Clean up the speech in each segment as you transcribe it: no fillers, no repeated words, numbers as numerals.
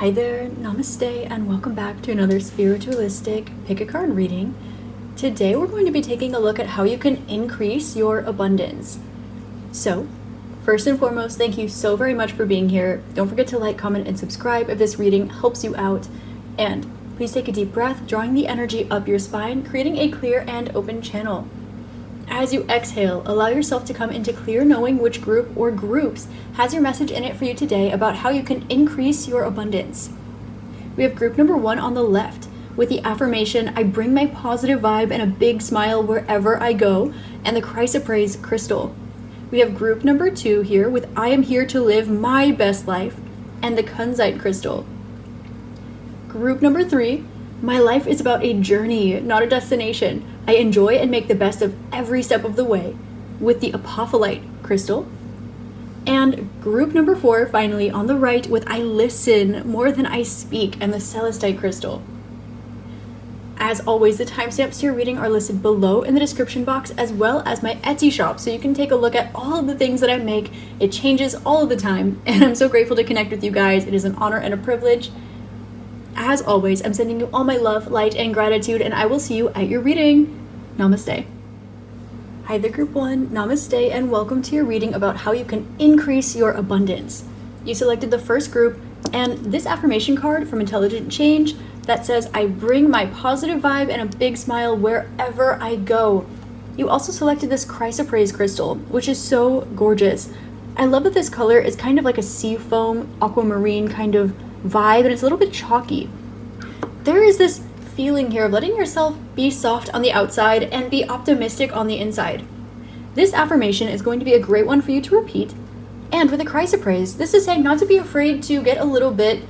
Hi there, namaste, and welcome back to another spiritualistic pick a card reading. Today we're going to be taking a look at how you can increase your abundance. So, first and foremost, thank you so very much for being here. Don't forget to like, comment, and subscribe if this reading helps you out. And please take a deep breath, drawing the energy up your spine, creating a clear and open channel. As you exhale, allow yourself to come into clear knowing which group or groups has your message in it for you today about how you can increase your abundance. We have group number 1 on the left with the affirmation, I bring my positive vibe and a big smile wherever I go, and the Chrysoprase crystal. We have group number 2 here with I am here to live my best life, and the Kunzite crystal. Group number 3, my life is about a journey, not a destination. I enjoy and make the best of every step of the way, with the Apohpyllite crystal. And group number 4, finally, on the right, with I listen more than I speak, and the Celestite crystal. As always, the timestamps to your reading are listed below in the description box, as well as my Etsy shop, so you can take a look at all of the things that I make. It changes all of the time, and I'm so grateful to connect with you guys. It is an honor and a privilege. As always, I'm sending you all my love, light, and gratitude, and I will see you at your reading. Namaste. Hi there, Group 1. Namaste, and welcome to your reading about how you can increase your abundance. You selected the first group, and this affirmation card from Intelligent Change that says, I bring my positive vibe and a big smile wherever I go. You also selected this Chrysoprase crystal, which is so gorgeous. I love that this color is kind of like a sea foam, aquamarine kind of vibe, and it's a little bit chalky. There is this feeling here of letting yourself be soft on the outside and be optimistic on the inside. This affirmation is going to be a great one for you to repeat. And with the Chrysoprase, this is saying not to be afraid to get a little bit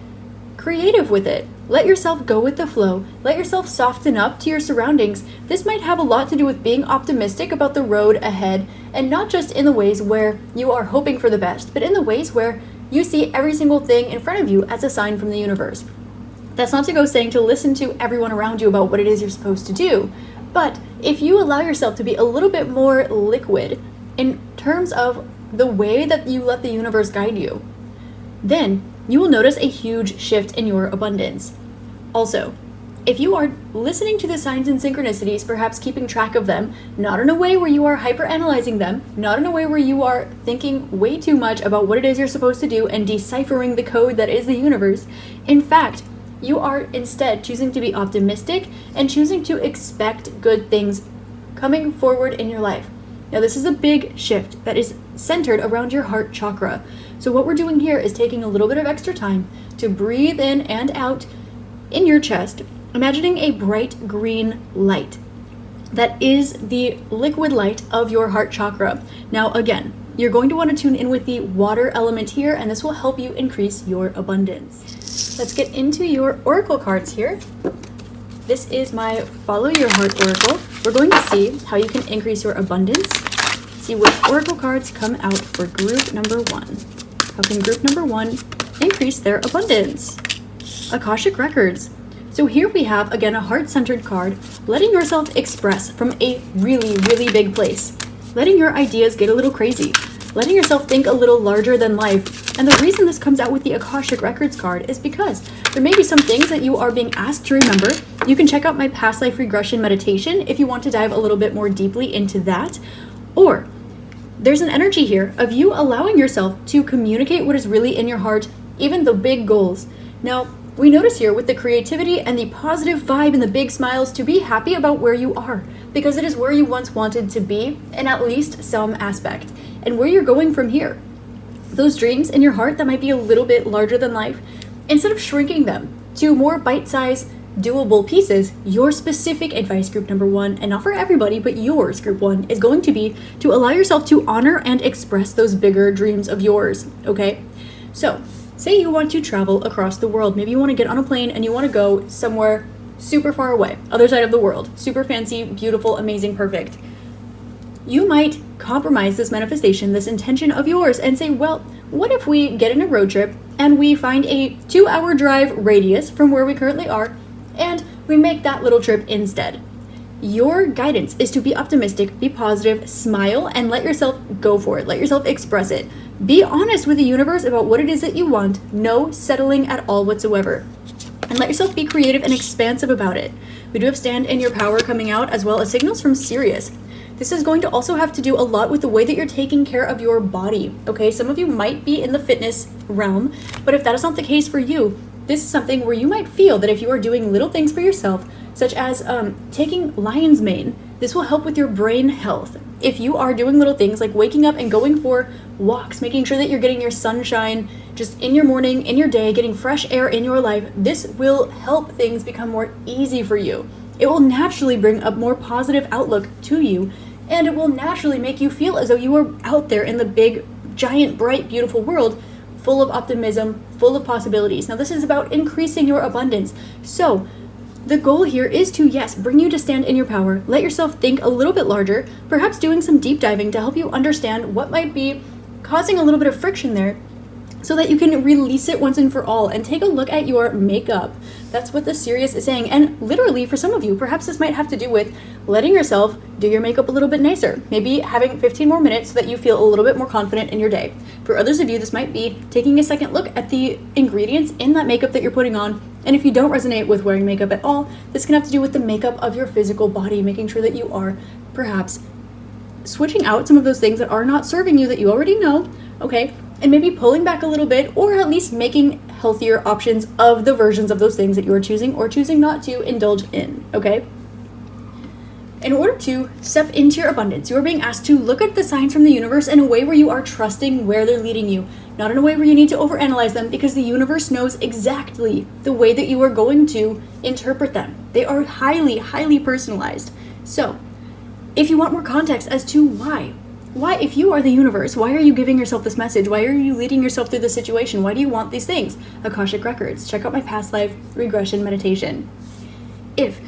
creative with it. Let yourself go with the flow. Let yourself soften up to your surroundings. This might have a lot to do with being optimistic about the road ahead, and not just in the ways where you are hoping for the best, but in the ways where you see every single thing in front of you as a sign from the universe. That's not to go saying to listen to everyone around you about what it is you're supposed to do, but if you allow yourself to be a little bit more liquid in terms of the way that you let the universe guide you, then you will notice a huge shift in your abundance. Also, if you are listening to the signs and synchronicities, perhaps keeping track of them, not in a way where you are hyper-analyzing them, not in a way where you are thinking way too much about what it is you're supposed to do and deciphering the code that is the universe, in fact, you are instead choosing to be optimistic and choosing to expect good things coming forward in your life. Now, this is a big shift that is centered around your heart chakra. So what we're doing here is taking a little bit of extra time to breathe in and out in your chest, imagining a bright green light that is the liquid light of your heart chakra. Now, again, you're going to want to tune in with the water element here, and this will help you increase your abundance. Let's get into your oracle cards here. This is my Follow Your Heart Oracle. We're going to see how you can increase your abundance. See which oracle cards come out for group number 1. How can group number 1 increase their abundance? Akashic Records. So here we have, again, a heart-centered card, letting yourself express from a really, really big place. Letting your ideas get a little crazy. Letting yourself think a little larger than life. And the reason this comes out with the Akashic Records card is because there may be some things that you are being asked to remember. You can check out my past life regression meditation if you want to dive a little bit more deeply into that. Or there's an energy here of you allowing yourself to communicate what is really in your heart, even the big goals. Now, we notice here with the creativity and the positive vibe and the big smiles to be happy about where you are, because it is where you once wanted to be in at least some aspect, and where you're going from here. Those dreams in your heart that might be a little bit larger than life, instead of shrinking them to more bite-sized, doable pieces, your specific advice, group number 1, and not for everybody, but yours, group 1, is going to be to allow yourself to honor and express those bigger dreams of yours, okay? So, say you want to travel across the world. Maybe you want to get on a plane and you want to go somewhere super far away, other side of the world, super fancy, beautiful, amazing, perfect. You might compromise this manifestation, this intention of yours, and say, well, what if we get in a road trip and we find a 2-hour drive radius from where we currently are, and we make that little trip instead? Your guidance is to be optimistic, be positive, smile, and let yourself go for it. Let yourself express it. Be honest with the universe about what it is that you want. No settling at all whatsoever. And let yourself be creative and expansive about it. We do have Stand in Your Power coming out, as well as signals from Sirius. This is going to also have to do a lot with the way that you're taking care of your body, okay? Some of you might be in the fitness realm, but if that is not the case for you, this is something where you might feel that if you are doing little things for yourself, such as taking lion's mane, this will help with your brain health. If you are doing little things like waking up and going for walks, making sure that you're getting your sunshine just in your morning, in your day, getting fresh air in your life, this will help things become more easy for you. It will naturally bring a more positive outlook to you, and it will naturally make you feel as though you are out there in the big, giant, bright, beautiful world, full of optimism, full of possibilities. Now, this is about increasing your abundance. So, the goal here is to, yes, bring you to stand in your power, let yourself think a little bit larger, perhaps doing some deep diving to help you understand what might be causing a little bit of friction there, so that you can release it once and for all and take a look at your makeup. That's what the Sirius is saying. And literally, for some of you, perhaps this might have to do with letting yourself do your makeup a little bit nicer. Maybe having 15 more minutes so that you feel a little bit more confident in your day. For others of you, this might be taking a second look at the ingredients in that makeup that you're putting on. And if you don't resonate with wearing makeup at all, this can have to do with the makeup of your physical body, making sure that you are perhaps switching out some of those things that are not serving you that you already know, okay? And maybe pulling back a little bit, or at least making healthier options of the versions of those things that you are choosing or choosing not to indulge in, okay? In order to step into your abundance, you are being asked to look at the signs from the universe in a way where you are trusting where they're leading you, not in a way where you need to overanalyze them, because the universe knows exactly the way that you are going to interpret them. They are highly, highly personalized. So, if you want more context as to why, if you are the universe, why are you giving yourself this message? Why are you leading yourself through this situation? Why do you want these things? Akashic Records. Check out my past life regression meditation. If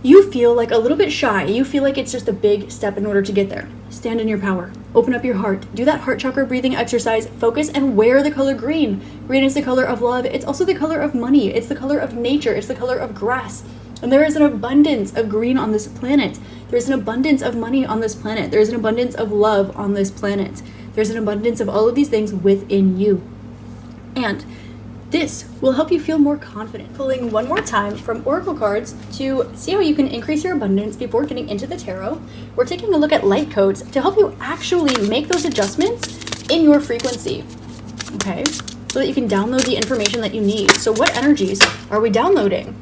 you feel like a little bit shy, you feel like it's just a big step in order to get there, stand in your power. Open up your heart. Do that heart chakra breathing exercise. Focus and wear the color green. Green is the color of love. It's also the color of money. It's the color of nature. It's the color of grass. And there is an abundance of green on this planet. There's an abundance of money on this planet. There's an abundance of love on this planet. There's an abundance of all of these things within you. And this will help you feel more confident. Pulling one more time from Oracle cards to see how you can increase your abundance before getting into the tarot, we're taking a look at light codes to help you actually make those adjustments in your frequency, okay? So that you can download the information that you need. So what energies are we downloading?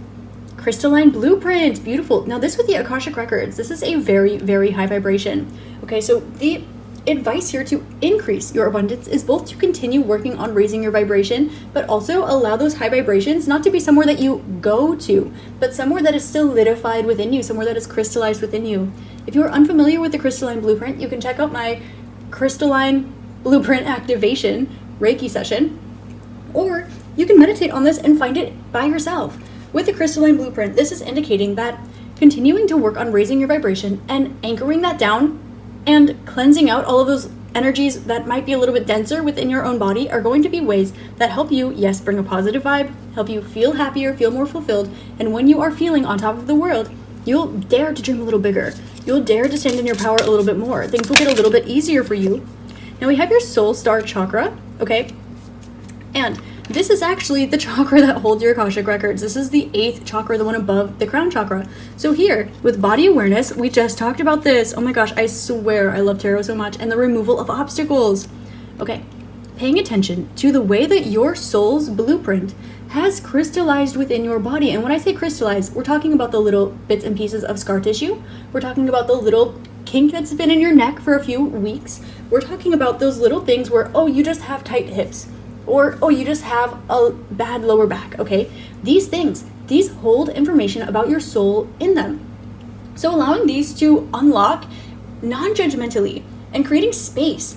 Crystalline blueprint, beautiful. Now this with the Akashic Records, this is a very, very high vibration. Okay, so the advice here to increase your abundance is both to continue working on raising your vibration, but also allow those high vibrations not to be somewhere that you go to, but somewhere that is solidified within you, somewhere that is crystallized within you. If you are unfamiliar with the crystalline blueprint, you can check out my crystalline blueprint activation Reiki session, or you can meditate on this and find it by yourself. With the crystalline blueprint, this is indicating that continuing to work on raising your vibration and anchoring that down and cleansing out all of those energies that might be a little bit denser within your own body are going to be ways that help you, yes, bring a positive vibe, help you feel happier, feel more fulfilled, and when you are feeling on top of the world, you'll dare to dream a little bigger. You'll dare to stand in your power a little bit more. Things will get a little bit easier for you. Now we have your soul star chakra, okay? And this is actually the chakra that holds your Akashic Records. This is the 8th chakra, the one above the crown chakra. So here, with body awareness, we just talked about this. Oh my gosh, I swear I love tarot so much. And the removal of obstacles. Okay, paying attention to the way that your soul's blueprint has crystallized within your body. And when I say crystallized, we're talking about the little bits and pieces of scar tissue. We're talking about the little kink that's been in your neck for a few weeks. We're talking about those little things where, oh, you just have tight hips. Or, oh, you just have a bad lower back, okay? These things, these hold information about your soul in them. So allowing these to unlock non-judgmentally and creating space,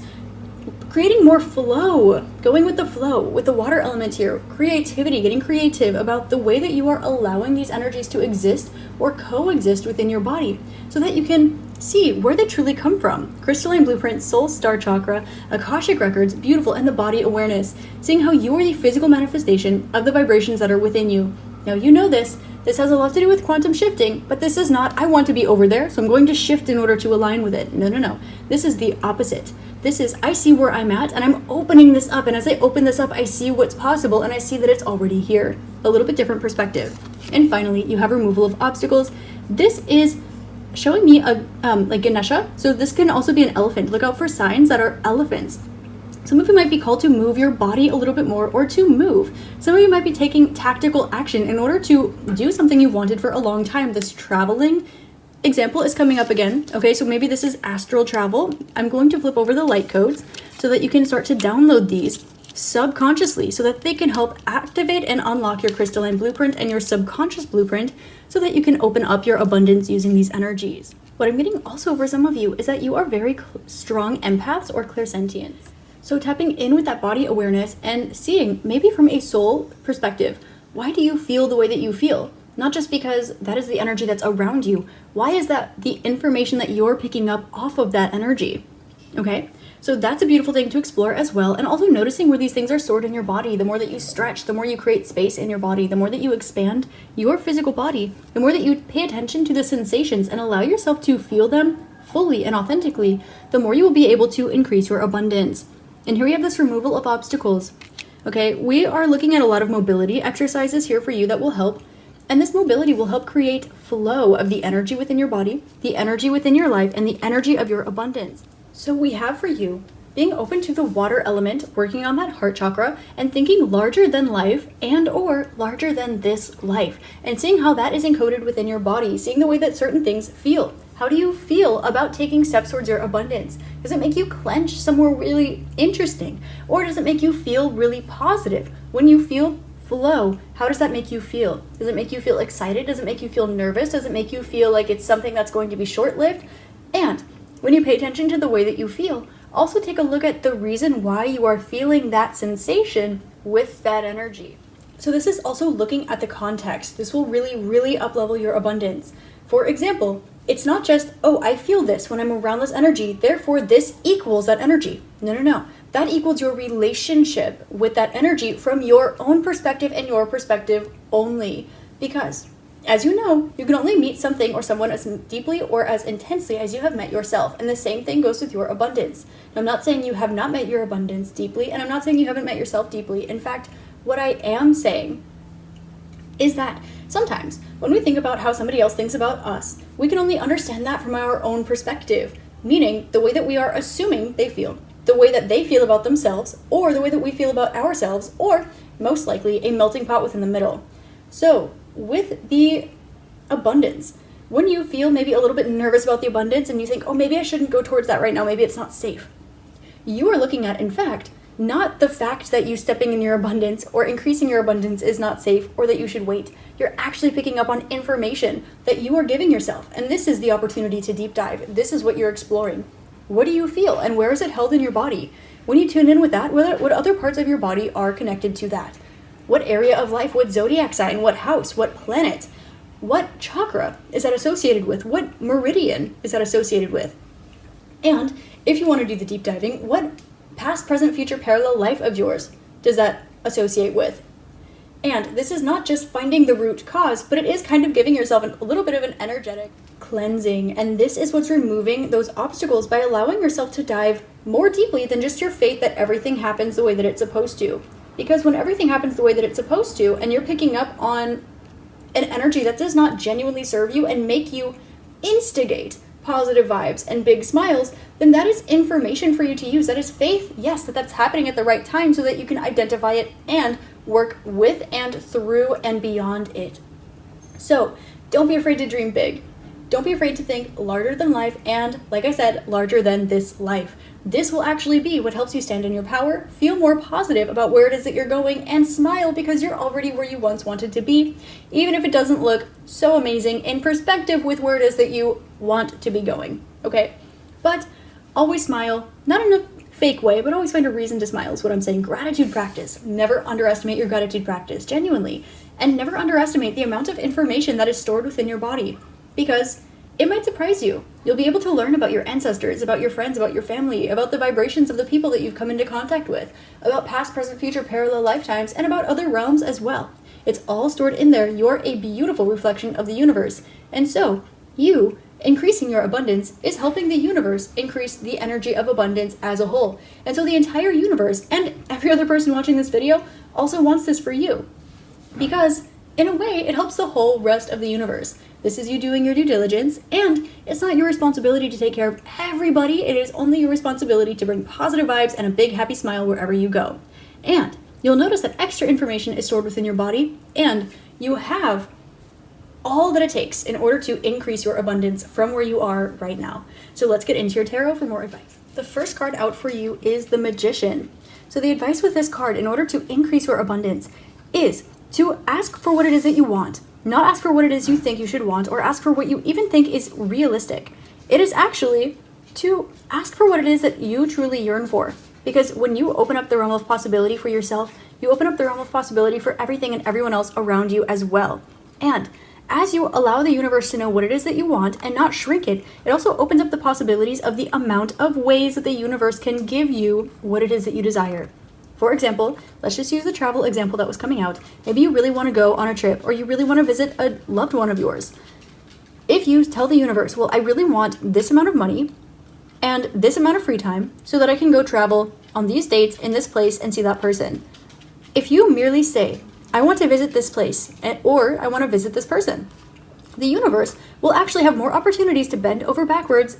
creating more flow, going with the flow, with the water element here, creativity, getting creative about the way that you are allowing these energies to exist or coexist within your body so that you can see where they truly come from. Crystalline blueprint, soul star chakra, Akashic Records, beautiful, and the body awareness, seeing how you are the physical manifestation of the vibrations that are within you. Now you know this, This has a lot to do with quantum shifting, but this is not, I want to be over there, so I'm going to shift in order to align with it. No. This is the opposite. This is, I see where I'm at, and I'm opening this up, and as I open this up, I see what's possible, and I see that it's already here. A little bit different perspective. And finally, you have removal of obstacles. This is showing me a like Ganesha, so this can also be an elephant. Look out for signs that are elephants. Some of you might be called to move your body a little bit more or to move. Some of you might be taking tactical action in order to do something you wanted for a long time. This traveling example is coming up again. Okay, so maybe this is astral travel. I'm going to flip over the light codes so that you can start to download these subconsciously so that they can help activate and unlock your crystalline blueprint and your subconscious blueprint so that you can open up your abundance using these energies. What I'm getting also for some of you is that you are very strong empaths or clairsentients. So tapping in with that body awareness and seeing, maybe from a soul perspective, why do you feel the way that you feel? Not just because that is the energy that's around you. Why is that the information that you're picking up off of that energy? Okay, so that's a beautiful thing to explore as well. And also noticing where these things are stored in your body. The more that you stretch, the more you create space in your body, the more that you expand your physical body, the more that you pay attention to the sensations and allow yourself to feel them fully and authentically, the more you will be able to increase your abundance. And here we have this removal of obstacles. Okay, we are looking at a lot of mobility exercises here for you that will help. And this mobility will help create flow of the energy within your body, the energy within your life, and the energy of your abundance. So we have for you being open to the water element, working on that heart chakra, and thinking larger than life and or larger than this life, and seeing how that is encoded within your body, seeing the way that certain things feel. How do you feel about taking steps towards your abundance? Does it make you clench somewhere really interesting? Or does it make you feel really positive? When you feel flow, how does that make you feel? Does it make you feel excited? Does it make you feel nervous? Does it make you feel like it's something that's going to be short-lived? And when you pay attention to the way that you feel, also take a look at the reason why you are feeling that sensation with that energy. So this is also looking at the context. This will really up-level your abundance. For example, it's not just, oh, I feel this when I'm around this energy, therefore this equals that energy. No. That equals your relationship with that energy from your own perspective and your perspective only. Because, as you know, you can only meet something or someone as deeply or as intensely as you have met yourself. And the same thing goes with your abundance. I'm not saying you have not met your abundance deeply, and I'm not saying you haven't met yourself deeply. In fact, what I am saying is that sometimes when we think about how somebody else thinks about us, we can only understand that from our own perspective, meaning the way that we are assuming they feel, the way that they feel about themselves, or the way that we feel about ourselves, or most likely a melting pot within the middle. So with the abundance, when you feel maybe a little bit nervous about the abundance and you think, oh, maybe I shouldn't go towards that right now, maybe it's not safe, you are looking at, in fact, not the fact that you stepping in your abundance or increasing your abundance is not safe or that you should wait. You're actually picking up on information that you are giving yourself. And this is the opportunity to deep dive. This is what you're exploring. What do you feel and where is it held in your body? When you tune in with that, what other parts of your body are connected to that? What area of life, what zodiac sign, what house, what planet, what chakra is that associated with? What meridian is that associated with? And if you want to do the deep diving, what past, present, future parallel life of yours does that associate with? And this is not just finding the root cause, but it is kind of giving yourself a little bit of an energetic cleansing. And this is what's removing those obstacles by allowing yourself to dive more deeply than just your faith that everything happens the way that it's supposed to. Because when everything happens the way that it's supposed to, and you're picking up on an energy that does not genuinely serve you and make you instigate positive vibes and big smiles, then that is information for you to use. That is faith, yes, that's happening at the right time so that you can identify it and work with and through and beyond it. So don't be afraid to dream big. Don't be afraid to think larger than life and, like I said, larger than this life. This will actually be what helps you stand in your power, feel more positive about where it is that you're going, and smile because you're already where you once wanted to be, even if it doesn't look so amazing in perspective with where it is that you want to be going, okay? But always smile, not in a fake way, but always find a reason to smile is what I'm saying. Gratitude practice. Never underestimate your gratitude practice, genuinely. And never underestimate the amount of information that is stored within your body, because it might surprise you. You'll be able to learn about your ancestors, about your friends, about your family, about the vibrations of the people that you've come into contact with, about past, present, future, parallel lifetimes, and about other realms as well. It's all stored in there. You're a beautiful reflection of the universe. And so, you increasing your abundance is helping the universe increase the energy of abundance as a whole. And so the entire universe and every other person watching this video also wants this for you. Because in a way, it helps the whole rest of the universe. This is you doing your due diligence, and it's not your responsibility to take care of everybody. It is only your responsibility to bring positive vibes and a big happy smile wherever you go. And you'll notice that extra information is stored within your body, and you have all that it takes in order to increase your abundance from where you are right now. So let's get into your tarot for more advice. The first card out for you is the Magician. So the advice with this card, in order to increase your abundance, is to ask for what it is that you want. Not ask for what it is you think you should want, or ask for what you even think is realistic. It is actually to ask for what it is that you truly yearn for. Because when you open up the realm of possibility for yourself, you open up the realm of possibility for everything and everyone else around you as well. And as you allow the universe to know what it is that you want and not shrink it, it also opens up the possibilities of the amount of ways that the universe can give you what it is that you desire. For example, let's just use the travel example that was coming out. Maybe you really want to go on a trip, or you really want to visit a loved one of yours. If you tell the universe, well, I really want this amount of money and this amount of free time so that I can go travel on these dates in this place and see that person. If you merely say, I want to visit this place, or I want to visit this person, the universe will actually have more opportunities to bend over backwards,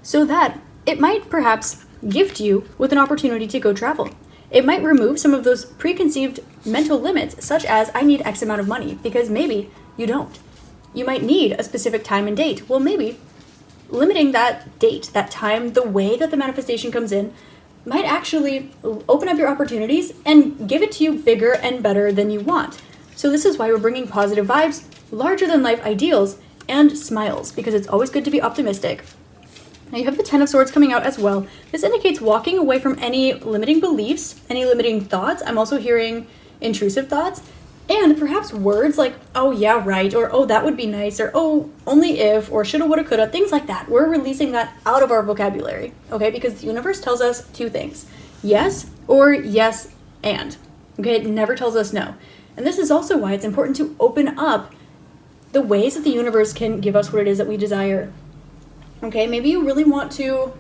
so that it might perhaps gift you with an opportunity to go travel. It might remove some of those preconceived mental limits, such as I need X amount of money, because maybe you don't. You might need a specific time and date. Well, maybe limiting that date, that time, the way that the manifestation comes in, might actually open up your opportunities and give it to you bigger and better than you want. So this is why we're bringing positive vibes, larger than life ideals, and smiles, because it's always good to be optimistic. Now you have the Ten of Swords coming out as well. This indicates walking away from any limiting beliefs, any limiting thoughts. I'm also hearing intrusive thoughts, and perhaps words like, oh yeah, right, or oh, that would be nice, or oh, only if, or shoulda, woulda, coulda, things like that. We're releasing that out of our vocabulary, okay? Because the universe tells us two things: yes, or yes, and. Okay, it never tells us no. And this is also why it's important to open up the ways that the universe can give us what it is that we desire. Okay, maybe you really want to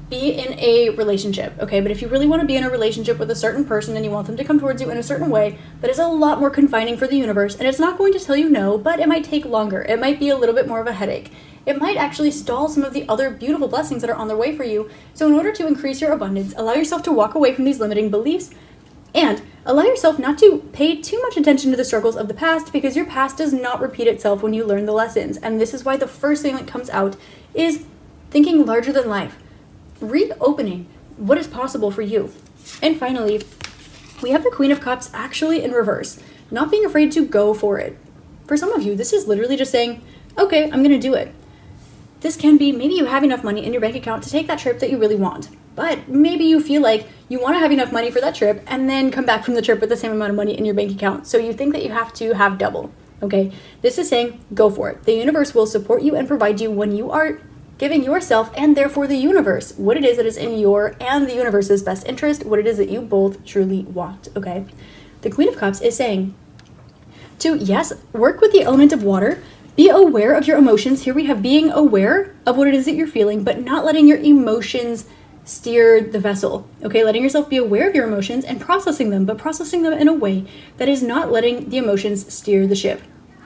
be in a relationship, okay? But if you really want to be in a relationship with a certain person and you want them to come towards you in a certain way, that is a lot more confining for the universe, and it's not going to tell you no, but it might take longer. It might be a little bit more of a headache. It might actually stall some of the other beautiful blessings that are on their way for you. So in order to increase your abundance, allow yourself to walk away from these limiting beliefs, and allow yourself not to pay too much attention to the struggles of the past, because your past does not repeat itself when you learn the lessons. And this is why the first thing that comes out is thinking larger than life, reopening what is possible for you. And finally, we have the Queen of Cups actually in reverse, not being afraid to go for it. For some of you, this is literally just saying, okay, I'm going to do it. This can be, maybe you have enough money in your bank account to take that trip that you really want. But maybe you feel like you want to have enough money for that trip and then come back from the trip with the same amount of money in your bank account. So you think that you have to have double, okay? This is saying, go for it. The universe will support you and provide you when you are giving yourself, and therefore the universe, what it is that is in your and the universe's best interest, what it is that you both truly want, okay? The Queen of Cups is saying to, yes, work with the element of water, be aware of your emotions. Here we have being aware of what it is that you're feeling, but not letting your emotions steer the vessel, okay? Letting yourself be aware of your emotions and processing them, but processing them in a way that is not letting the emotions steer the ship.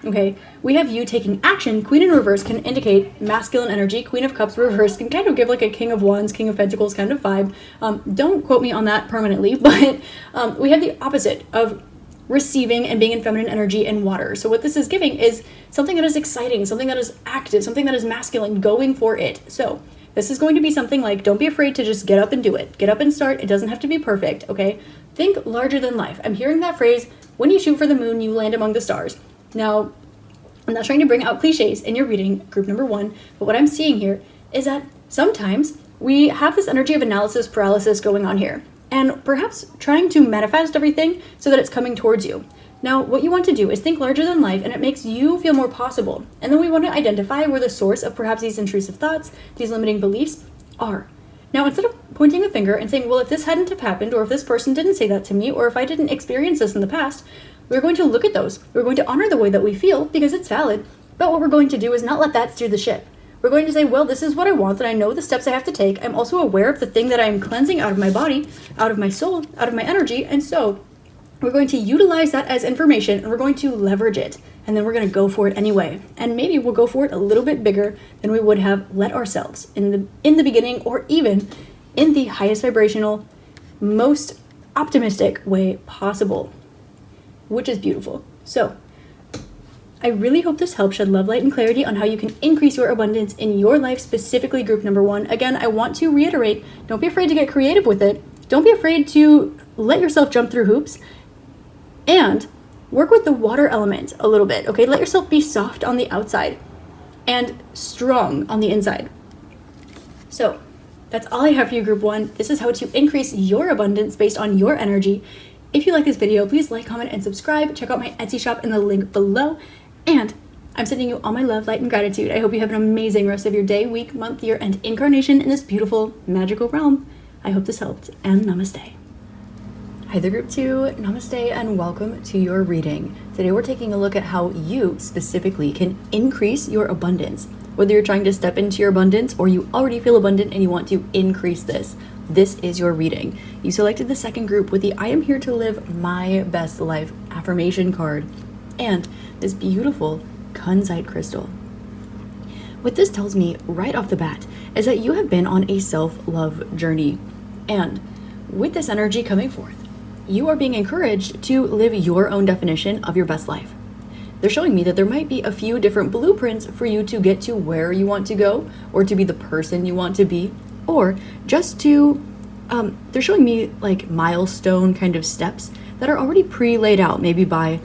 Okay, we have you taking action. Queen in reverse can indicate masculine energy. Queen of Cups reverse can kind of give like a King of Wands, King of Pentacles kind of vibe. Don't quote me on that permanently, but we have the opposite of receiving and being in feminine energy and water. So what this is giving is something that is exciting, something that is active, something that is masculine, going for it. So this is going to be something like, don't be afraid to just get up and do it. Get up and start. It doesn't have to be perfect, okay? Think larger than life. I'm hearing that phrase, when you shoot for the moon, you land among the stars. Now, I'm not trying to bring out cliches in your reading, group number 1, but what I'm seeing here is that sometimes we have this energy of analysis paralysis going on here, and perhaps trying to manifest everything so that it's coming towards you. Now, what you want to do is think larger than life, and it makes you feel more possible. And then we want to identify where the source of perhaps these intrusive thoughts, these limiting beliefs are. Now, instead of pointing a finger and saying, well, if this hadn't have happened, or if this person didn't say that to me, or if I didn't experience this in the past, we're going to look at those. We're going to honor the way that we feel because it's valid. But what we're going to do is not let that steer the ship. We're going to say, well, this is what I want, and I know the steps I have to take. I'm also aware of the thing that I'm cleansing out of my body, out of my soul, out of my energy. And so we're going to utilize that as information, and we're going to leverage it. And then we're going to go for it anyway. And maybe we'll go for it a little bit bigger than we would have let ourselves in the beginning, or even in the highest vibrational, most optimistic way possible, which is beautiful. So I really hope this helps shed love, light, and clarity on how you can increase your abundance in your life, specifically group number 1. Again, I want to reiterate, don't be afraid to get creative with it. Don't be afraid to let yourself jump through hoops, and work with the water element a little bit, okay? Let yourself be soft on the outside and strong on the inside. So that's all I have for you, group 1. This is how to increase your abundance based on your energy. If you like this video, please like, comment, and subscribe. Check out my Etsy shop in the link below. And I'm sending you all my love, light, and gratitude. I hope you have an amazing rest of your day, week, month, year, and incarnation in this beautiful, magical realm. I hope this helped, and namaste. Hi there, group 2. Namaste, and welcome to your reading. Today we're taking a look at how you specifically can increase your abundance. Whether you're trying to step into your abundance or you already feel abundant and you want to increase this is your reading. You selected the second group with the I am here to live my best life affirmation card and this beautiful Kunzite crystal. What this tells me right off the bat is that you have been on a self-love journey. And with this energy coming forth, you are being encouraged to live your own definition of your best life. They're showing me that there might be a few different blueprints for you to get to where you want to go, or to be the person you want to be, or just to, they're showing me like milestone kind of steps that are already pre-laid out, maybe by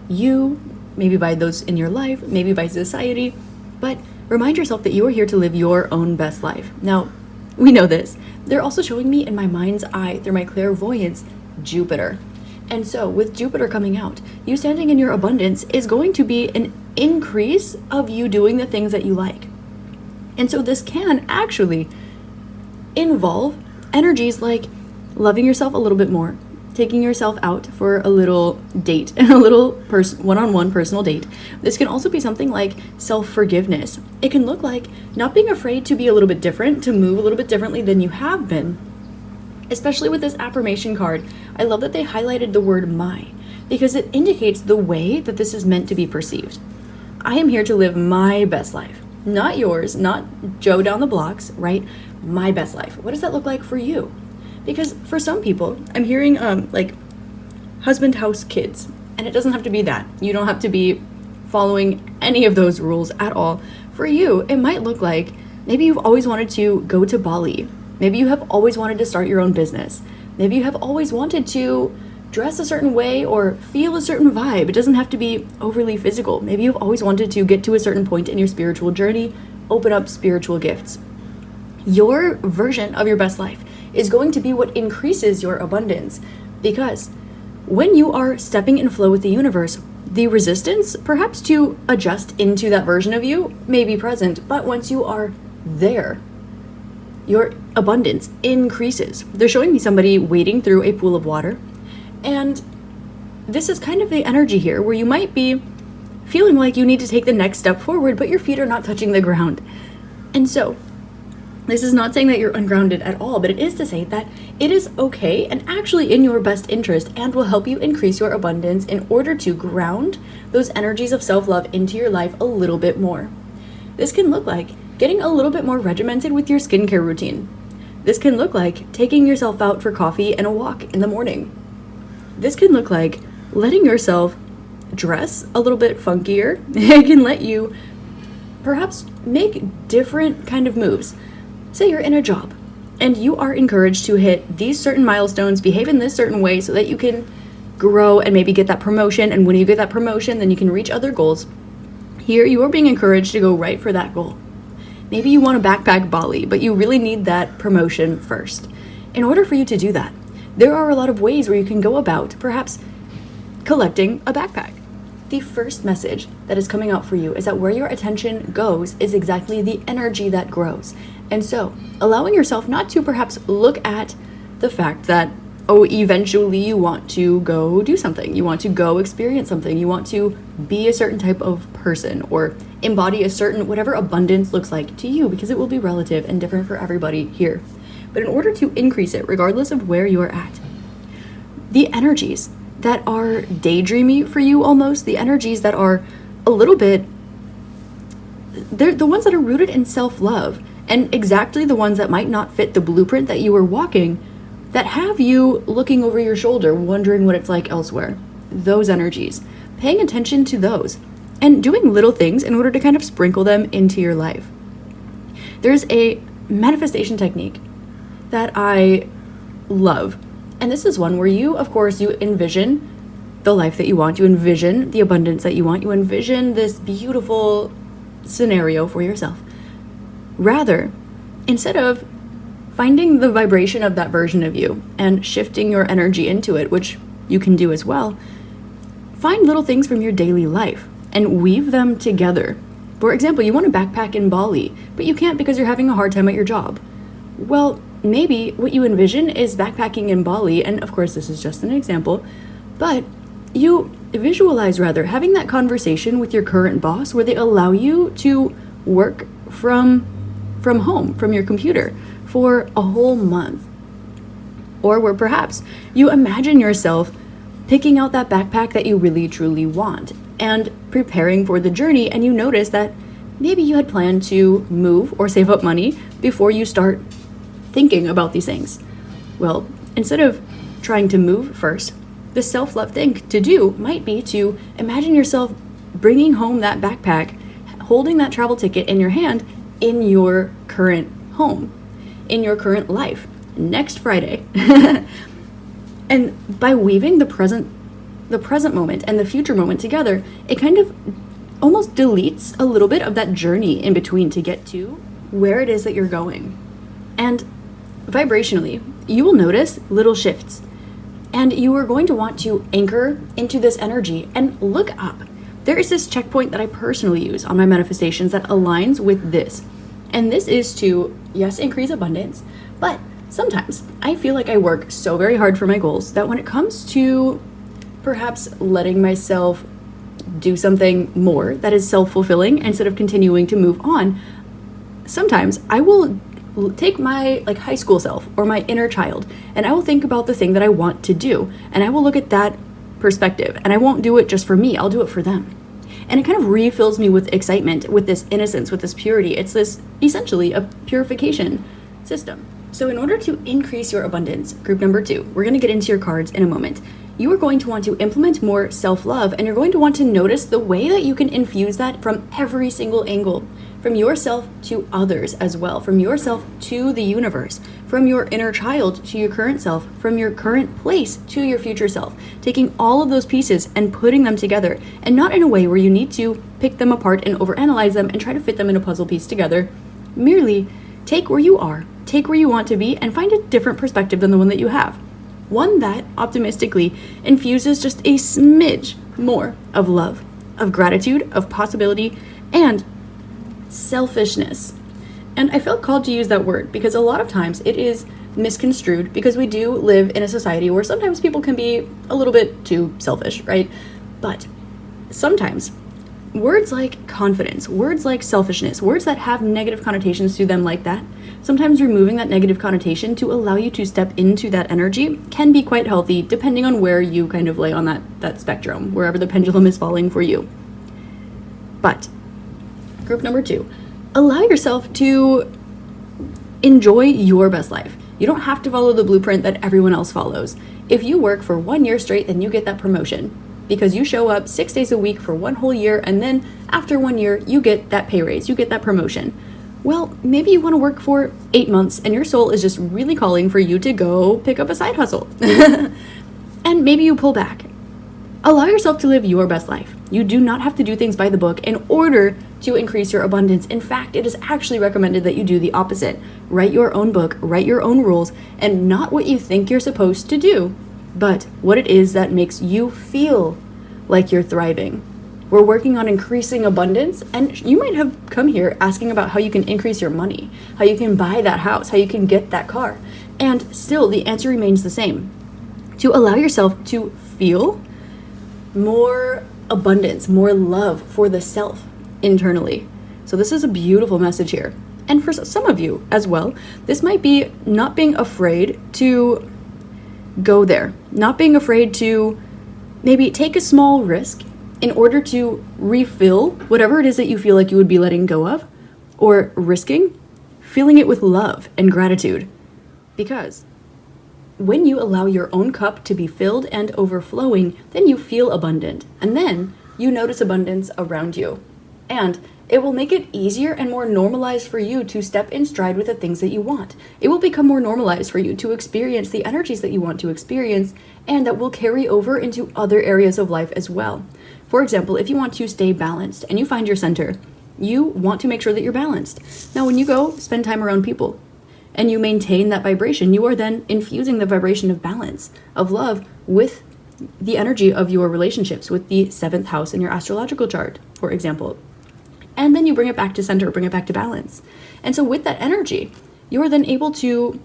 you, maybe by those in your life, maybe by society, but remind yourself that you are here to live your own best life. Now, we know this. They're also showing me in my mind's eye, through my clairvoyance, Jupiter. And so with Jupiter coming out, you standing in your abundance is going to be an increase of you doing the things that you like. And so this can actually involve energies like loving yourself a little bit more, taking yourself out for a little date, a little one-on-one personal date. This can also be something like self-forgiveness. It can look like not being afraid to be a little bit different, to move a little bit differently than you have been. Especially with this affirmation card, I love that they highlighted the word my, because it indicates the way that this is meant to be perceived. I am here to live my best life, not yours, not Joe down the blocks, right? My best life. What does that look like for you? Because for some people, I'm hearing like husband, house, kids, and it doesn't have to be that. You don't have to be following any of those rules at all. For you, it might look like maybe you've always wanted to go to Bali. Maybe you have always wanted to start your own business. Maybe you have always wanted to dress a certain way or feel a certain vibe. It doesn't have to be overly physical. Maybe you've always wanted to get to a certain point in your spiritual journey, open up spiritual gifts. Your version of your best life is going to be what increases your abundance, because when you are stepping in flow with the universe, the resistance perhaps to adjust into that version of you may be present, but once you are there, your abundance increases. They're showing me somebody wading through a pool of water, and this is kind of the energy here where you might be feeling like you need to take the next step forward, but your feet are not touching the ground. And so this is not saying that you're ungrounded at all, but it is to say that it is okay and actually in your best interest and will help you increase your abundance in order to ground those energies of self-love into your life a little bit more. This can look like getting a little bit more regimented with your skincare routine. This can look like taking yourself out for coffee and a walk in the morning. This can look like letting yourself dress a little bit funkier. It can let you perhaps make different kind of moves. Say you're in a job and you are encouraged to hit these certain milestones, behave in this certain way so that you can grow and maybe get that promotion. And when you get that promotion, then you can reach other goals. Here you are being encouraged to go right for that goal. Maybe you want to backpack Bali, but you really need that promotion first. In order for you to do that, there are a lot of ways where you can go about perhaps collecting a backpack. the first message that is coming out for you is that where your attention goes is exactly the energy that grows. And so allowing yourself not to perhaps look at the fact that, oh, eventually you want to go do something, you want to go experience something, you want to be a certain type of person or embody a certain whatever abundance looks like to you, because it will be relative and different for everybody here. But in order to increase it, regardless of where you're at, the energies that are daydreamy for you almost, the energies that are a little bit, they're the ones that are rooted in self-love, and exactly the ones that might not fit the blueprint that you were walking, that have you looking over your shoulder, wondering what it's like elsewhere. Those energies, paying attention to those, and doing little things in order to kind of sprinkle them into your life. There's a manifestation technique that I love. And this is one where you, of course, you envision the life that you want, you envision the abundance that you want, you envision this beautiful scenario for yourself. Rather, instead of finding the vibration of that version of you and shifting your energy into it, which you can do as well, find little things from your daily life and weave them together. For example, you want to backpack in Bali, but you can't because you're having a hard time at your job. Well, maybe what you envision is backpacking in Bali, and of course this is just an example, but you visualize rather having that conversation with your current boss where they allow you to work from home, from your computer for a whole month. Or where perhaps you imagine yourself picking out that backpack that you really truly want and preparing for the journey, and you notice that maybe you had planned to move or save up money before you start thinking about these things. Well, instead of trying to move first, the self-love thing to do might be to imagine yourself bringing home that backpack, holding that travel ticket in your hand in your current home, in your current life, next Friday. And by weaving the present moment and the future moment together, it kind of almost deletes a little bit of that journey in between to get to where it is that you're going. And vibrationally, you will notice little shifts, and you are going to want to anchor into this energy and look up. There is this checkpoint that I personally use on my manifestations that aligns with this. And this is to, yes, increase abundance, but sometimes I feel like I work so very hard for my goals that when it comes to perhaps letting myself do something more that is self-fulfilling instead of continuing to move on, sometimes I will take my high school self or my inner child, and I will think about the thing that I want to do, and I will look at that perspective, and I won't do it just for me, I'll do it for them. And it kind of refills me with excitement, with this innocence, with this purity. It's this essentially a purification system. So in order to increase your abundance, group number 2, we're going to get into your cards in a moment. You are going to want to implement more self-love, and you're going to want to notice the way that you can infuse that from every single angle, from yourself to others as well, from yourself to the universe, from your inner child to your current self, from your current place to your future self, taking all of those pieces and putting them together, and not in a way where you need to pick them apart and overanalyze them and try to fit them in a puzzle piece together. Merely take where you are, take where you want to be, and find a different perspective than the one that you have. One that optimistically infuses just a smidge more of love, of gratitude, of possibility, and selfishness. And I felt called to use that word because a lot of times it is misconstrued, because we do live in a society where sometimes people can be a little bit too selfish, right? But sometimes words like confidence, words like selfishness, words that have negative connotations to them like that, sometimes removing that negative connotation to allow you to step into that energy can be quite healthy, depending on where you kind of lay on that spectrum, wherever the pendulum is falling for you. But group number 2, allow yourself to enjoy your best life. You don't have to follow the blueprint that everyone else follows. If you work for 1 year straight, then you get that promotion because you show up 6 days a week for 1 whole year, and then after 1 year, you get that pay raise, you get that promotion. Well, maybe you want to work for 8 months and your soul is just really calling for you to go pick up a side hustle. And maybe you pull back. Allow yourself to live your best life. You do not have to do things by the book in order to increase your abundance. In fact, it is actually recommended that you do the opposite. Write your own book, write your own rules, and not what you think you're supposed to do, but what it is that makes you feel like you're thriving. We're working on increasing abundance, and you might have come here asking about how you can increase your money, how you can buy that house, how you can get that car. And still, the answer remains the same. To allow yourself to feel more abundance, more love for the self internally. So this is a beautiful message here. And for some of you as well, this might be not being afraid to go there, not being afraid to maybe take a small risk in order to refill whatever it is that you feel like you would be letting go of, or risking, filling it with love and gratitude. Because when you allow your own cup to be filled and overflowing, then you feel abundant, and then you notice abundance around you. And it will make it easier and more normalized for you to step in stride with the things that you want. It will become more normalized for you to experience the energies that you want to experience, and that will carry over into other areas of life as well. For example, if you want to stay balanced and you find your center, you want to make sure that you're balanced. Now, when you go spend time around people and you maintain that vibration, you are then infusing the vibration of balance, of love, with the energy of your relationships, with the 7th house in your astrological chart, for example. And then you bring it back to center, bring it back to balance. And so with that energy, you are then able to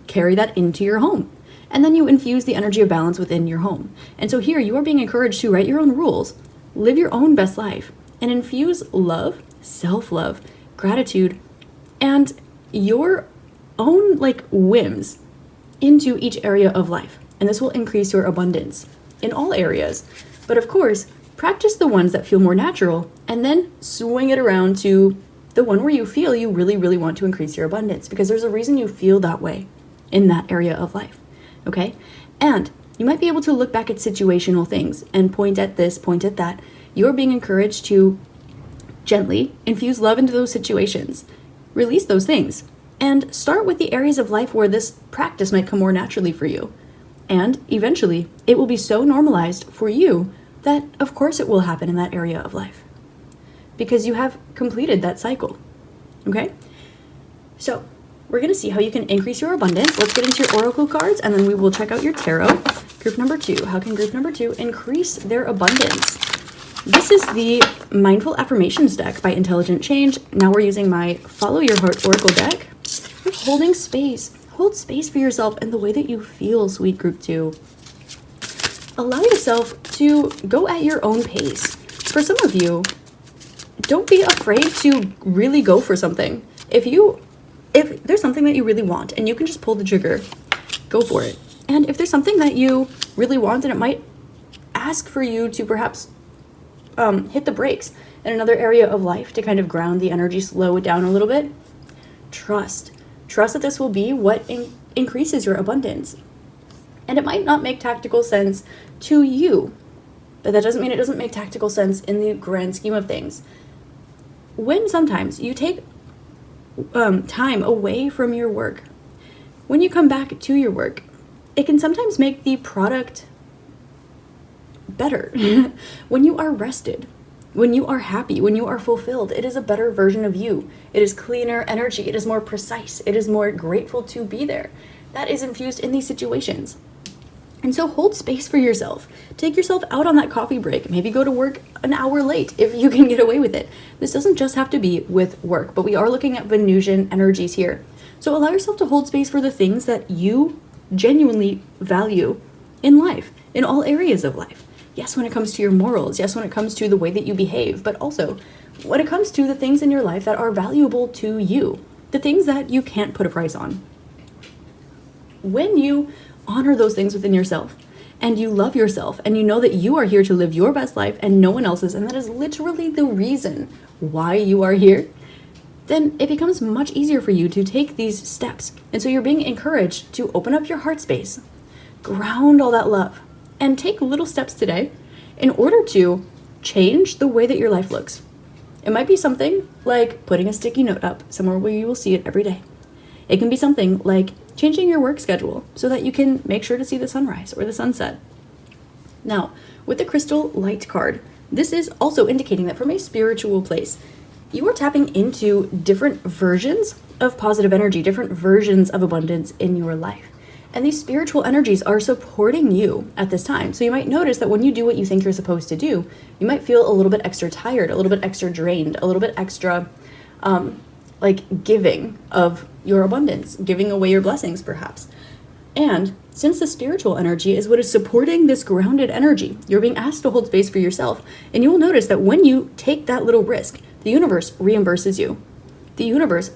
carry that into your home. And then you infuse the energy of balance within your home. And so here you are being encouraged to write your own rules, live your own best life, and infuse love, self-love, gratitude, and your own whims into each area of life. And this will increase your abundance in all areas. But of course, practice the ones that feel more natural, and then swing it around to the one where you feel you really, really want to increase your abundance, because there's a reason you feel that way in that area of life. Okay? And you might be able to look back at situational things and point at this, point at that. You're being encouraged to gently infuse love into those situations. Release those things. And start with the areas of life where this practice might come more naturally for you. And eventually, it will be so normalized for you that, of course, it will happen in that area of life. Because you have completed that cycle. Okay? So, we're going to see how you can increase your abundance. Let's get into your oracle cards, and then we will check out your tarot. Group number 2. How can group number 2 increase their abundance? This is the Mindful Affirmations deck by Intelligent Change. Now we're using my Follow Your Heart Oracle deck. We're holding space. Hold space for yourself in the way that you feel, sweet group 2. Allow yourself to go at your own pace. For some of you, don't be afraid to really go for something. If there's something that you really want and you can just pull the trigger, go for it. And if there's something that you really want and it might ask for you to perhaps hit the brakes in another area of life to kind of ground the energy, slow it down a little bit, trust that this will be what increases your abundance. And it might not make tactical sense to you, but that doesn't mean it doesn't make tactical sense in the grand scheme of things. When sometimes you take time away from your work, when you come back to your work, it can sometimes make the product better. When you are rested, when you are happy, when you are fulfilled, it is a better version of you. It is cleaner energy. It is more precise. It is more grateful to be there. That is infused in these situations. And so hold space for yourself. Take yourself out on that coffee break. Maybe go to work an hour late if you can get away with it. This doesn't just have to be with work, but we are looking at Venusian energies here. So allow yourself to hold space for the things that you genuinely value in life, in all areas of life. Yes, when it comes to your morals. Yes, when it comes to the way that you behave. But also when it comes to the things in your life that are valuable to you. The things that you can't put a price on. When you honor those things within yourself, and you love yourself, and you know that you are here to live your best life and no one else's, and that is literally the reason why you are here, then it becomes much easier for you to take these steps. And so you're being encouraged to open up your heart space, ground all that love, and take little steps today in order to change the way that your life looks. It might be something like putting a sticky note up somewhere where you will see it every day. It can be something like changing your work schedule so that you can make sure to see the sunrise or the sunset. Now, with the Crystal Light card, this is also indicating that from a spiritual place, you are tapping into different versions of positive energy, different versions of abundance in your life. And these spiritual energies are supporting you at this time. So you might notice that when you do what you think you're supposed to do, you might feel a little bit extra tired, a little bit extra drained, a little bit extra like giving of your abundance, giving away your blessings perhaps. And since the spiritual energy is what is supporting this grounded energy, you're being asked to hold space for yourself. And you will notice that when you take that little risk, the universe reimburses you. The universe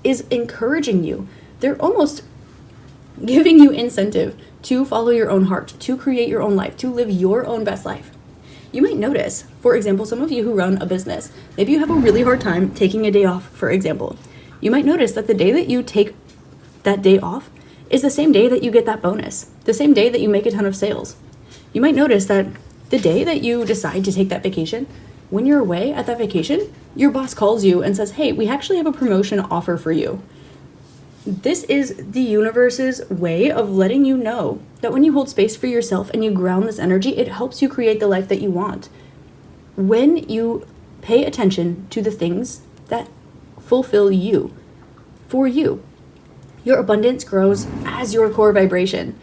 is encouraging you. They're almost giving you incentive to follow your own heart, to create your own life, to live your own best life. You might notice, for example, some of you who run a business, maybe you have a really hard time taking a day off, for example. You might notice that the day that you take that day off is the same day that you get that bonus, the same day that you make a ton of sales. You might notice that the day that you decide to take that vacation, when you're away at that vacation, your boss calls you and says, hey, we actually have a promotion offer for you. This is the universe's way of letting you know that when you hold space for yourself and you ground this energy, it helps you create the life that you want. When you pay attention to the things that fulfill you, for you, your abundance grows as your core vibration.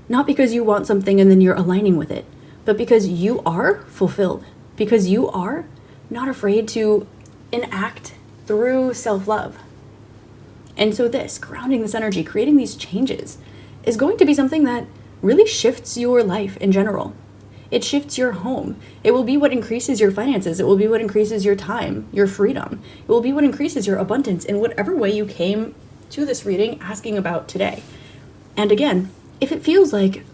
Not because you want something and then you're aligning with it, but because you are fulfilled, because you are not afraid to enact through self-love. And so this, grounding this energy, creating these changes, is going to be something that really shifts your life in general. It shifts your home. It will be what increases your finances. It will be what increases your time, your freedom. It will be what increases your abundance in whatever way you came to this reading asking about today. And again, if it feels like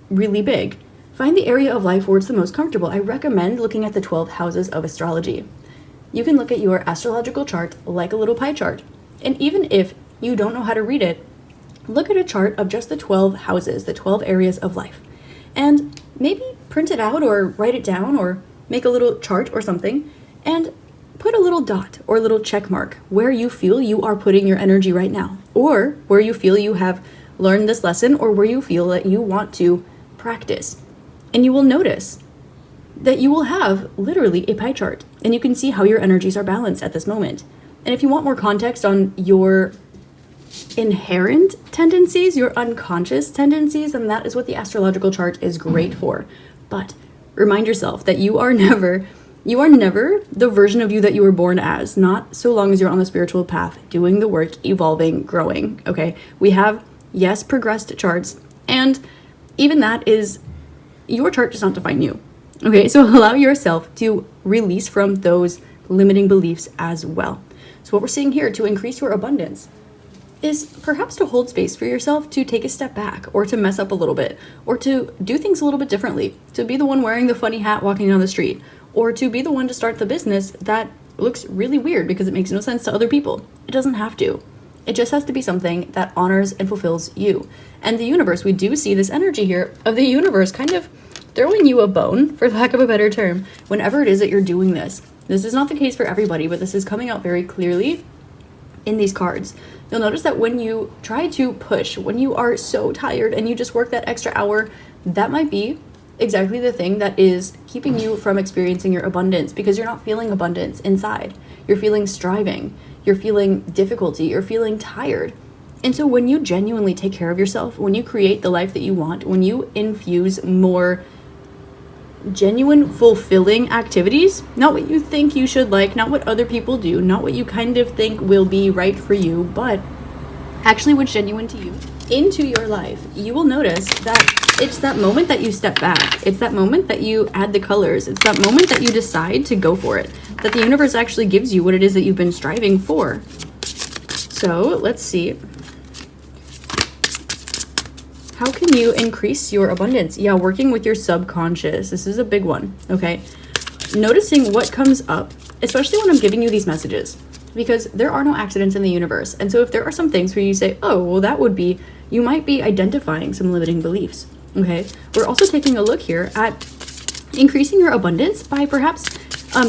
really big, find the area of life where it's the most comfortable. I recommend looking at the 12 houses of astrology. You can look at your astrological chart like a little pie chart. And even if you don't know how to read it, look at a chart of just the 12 houses, the 12 areas of life. And maybe print it out or write it down or make a little chart or something and put a little dot or a little check mark where you feel you are putting your energy right now, or where you feel you have learned this lesson, or where you feel that you want to practice. And you will notice that you will have literally a pie chart and you can see how your energies are balanced at this moment. And if you want more context on your inherent tendencies, your unconscious tendencies, then that is what the astrological chart is great for. But remind yourself that you are never the version of you that you were born as, not so long as you're on the spiritual path, doing the work, evolving, growing, okay? We have, yes, progressed charts, and even that is, your chart does not define you, okay? So allow yourself to release from those limiting beliefs as well. So what we're seeing here to increase your abundance is perhaps to hold space for yourself, to take a step back, or to mess up a little bit, or to do things a little bit differently, to be the one wearing the funny hat walking down the street, or to be the one to start the business that looks really weird because it makes no sense to other people. It doesn't have to. It just has to be something that honors and fulfills you. And the universe, we do see this energy here of the universe kind of throwing you a bone, for lack of a better term, whenever it is that you're doing this. This is not the case for everybody, but this is coming out very clearly in these cards. You'll notice that when you try to push, when you are so tired and you just work that extra hour, that might be exactly the thing that is keeping you from experiencing your abundance, because you're not feeling abundance inside. You're feeling striving, you're feeling difficulty, you're feeling tired. And so when you genuinely take care of yourself, when you create the life that you want, when you infuse more genuine, fulfilling activities, not what you think you should like, not what other people do, not what you kind of think will be right for you, but actually what's genuine to you, into your life, you will notice that it's that moment that you step back. It's that moment that you add the colors. It's that moment that you decide to go for it, that the universe actually gives you what it is that you've been striving for. So let's see. How can you increase your abundance? Yeah, working with your subconscious. This is a big one, okay? Noticing what comes up, especially when I'm giving you these messages, because there are no accidents in the universe. And so if there are some things where you say, oh, well, that would be, you might be identifying some limiting beliefs, okay? We're also taking a look here at increasing your abundance by perhaps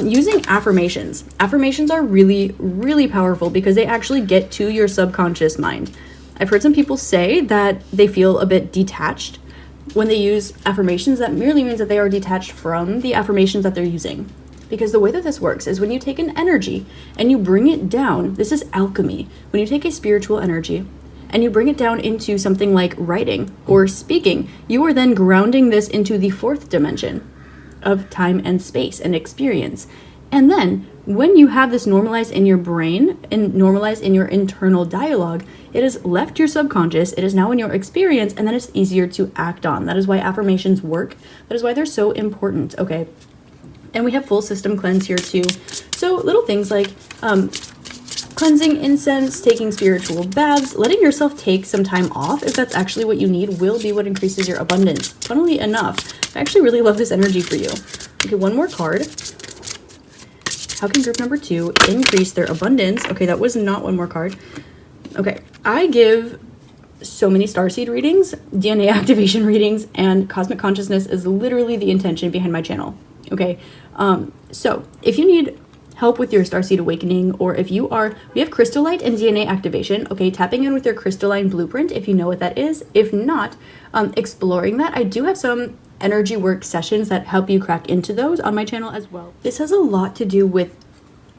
using affirmations. Affirmations are really, really powerful because they actually get to your subconscious mind. I've heard some people say that they feel a bit detached when they use affirmations. That merely means that they are detached from the affirmations that they're using. Because the way that this works is when you take an energy and you bring it down, this is alchemy. When you take a spiritual energy and you bring it down into something like writing or speaking, you are then grounding this into the fourth dimension of time and space and experience. And then when you have this normalized in your brain and normalized in your internal dialogue, it has left your subconscious, it is now in your experience, and then it's easier to act on. That is why affirmations work. That is why they're so important, okay? And we have full system cleanse here too. So little things like cleansing incense, taking spiritual baths, letting yourself take some time off if that's actually what you need will be what increases your abundance. Funnily enough, I actually really love this energy for you. Okay, one more card. How can group number 2 increase their abundance? Okay, that was not one more card. Okay, I give so many starseed readings, DNA activation readings, and cosmic consciousness is literally the intention behind my channel. Okay, so if you need help with your starseed awakening, or if you are, we have crystallite and DNA activation. Okay, tapping in with your crystalline blueprint if you know what that is. If not, exploring that. I do have some energy work sessions that help you crack into those on my channel as well. This has a lot to do with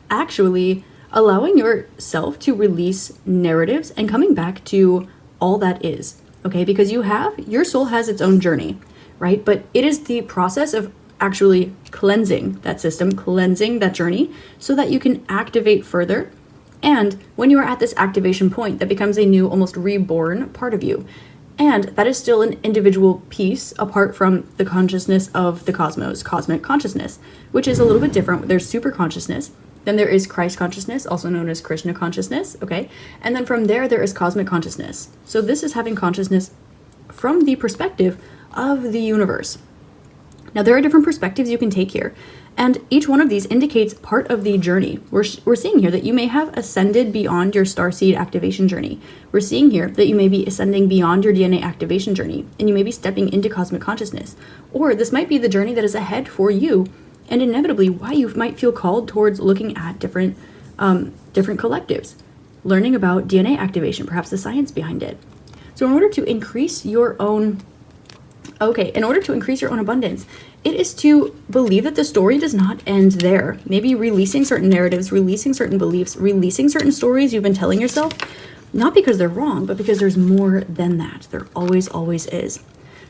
actually allowing yourself to release narratives and coming back to all that is, okay? Because your soul has its own journey, right? But it is the process of actually cleansing that system, cleansing that journey so that you can activate further. And when you are at this activation point, that becomes a new, almost reborn part of you. And that is still an individual piece apart from the consciousness of the cosmos, cosmic consciousness, which is a little bit different. There's super consciousness. Then there is Christ consciousness, also known as Krishna consciousness, okay? And then from there is cosmic consciousness. So this is having consciousness from the perspective of the universe. Now, there are different perspectives you can take here, and each one of these indicates part of the journey. We're seeing here that you may have ascended beyond your starseed activation journey. We're seeing here that you may be ascending beyond your DNA activation journey, and you may be stepping into cosmic consciousness. Or this might be the journey that is ahead for you, and inevitably why you might feel called towards looking at different collectives, learning about DNA activation, perhaps the science behind it. So in order to increase your own abundance, it is to believe that the story does not end there. Maybe releasing certain narratives, releasing certain beliefs, releasing certain stories you've been telling yourself, not because they're wrong, but because there's more than that. There always, always is.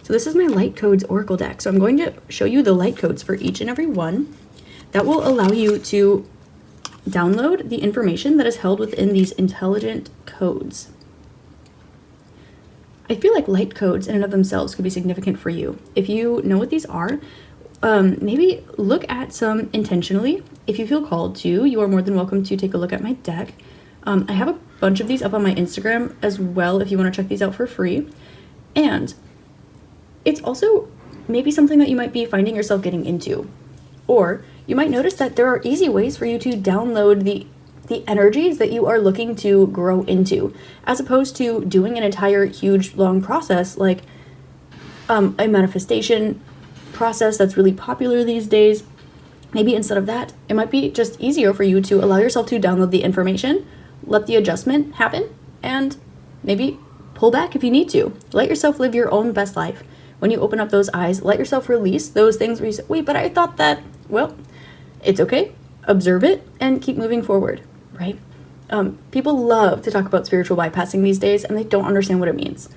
So this is my Light Codes Oracle deck. So I'm going to show you the light codes for each and every one. That will allow you to download the information that is held within these intelligent codes. I feel like light codes in and of themselves could be significant for you. If you know what these are, maybe look at some intentionally. If you feel called to, you are more than welcome to take a look at my deck. I have a bunch of these up on my Instagram as well if you want to check these out for free. And it's also maybe something that you might be finding yourself getting into. Or you might notice that there are easy ways for you to download the energies that you are looking to grow into, as opposed to doing an entire huge long process like a manifestation process that's really popular these days. Maybe instead of that, it might be just easier for you to allow yourself to download the information, let the adjustment happen, and maybe pull back if you need to. Let yourself live your own best life. When you open up those eyes, let yourself release those things where you say, wait, but I thought that, well, it's okay. Observe it and keep moving forward. Right? People love to talk about spiritual bypassing these days, and they don't understand what it means.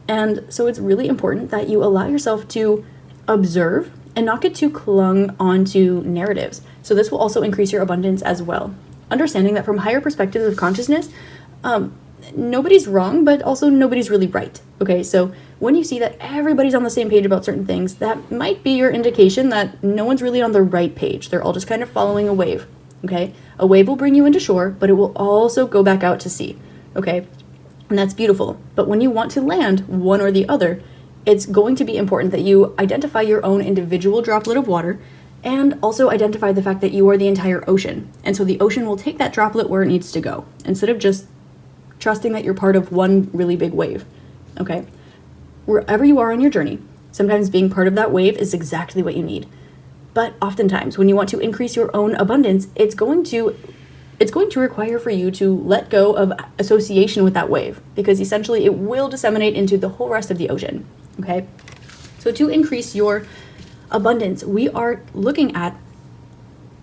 And so it's really important that you allow yourself to observe and not get too clung onto narratives. So this will also increase your abundance as well. Understanding that from higher perspectives of consciousness, nobody's wrong, but also nobody's really right. Okay, so when you see that everybody's on the same page about certain things, that might be your indication that no one's really on the right page. They're all just kind of following a wave. Okay, a wave will bring you into shore, but it will also go back out to sea. Okay, and that's beautiful. But when you want to land one or the other, it's going to be important that you identify your own individual droplet of water and also identify the fact that you are the entire ocean. And so the ocean will take that droplet where it needs to go instead of just trusting that you're part of one really big wave. Okay, wherever you are on your journey, sometimes being part of that wave is exactly what you need. But oftentimes, when you want to increase your own abundance, it's going to require for you to let go of association with that wave, because essentially it will disseminate into the whole rest of the ocean. Okay? So to increase your abundance, we are looking at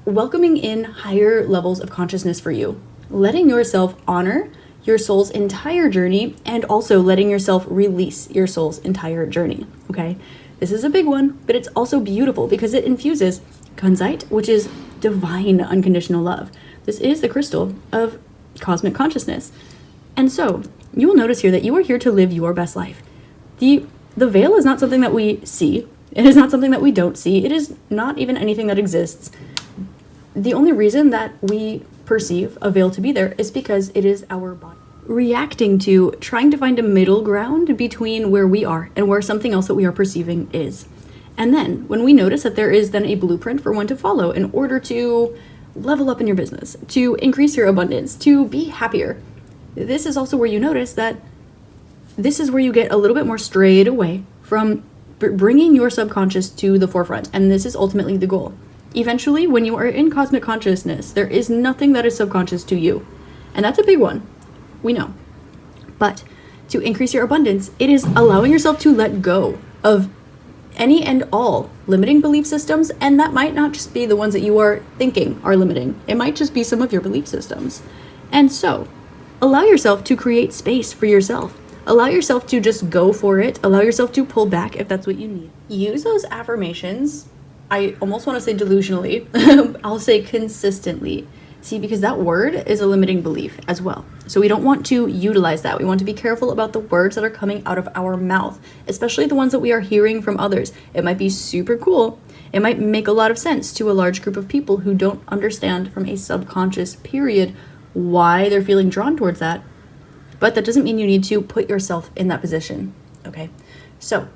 welcoming in higher levels of consciousness for you, letting yourself honor your soul's entire journey and also letting yourself release your soul's entire journey, okay? This is a big one, but it's also beautiful because it infuses Kunzite, which is divine unconditional love. This is the crystal of cosmic consciousness. And so you will notice here that you are here to live your best life. The veil is not something that we see. It is not something that we don't see. It is not even anything that exists. The only reason that we perceive a veil to be there is because it is our body reacting to trying to find a middle ground between where we are and where something else that we are perceiving is. And then when we notice that there is then a blueprint for one to follow in order to level up in your business, to increase your abundance, to be happier, this is also where you notice that this is where you get a little bit more strayed away from bringing your subconscious to the forefront. And this is ultimately the goal. Eventually, when you are in cosmic consciousness, there is nothing that is subconscious to you. And that's a big one. We know. But to increase your abundance, it is allowing yourself to let go of any and all limiting belief systems. And that might not just be the ones that you are thinking are limiting. It might just be some of your belief systems. And so allow yourself to create space for yourself. Allow yourself to just go for it. Allow yourself to pull back if that's what you need. Use those affirmations. I almost want to say delusionally. I'll say consistently. See, because that word is a limiting belief as well. So we don't want to utilize that. We want to be careful about the words that are coming out of our mouth, especially the ones that we are hearing from others. It might be super cool. It might make a lot of sense to a large group of people who don't understand from a subconscious period why they're feeling drawn towards that. But that doesn't mean you need to put yourself in that position, okay? So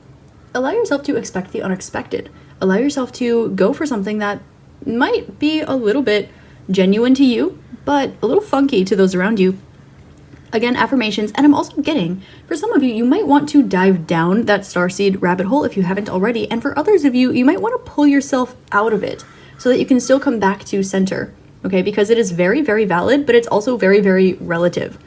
allow yourself to expect the unexpected. Allow yourself to go for something that might be a little bit genuine to you, but a little funky to those around you. Again, affirmations. And I'm also getting, for some of you, you might want to dive down that starseed rabbit hole if you haven't already. And for others of you, you might want to pull yourself out of it so that you can still come back to center, okay? Because it is very, very valid, but it's also very, very relative.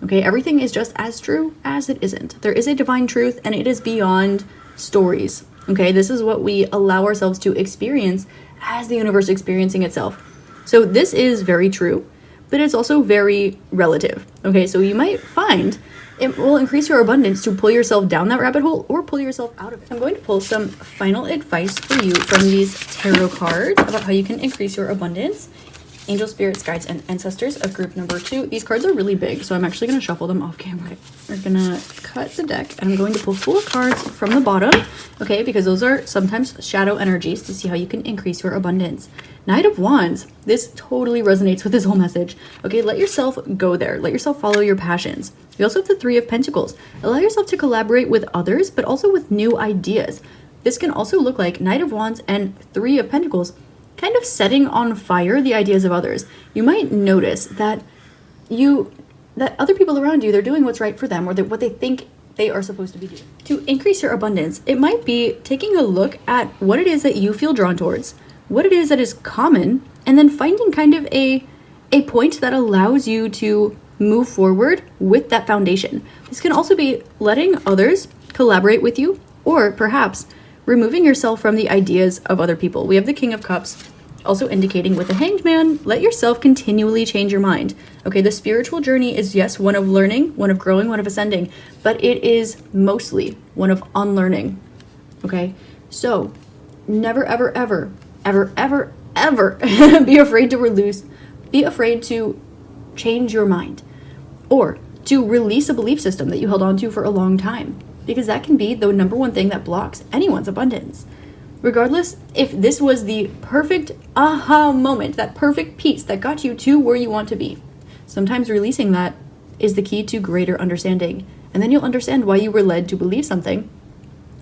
Okay, everything is just as true as it isn't. There is a divine truth and it is beyond stories. Okay, this is what we allow ourselves to experience as the universe experiencing itself. So this is very true, but it's also very relative. Okay, so you might find it will increase your abundance to pull yourself down that rabbit hole or pull yourself out of it. I'm going to pull some final advice for you from these tarot cards about how you can increase your abundance. Angel, spirits, guides, and ancestors of group number 2. These cards are really big, so I'm actually going to shuffle them off camera. We're going to cut the deck, and I'm going to pull 4 cards from the bottom, okay, because those are sometimes shadow energies to see how you can increase your abundance. Knight of Wands. This totally resonates with this whole message. Okay, let yourself go there. Let yourself follow your passions. We also have the 3 of Pentacles. Allow yourself to collaborate with others, but also with new ideas. This can also look like Knight of Wands and 3 of Pentacles kind of setting on fire the ideas of others. You might notice that other people around you, they're doing what's right for them or what they think they are supposed to be doing. To increase your abundance, it might be taking a look at what it is that you feel drawn towards, what it is that is common, and then finding kind of a point that allows you to move forward with that foundation. This can also be letting others collaborate with you, or perhaps removing yourself from the ideas of other people. We have the King of Cups also indicating with the Hanged Man, let yourself continually change your mind. Okay, the spiritual journey is, yes, one of learning, one of growing, one of ascending, but it is mostly one of unlearning. Okay, so never, ever, ever, ever, ever, ever be afraid to change your mind or to release a belief system that you held on to for a long time. Because that can be the number one thing that blocks anyone's abundance. Regardless, if this was the perfect aha moment, that perfect piece that got you to where you want to be, sometimes releasing that is the key to greater understanding. And then you'll understand why you were led to believe something.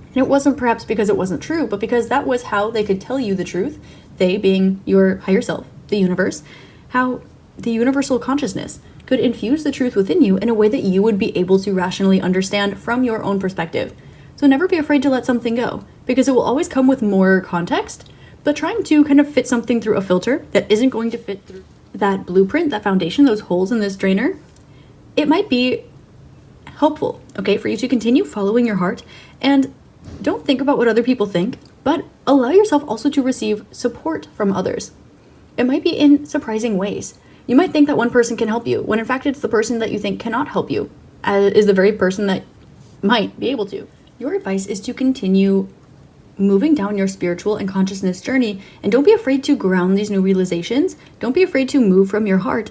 And it wasn't perhaps because it wasn't true, but because that was how they could tell you the truth, they being your higher self, the universe, how the universal consciousness could infuse the truth within you in a way that you would be able to rationally understand from your own perspective. So never be afraid to let something go, because it will always come with more context, but trying to kind of fit something through a filter that isn't going to fit through that blueprint, that foundation, those holes in this drainer, it might be helpful, okay, for you to continue following your heart and don't think about what other people think, but allow yourself also to receive support from others. It might be in surprising ways. You might think that one person can help you, when in fact it's the person that you think cannot help you, is the very person that might be able to. Your advice is to continue moving down your spiritual and consciousness journey, and don't be afraid to ground these new realizations. Don't be afraid to move from your heart.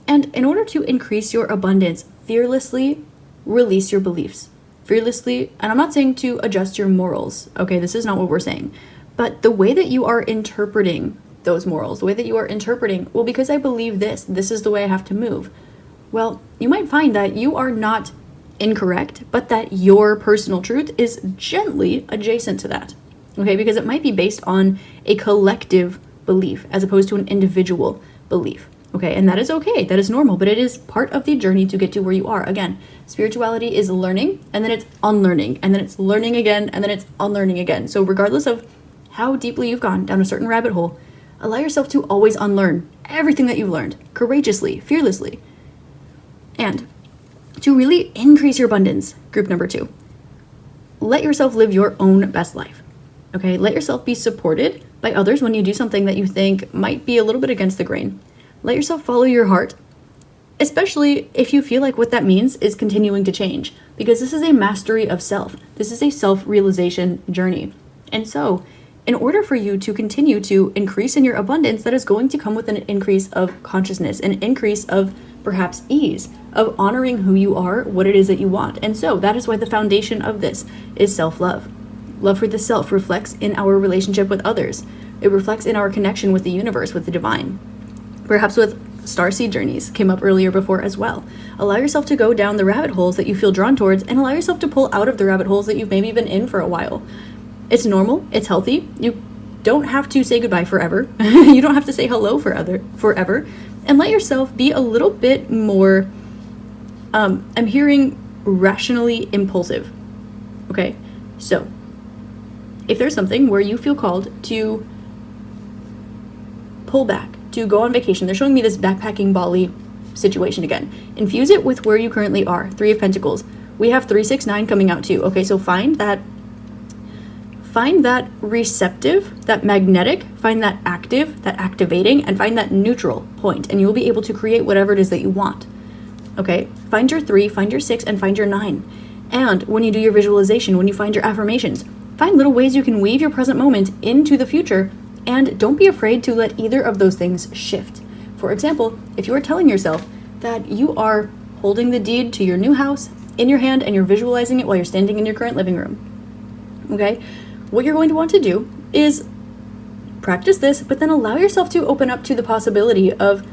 And in order to increase your abundance, fearlessly release your beliefs. Fearlessly, and I'm not saying to adjust your morals, okay, this is not what we're saying, but the way that you are interpreting those morals, the way that you are interpreting, well, because I believe this is the way I have to move. Well, you might find that you are not incorrect, but that your personal truth is gently adjacent to that. Okay, because it might be based on a collective belief as opposed to an individual belief. Okay, and that is okay, that is normal, but it is part of the journey to get to where you are. Again, spirituality is learning, and then it's unlearning, and then it's learning again, and then it's unlearning again. So regardless of how deeply you've gone down a certain rabbit hole, allow yourself to always unlearn everything that you've learned, courageously, fearlessly. And to really increase your abundance, group number 2, let yourself live your own best life. Okay, let yourself be supported by others when you do something that you think might be a little bit against the grain. Let yourself follow your heart, especially if you feel like what that means is continuing to change, because this is a mastery of self. This is a self-realization journey. And so, in order for you to continue to increase in your abundance, that is going to come with an increase of consciousness, an increase of perhaps ease, of honoring who you are, what it is that you want. And so that is why the foundation of this is self-love. Love for the self reflects in our relationship with others. It reflects in our connection with the universe, with the divine. Perhaps with starseed journeys came up earlier before as well. Allow yourself to go down the rabbit holes that you feel drawn towards, and allow yourself to pull out of the rabbit holes that you've maybe been in for a while. It's normal, it's healthy. You don't have to say goodbye forever. You don't have to say hello forever. And let yourself be a little bit more, I'm hearing rationally impulsive. Okay, so if there's something where you feel called to pull back, to go on vacation, they're showing me this backpacking Bali situation again. Infuse it with where you currently are. 3 of Pentacles. We have 3, 6, 9 coming out too. Okay, so find that receptive, that magnetic, find that active, that activating, and find that neutral point, and you will be able to create whatever it is that you want. Okay, find your 3, find your 6, and find your 9. And when you do your visualization, when you find your affirmations, find little ways you can weave your present moment into the future, and don't be afraid to let either of those things shift. For example, if you are telling yourself that you are holding the deed to your new house in your hand and you're visualizing it while you're standing in your current living room, okay, what you're going to want to do is practice this, but then allow yourself to open up to the possibility of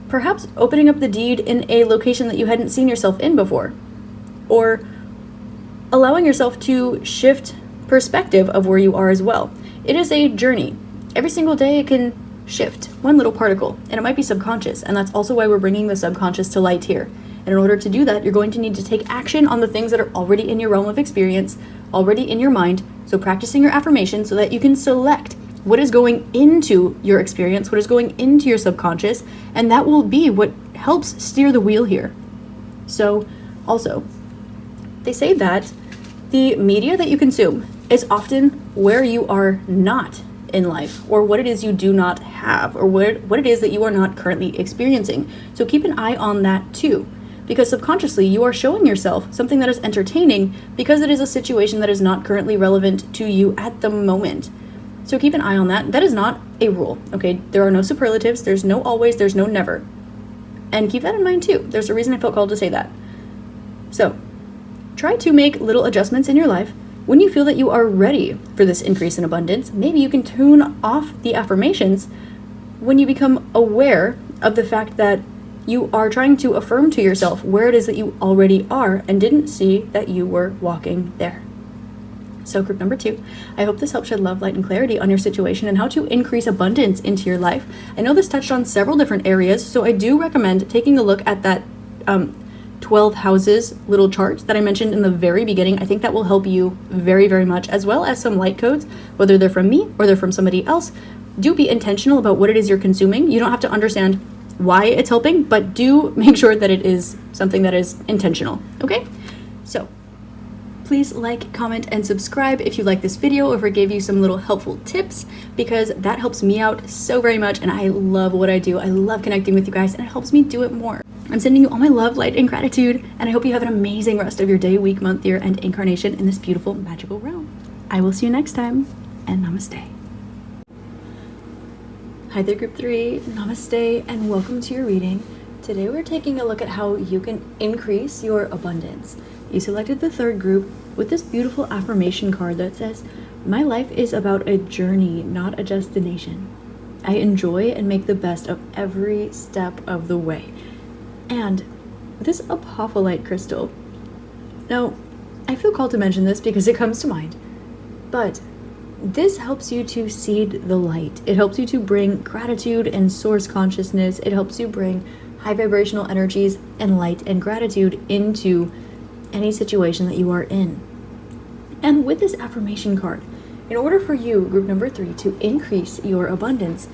perhaps opening up the deed in a location that you hadn't seen yourself in before, or allowing yourself to shift perspective of where you are as well. It is a journey. Every single day it can shift one little particle, and it might be subconscious, and that's also why we're bringing the subconscious to light here. And in order to do that, you're going to need to take action on the things that are already in your realm of experience, already in your mind. So practicing your affirmations so that you can select what is going into your experience, what is going into your subconscious, and that will be what helps steer the wheel here. So also, they say that the media that you consume is often where you are not in life, or what it is you do not have, or what it is that you are not currently experiencing. So keep an eye on that too, because subconsciously you are showing yourself something that is entertaining because it is a situation that is not currently relevant to you at the moment. So keep an eye on that. That is not a rule, okay? There are no superlatives, there's no always, there's no never. And keep that in mind too. There's a reason I felt called to say that. So try to make little adjustments in your life. When you feel that you are ready for this increase in abundance, maybe you can tune off the affirmations when you become aware of the fact that you are trying to affirm to yourself where it is that you already are and didn't see that you were walking there. So group number 2, I hope this helps shed love, light, and clarity on your situation and how to increase abundance into your life. I know this touched on several different areas, so I do recommend taking a look at that 12 houses little chart that I mentioned in the very beginning. I think that will help you very, very much, as well as some light codes, whether they're from me or they're from somebody else. Do be intentional about what it is you're consuming. You don't have to understand why it's helping, but do make sure that it is something that is intentional. Okay? So Please like, comment, and subscribe if you like this video or if it gave you some little helpful tips, because that helps me out so very much, and I love what I do. I love connecting with you guys, and it helps me do it more. I'm sending you all my love, light, and gratitude, and I hope you have an amazing rest of your day, week, month, year, and incarnation in this beautiful, magical realm. I will see you next time, and namaste. Hi there, Group 3. Namaste, and welcome to your reading. Today we're taking a look at how you can increase your abundance. You selected the third group with this beautiful affirmation card that says, "My life is about a journey, not a destination. I enjoy and make the best of every step of the way." And this Apohpyllite crystal. Now, I feel called to mention this because it comes to mind, but this helps you to seed the light. It helps you to bring gratitude and source consciousness. It helps you bring high vibrational energies and light and gratitude into any situation that you are in. And with this affirmation card, in order for you, group number 3, to increase your abundance,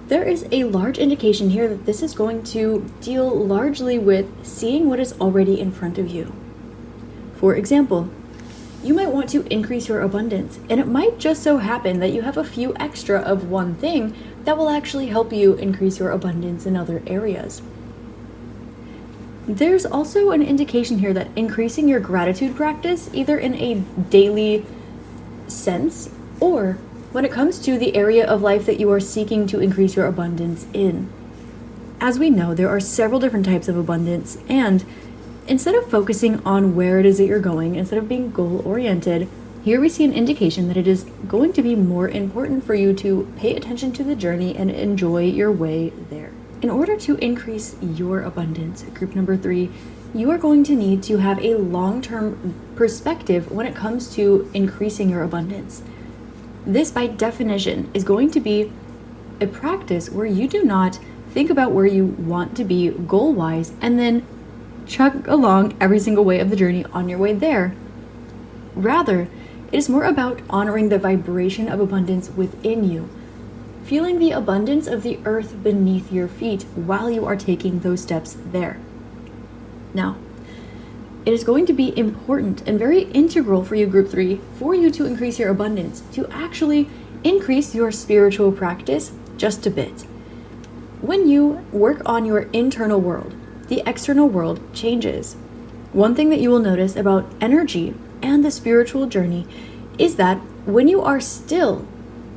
there is a large indication here that this is going to deal largely with seeing what is already in front of you. For example, you might want to increase your abundance, and it might just so happen that you have a few extra of one thing that will actually help you increase your abundance in other areas. There's also an indication here that increasing your gratitude practice, either in a daily sense or when it comes to the area of life that you are seeking to increase your abundance in. As we know, there are several different types of abundance, and instead of focusing on where it is that you're going, instead of being goal-oriented, here we see an indication that it is going to be more important for you to pay attention to the journey and enjoy your way there. In order to increase your abundance, group number 3, you are going to need to have a long-term perspective when it comes to increasing your abundance. This, by definition, is going to be a practice where you do not think about where you want to be goal-wise and then chug along every single way of the journey on your way there. Rather, it is more about honoring the vibration of abundance within you, feeling the abundance of the earth beneath your feet while you are taking those steps there. Now, it is going to be important and very integral for you, group 3, for you to increase your abundance, to actually increase your spiritual practice just a bit. When you work on your internal world, the external world changes. One thing that you will notice about energy and the spiritual journey is that when you are still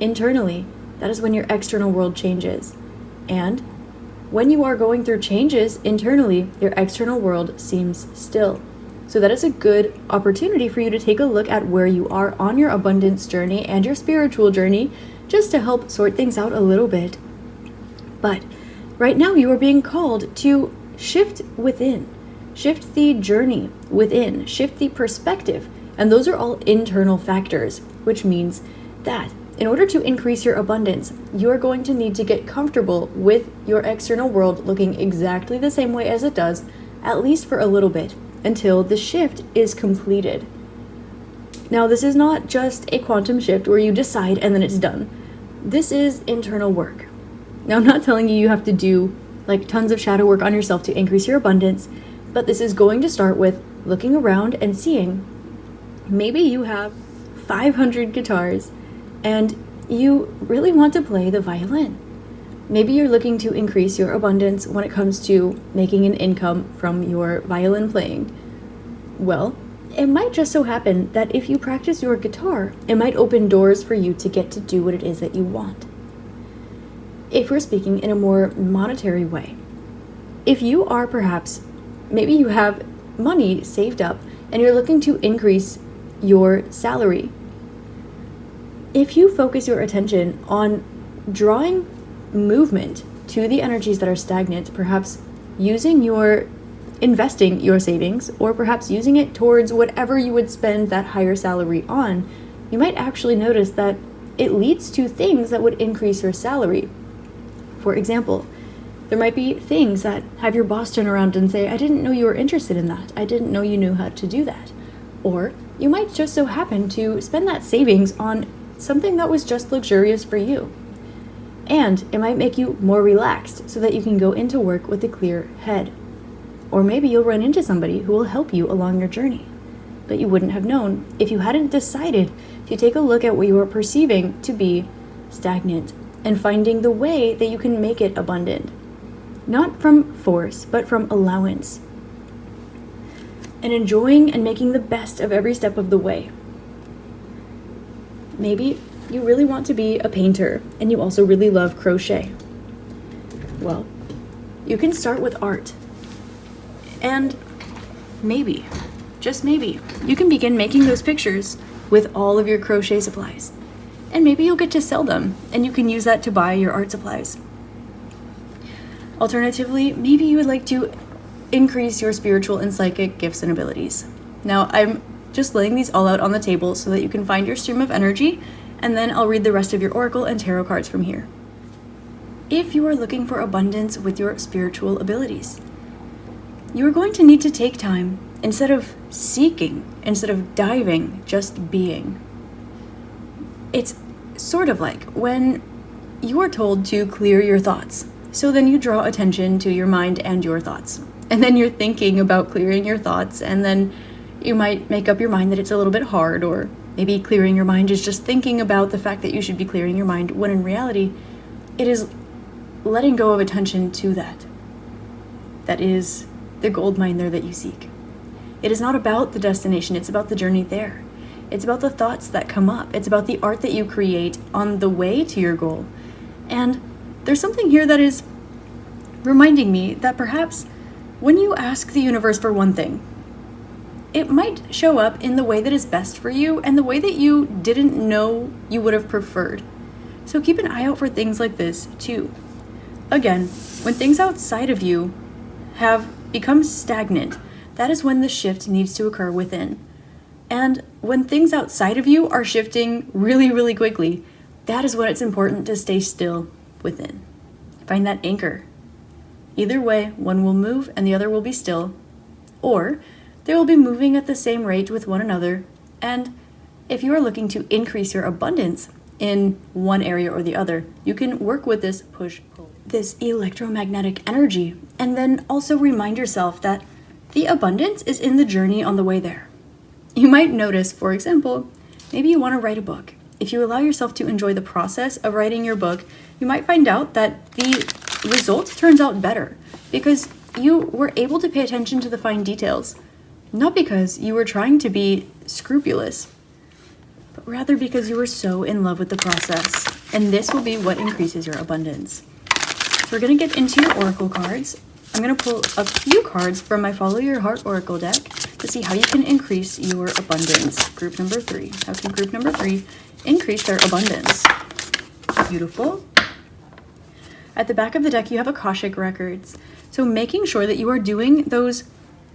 internally, that is when your external world changes. And when you are going through changes internally, your external world seems still. So that is a good opportunity for you to take a look at where you are on your abundance journey and your spiritual journey, just to help sort things out a little bit. But right now you are being called to shift within, shift the journey within, shift the perspective. And those are all internal factors, which means that in order to increase your abundance, you are going to need to get comfortable with your external world looking exactly the same way as it does, at least for a little bit, until the shift is completed. Now, this is not just a quantum shift where you decide and then it's done. This is internal work. Now, I'm not telling you have to do like tons of shadow work on yourself to increase your abundance, but this is going to start with looking around and seeing maybe you have 500 guitars and you really want to play the violin. Maybe you're looking to increase your abundance when it comes to making an income from your violin playing. Well, it might just so happen that if you practice your guitar, it might open doors for you to get to do what it is that you want. If we're speaking in a more monetary way, if you are perhaps, maybe you have money saved up and you're looking to increase your salary, if you focus your attention on drawing movement to the energies that are stagnant, perhaps investing your savings, or perhaps using it towards whatever you would spend that higher salary on, you might actually notice that it leads to things that would increase your salary. For example, there might be things that have your boss turn around and say, "I didn't know you were interested in that. I didn't know you knew how to do that." Or you might just so happen to spend that savings on something that was just luxurious for you. And it might make you more relaxed so that you can go into work with a clear head. Or maybe you'll run into somebody who will help you along your journey. but you wouldn't have known if you hadn't decided to take a look at what you are perceiving to be stagnant and finding the way that you can make it abundant. Not from force, but from allowance. And enjoying and making the best of every step of the way. Maybe you really want to be a painter and you also really love crochet. Well, you can start with art. And maybe, just maybe, you can begin making those pictures with all of your crochet supplies. And maybe you'll get to sell them and you can use that to buy your art supplies. Alternatively, maybe you would like to increase your spiritual and psychic gifts and abilities. Now, I'm just laying these all out on the table so that you can find your stream of energy, and then I'll read the rest of your oracle and tarot cards from here. If you are looking for abundance with your spiritual abilities, you are going to need to take time instead of seeking, instead of diving, just being. It's sort of like when you are told to clear your thoughts. So then you draw attention to your mind and your thoughts. And then you're thinking about clearing your thoughts, and then you might make up your mind that it's a little bit hard, or maybe clearing your mind is just thinking about the fact that you should be clearing your mind, when in reality, it is letting go of attention to that. That is the gold mine there that you seek. It is not about the destination, it's about the journey there. It's about the thoughts that come up. It's about the art that you create on the way to your goal. And there's something here that is reminding me that perhaps when you ask the universe for one thing, it might show up in the way that is best for you and the way that you didn't know you would have preferred. So keep an eye out for things like this too. Again, when things outside of you have become stagnant, that is when the shift needs to occur within. And when things outside of you are shifting really, really quickly, that is when it's important to stay still within. Find that anchor. Either way, one will move and the other will be still, or they will be moving at the same rate with one another. And if you are looking to increase your abundance in one area or the other, you can work with this push-pull, this electromagnetic energy, and then also remind yourself that the abundance is in the journey on the way there. You might notice, for example, maybe you want to write a book. If you allow yourself to enjoy the process of writing your book, you might find out that the result turns out better because you were able to pay attention to the fine details, not because you were trying to be scrupulous, but rather because you were so in love with the process. And this will be what increases your abundance. So we're going to get into your oracle cards. I'm going to pull a few cards from my Follow Your Heart Oracle deck to see how you can increase your abundance. Group number 3. How can group number 3 increase their abundance? Beautiful. At the back of the deck, you have Akashic records. So making sure that you are doing those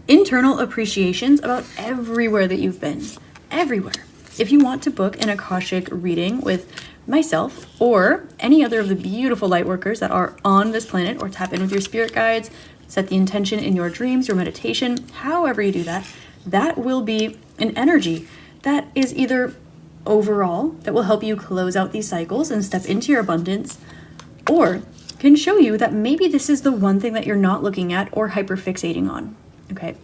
internal appreciations about everywhere that you've been. Everywhere. If you want to book an Akashic reading with myself or any other of the beautiful light workers that are on this planet, or tap in with your spirit guides, set the intention in your dreams, your meditation, however you do that, that will be an energy that is either overall, that will help you close out these cycles and step into your abundance, or can show you that maybe this is the one thing that you're not looking at or hyperfixating on, okay?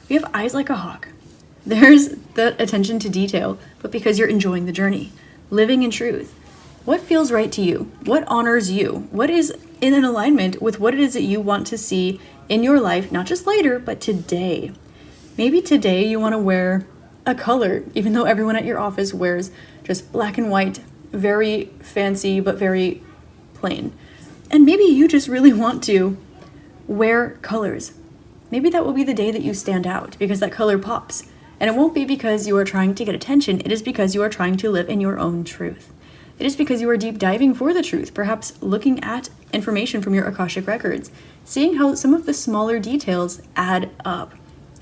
We have eyes like a hawk. There's the attention to detail, but because you're enjoying the journey, living in truth. What feels right to you? What honors you? What is in an alignment with what it is that you want to see in your life, not just later, but today? Maybe today you want to wear a color, even though everyone at your office wears just black and white, very fancy, but very plain. And maybe you just really want to wear colors. Maybe that will be the day that you stand out because that color pops. And it won't be because you are trying to get attention. It is because you are trying to live in your own truth. It is because you are deep diving for the truth, perhaps looking at information from your Akashic records, seeing how some of the smaller details add up,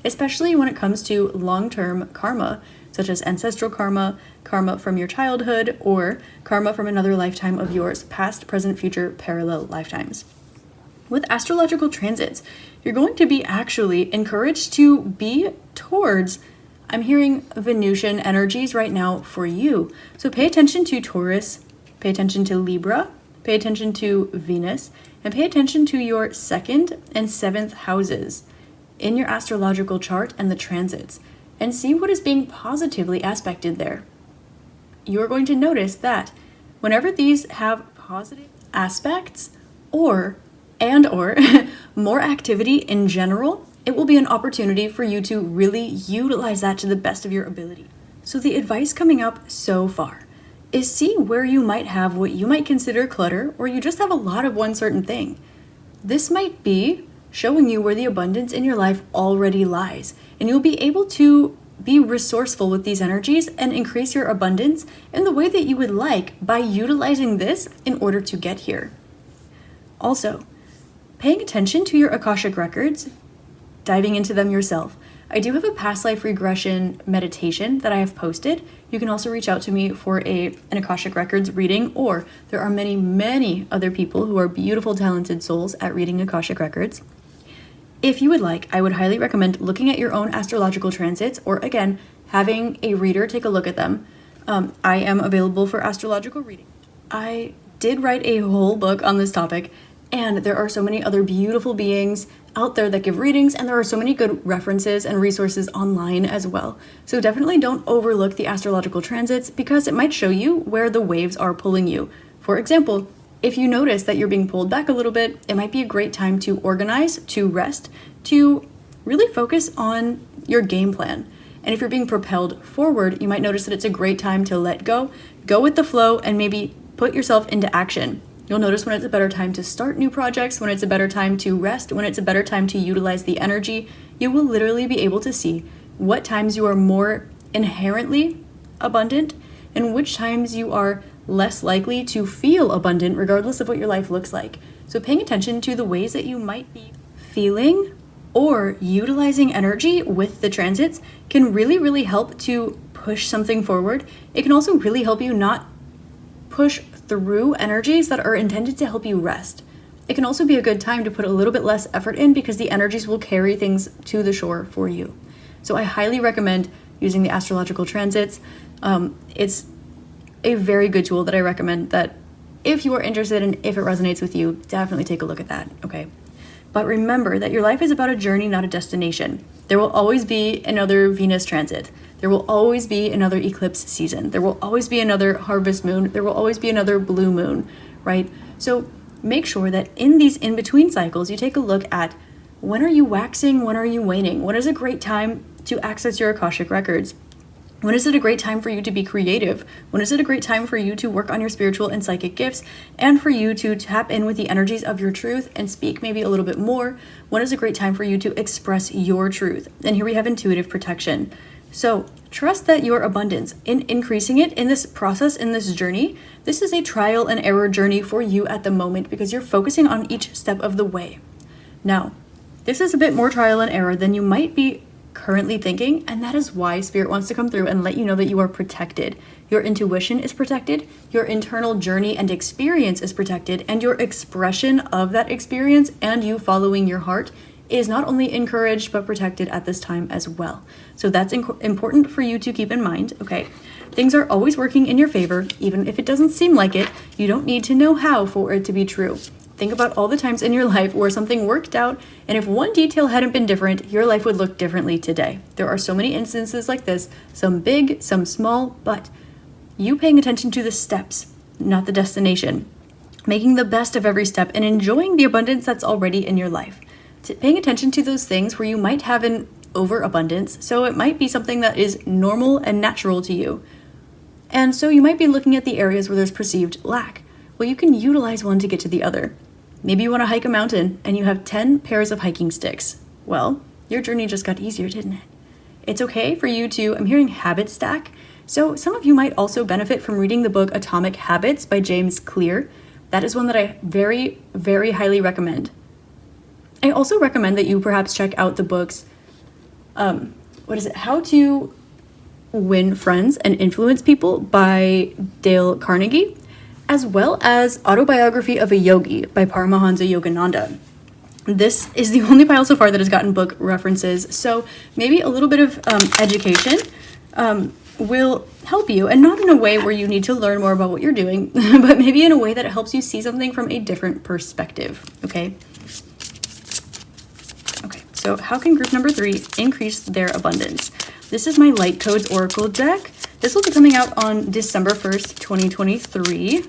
especially when it comes to long-term karma, such as ancestral karma, karma from your childhood, or karma from another lifetime of yours, past, present, future, parallel lifetimes. With astrological transits, you're going to be actually encouraged to be towards, I'm hearing Venusian energies right now for you. So pay attention to Taurus, pay attention to Libra, pay attention to Venus, and pay attention to your 2nd and 7th houses in your astrological chart and the transits. and see what is being positively aspected there. You are going to notice that whenever these have positive aspects or more activity in general, it will be an opportunity for you to really utilize that to the best of your ability. So the advice coming up so far is see where you might have what you might consider clutter, or you just have a lot of one certain thing. This might be showing you where the abundance in your life already lies, and you'll be able to be resourceful with these energies and increase your abundance in the way that you would like by utilizing this in order to get here. Also, paying attention to your Akashic records, diving into them yourself. I do have a past life regression meditation that I have posted. You can also reach out to me for an Akashic Records reading, or there are many, many other people who are beautiful, talented souls at reading Akashic Records. If you would like, I would highly recommend looking at your own astrological transits, or again, having a reader take a look at them. I am available for astrological reading. I did write a whole book on this topic, and there are so many other beautiful beings out there that give readings, and there are so many good references and resources online as well. So definitely don't overlook the astrological transits, because it might show you where the waves are pulling you. For example, if you notice that you're being pulled back a little bit, it might be a great time to organize, to rest, to really focus on your game plan. And if you're being propelled forward, you might notice that it's a great time to let go with the flow, and maybe put yourself into action. You'll notice when it's a better time to start new projects, when it's a better time to rest, when it's a better time to utilize the energy. You will literally be able to see what times you are more inherently abundant and which times you are less likely to feel abundant regardless of what your life looks like. So paying attention to the ways that you might be feeling or utilizing energy with the transits can really, really help to push something forward. It can also really help you not push through energies that are intended to help you rest. It can also be a good time to put a little bit less effort in, because the energies will carry things to the shore for you. So I highly recommend using the astrological transits. It's a very good tool that I recommend that if you are interested and if it resonates with you, definitely take a look at that, okay? But remember that your life is about a journey, not a destination. There will always be another Venus transit. There will always be another eclipse season. There will always be another harvest moon. There will always be another blue moon, right? So make sure that in these in-between cycles, you take a look at when are you waxing, when are you waning? When is a great time to access your Akashic records? When is it a great time for you to be creative? When is it a great time for you to work on your spiritual and psychic gifts, and for you to tap in with the energies of your truth and speak maybe a little bit more? When is a great time for you to express your truth? And here we have intuitive protection. So trust that your abundance, in increasing it in this process, in this journey, this is a trial and error journey for you at the moment, because you're focusing on each step of the way. Now, this is a bit more trial and error than you might be currently thinking, and that is why Spirit wants to come through and let you know that you are protected. Your intuition is protected, your internal journey and experience is protected, and your expression of that experience and you following your heart is not only encouraged but protected at this time as well. So that's important for you to keep in mind, okay? Things are always working in your favor, even if it doesn't seem like it. You don't need to know how for it to be true. Think about all the times in your life where something worked out, and if one detail hadn't been different, your life would look differently today. There are so many instances like this, some big, some small, but you paying attention to the steps, not the destination, making the best of every step and enjoying the abundance that's already in your life. Paying attention to those things where you might have an overabundance, so it might be something that is normal and natural to you. And so you might be looking at the areas where there's perceived lack. Well, you can utilize one to get to the other. Maybe you want to hike a mountain and you have 10 pairs of hiking sticks. Well, your journey just got easier, didn't it? It's okay for you to, I'm hearing habit stack. So some of you might also benefit from reading the book Atomic Habits by James Clear. That is one that I very, very highly recommend. I also recommend that you perhaps check out the books, How to Win Friends and Influence People by Dale Carnegie, as well as Autobiography of a Yogi by Paramahansa Yogananda. This is the only pile so far that has gotten book references, so maybe a little bit of education will help you, and not in a way where you need to learn more about what you're doing, but maybe in a way that it helps you see something from a different perspective, okay? Okay, so how can group number 3 increase their abundance? This is my Light Codes Oracle deck. This will be coming out on December 1st, 2023.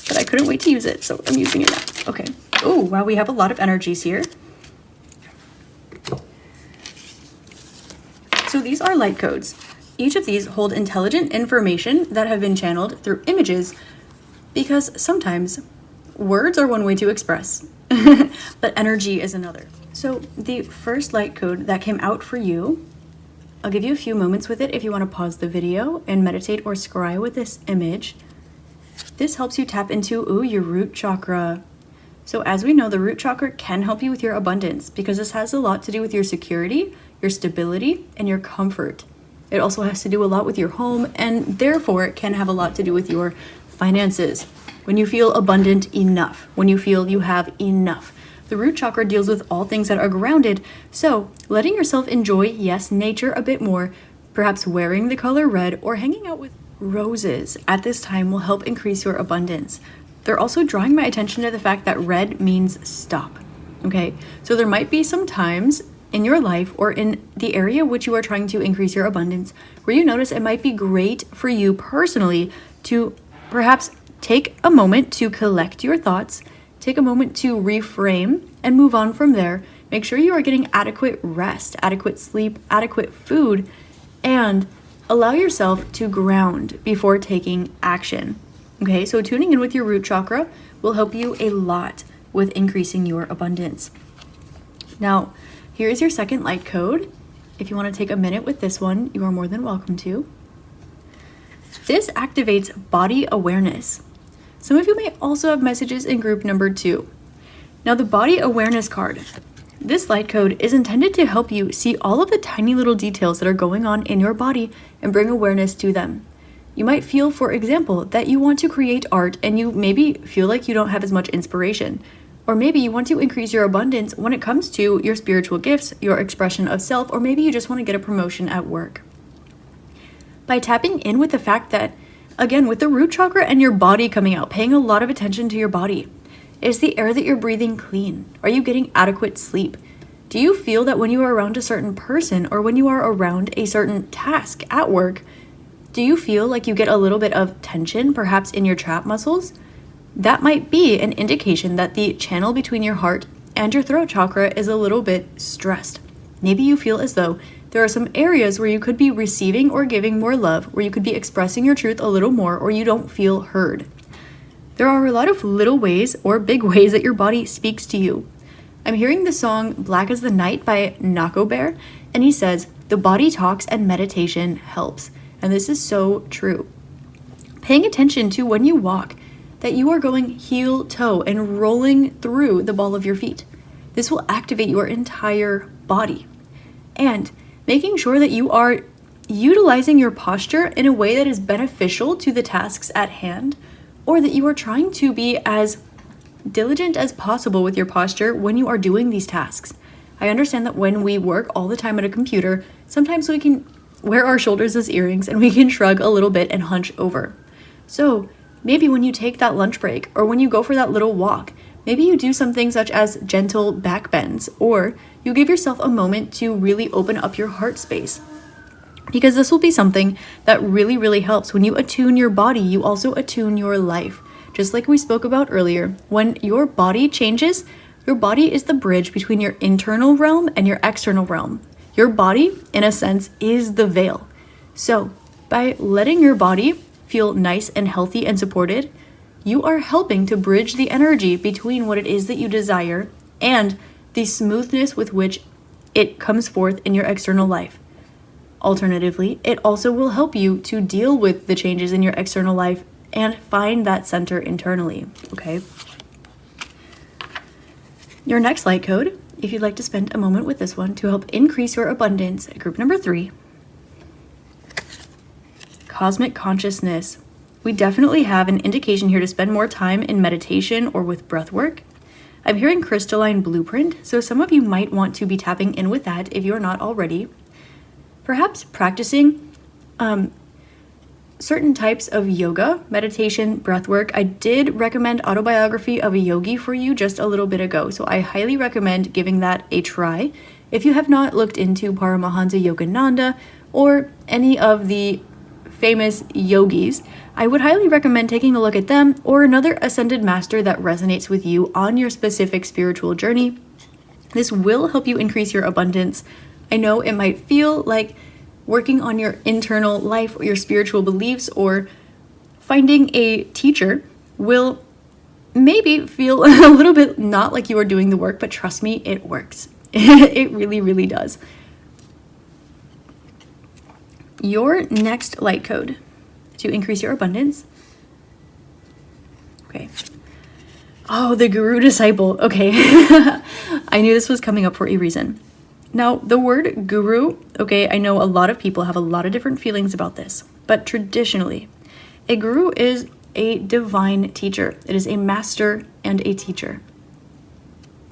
But I couldn't wait to use it, so I'm using it now. Okay. Oh, wow, we have a lot of energies here. So these are light codes. Each of these hold intelligent information that have been channeled through images, because sometimes words are one way to express, but energy is another. So the first light code that came out for you, I'll give you a few moments with it if you want to pause the video and meditate or scry with this image. This helps you tap into, your root chakra. So as we know, the root chakra can help you with your abundance because this has a lot to do with your security, your stability, and your comfort. It also has to do a lot with your home, and therefore it can have a lot to do with your finances. When you feel abundant enough, when you feel you have enough. The root chakra deals with all things that are grounded, so letting yourself enjoy, yes, nature a bit more, perhaps wearing the color red or hanging out with roses at this time will help increase your abundance. They're also drawing my attention to the fact that red means stop, okay? So there might be some times in your life or in the area which you are trying to increase your abundance where you notice it might be great for you personally to perhaps take a moment to collect your thoughts, take a moment to reframe and move on from there. Make sure you are getting adequate rest, adequate sleep, adequate food, and allow yourself to ground before taking action. Okay, so tuning in with your root chakra will help you a lot with increasing your abundance. Now, here is your second light code. If you want to take a minute with this one, you are more than welcome to. This activates body awareness. Some of you may also have messages in group number 2. Now, the body awareness card. This light code is intended to help you see all of the tiny little details that are going on in your body and bring awareness to them. You might feel, for example, that you want to create art and you maybe feel like you don't have as much inspiration. Or maybe you want to increase your abundance when it comes to your spiritual gifts, your expression of self, or maybe you just want to get a promotion at work. By tapping in with the fact that, again, with the root chakra and your body coming out, paying a lot of attention to your body. Is the air that you're breathing clean? Are you getting adequate sleep? Do you feel that when you are around a certain person or when you are around a certain task at work, do you feel like you get a little bit of tension, perhaps in your trap muscles? That might be an indication that the channel between your heart and your throat chakra is a little bit stressed. Maybe you feel as though there are some areas where you could be receiving or giving more love, where you could be expressing your truth a little more, or you don't feel heard. There are a lot of little ways or big ways that your body speaks to you. I'm hearing the song Black as the Night by Nako Bear, and he says, the body talks and meditation helps. And this is so true. Paying attention to when you walk, that you are going heel toe and rolling through the ball of your feet. This will activate your entire body. And making sure that you are utilizing your posture in a way that is beneficial to the tasks at hand, or that you are trying to be as diligent as possible with your posture when you are doing these tasks. I understand that when we work all the time at a computer, sometimes we can wear our shoulders as earrings and we can shrug a little bit and hunch over. So maybe when you take that lunch break or when you go for that little walk, maybe you do something such as gentle back bends, or you give yourself a moment to really open up your heart space. Because this will be something that really, really helps. When you attune your body, you also attune your life. Just like we spoke about earlier, when your body changes, your body is the bridge between your internal realm and your external realm. Your body, in a sense, is the veil. So by letting your body feel nice and healthy and supported, you are helping to bridge the energy between what it is that you desire and the smoothness with which it comes forth in your external life. Alternatively, it also will help you to deal with the changes in your external life and find that center internally, okay? Your next light code, if you'd like to spend a moment with this one to help increase your abundance, group number 3, cosmic consciousness. We definitely have an indication here to spend more time in meditation or with breath work. I'm hearing crystalline blueprint, so some of you might want to be tapping in with that if you're not already. Perhaps practicing certain types of yoga, meditation, breath work. I did recommend Autobiography of a Yogi for you just a little bit ago, so I highly recommend giving that a try if you have not looked into Paramahansa Yogananda or any of the famous yogis, I would highly recommend taking a look at them or another ascended master that resonates with you on your specific spiritual journey. This will help you increase your abundance. I know it might feel like working on your internal life or your spiritual beliefs or finding a teacher will maybe feel a little bit not like you are doing the work, but trust me, it works. It really, really does. Your next light code to increase your abundance. Okay. Oh, the guru disciple. Okay. I knew this was coming up for a reason. Now, the word guru, okay, I know a lot of people have a lot of different feelings about this, but traditionally, a guru is a divine teacher. It is a master and a teacher.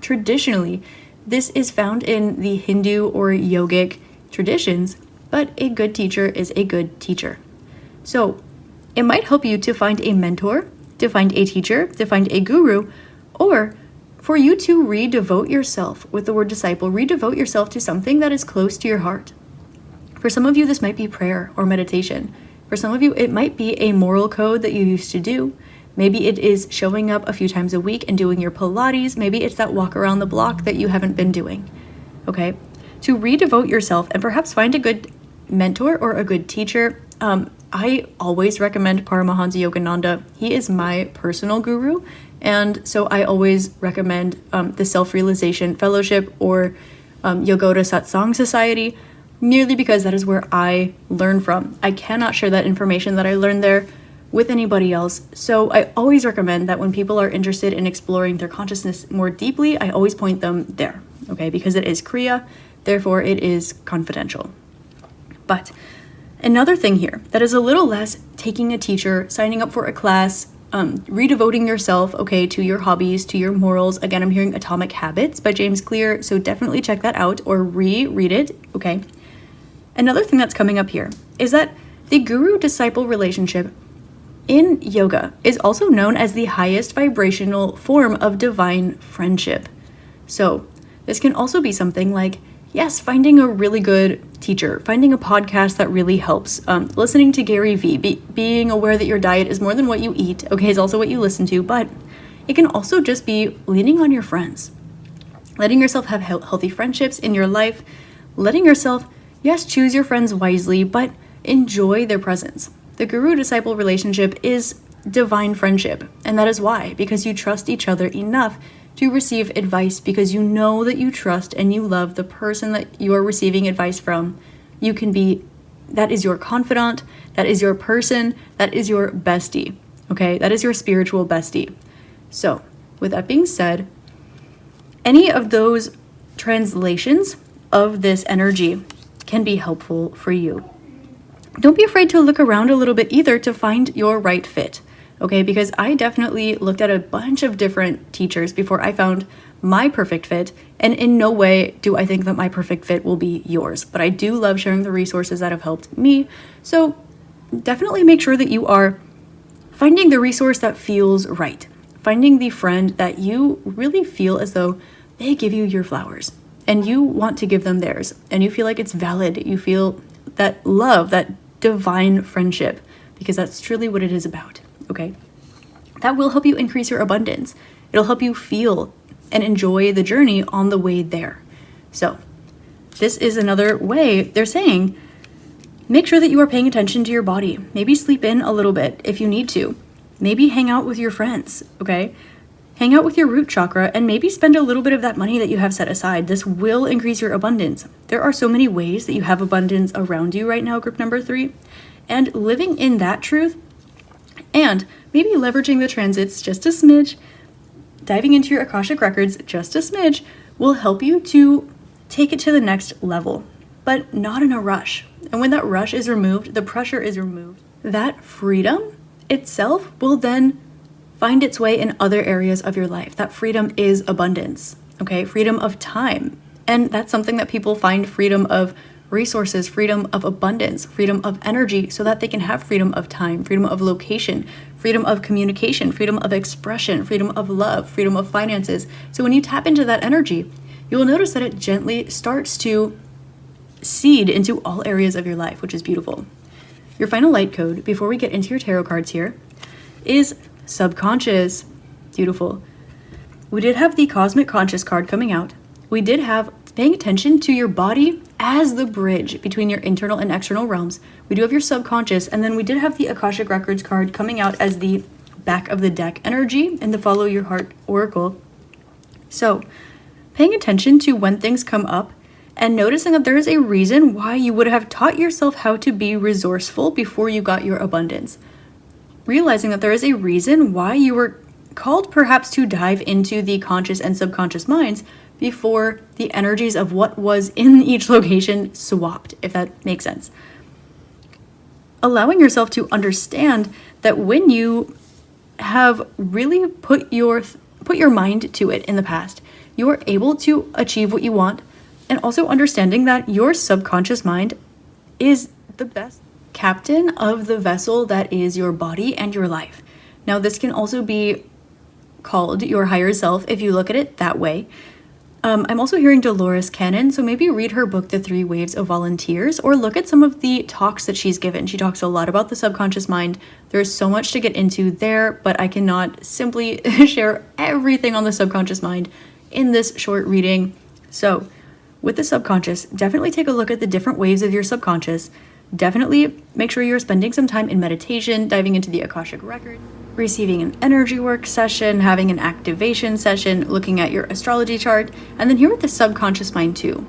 Traditionally, this is found in the Hindu or yogic traditions, but a good teacher is a good teacher. So it might help you to find a mentor, to find a teacher, to find a guru, or for you to redevote yourself with the word disciple, redevote yourself to something that is close to your heart. For some of you, this might be prayer or meditation. For some of you, it might be a moral code that you used to do. Maybe it is showing up a few times a week and doing your Pilates. Maybe it's that walk around the block that you haven't been doing. Okay? To redevote yourself and perhaps find a good mentor or a good teacher. I always recommend Paramahansa Yogananda. He is my personal guru. And so I always recommend the Self-Realization Fellowship or Yogoda Satsang Society, merely because that is where I learn from. I cannot share that information that I learned there with anybody else. So I always recommend that when people are interested in exploring their consciousness more deeply, I always point them there, okay? Because it is Kriya, therefore it is confidential. But another thing here that is a little less taking a teacher, signing up for a class, redevoting yourself, okay, to your hobbies, to your morals. Again, I'm hearing Atomic Habits by James Clear, so definitely check that out or reread it, okay? Another thing that's coming up here is that the guru-disciple relationship in yoga is also known as the highest vibrational form of divine friendship. So this can also be something like, yes, finding a really good teacher, finding a podcast that really helps, listening to Gary Vee, being aware that your diet is more than what you eat, okay, is also what you listen to, but it can also just be leaning on your friends, letting yourself have healthy friendships in your life, letting yourself, yes, choose your friends wisely, but enjoy their presence. The guru-disciple relationship is divine friendship, and that is why, because you trust each other enough to receive advice, because you know that you trust and you love the person that you are receiving advice from. You can be, that is your confidant, that is your person, that is your bestie, okay? That is your spiritual bestie. So, with that being said, any of those translations of this energy can be helpful for you. Don't be afraid to look around a little bit either to find your right fit. Okay, because I definitely looked at a bunch of different teachers before I found my perfect fit, and in no way do I think that my perfect fit will be yours, but I do love sharing the resources that have helped me, so definitely make sure that you are finding the resource that feels right, finding the friend that you really feel as though they give you your flowers, and you want to give them theirs, and you feel like it's valid, you feel that love, that divine friendship, because that's truly what it is about. Okay, that will help you increase your abundance. It'll help you feel and enjoy the journey on the way there. So this is another way they're saying, make sure that you are paying attention to your body. Maybe sleep in a little bit if you need to. Maybe hang out with your friends, okay? Hang out with your root chakra and maybe spend a little bit of that money that you have set aside. This will increase your abundance. There are so many ways that you have abundance around you right now, group number 3. And living in that truth, and maybe leveraging the transits just a smidge, diving into your Akashic records just a smidge, will help you to take it to the next level, but not in a rush. And when that rush is removed, the pressure is removed, that freedom itself will then find its way in other areas of your life. That freedom is abundance, okay? Freedom of time. And that's something that people find freedom of resources, freedom of abundance, freedom of energy, so that they can have freedom of time, freedom of location, freedom of communication, freedom of expression, freedom of love, freedom of finances. So when you tap into that energy, you will notice that it gently starts to seed into all areas of your life, which is beautiful. Your final light code, before we get into your tarot cards here, is subconscious. Beautiful. We did have the Cosmic Conscious card coming out. We did have paying attention to your body as the bridge between your internal and external realms. We do have your subconscious, and then we did have the Akashic Records card coming out as the back of the deck energy in the Follow Your Heart Oracle. So, paying attention to when things come up and noticing that there is a reason why you would have taught yourself how to be resourceful before you got your abundance. Realizing that there is a reason why you were called perhaps to dive into the conscious and subconscious minds before the energies of what was in each location swapped, if that makes sense. Allowing yourself to understand that when you have really put your mind to it in the past, you are able to achieve what you want, and also understanding that your subconscious mind is the best captain of the vessel that is your body and your life. Now, this can also be called your higher self if you look at it that way. I'm also hearing Dolores Cannon, so maybe read her book, The 3 Waves of Volunteers, or look at some of the talks that she's given. She talks a lot about the subconscious mind. There's so much to get into there, but I cannot simply share everything on the subconscious mind in this short reading. So, with the subconscious, definitely take a look at the different waves of your subconscious. Definitely make sure you're spending some time in meditation, diving into the Akashic Record, receiving an energy work session, having an activation session, looking at your astrology chart, and then here with the subconscious mind too.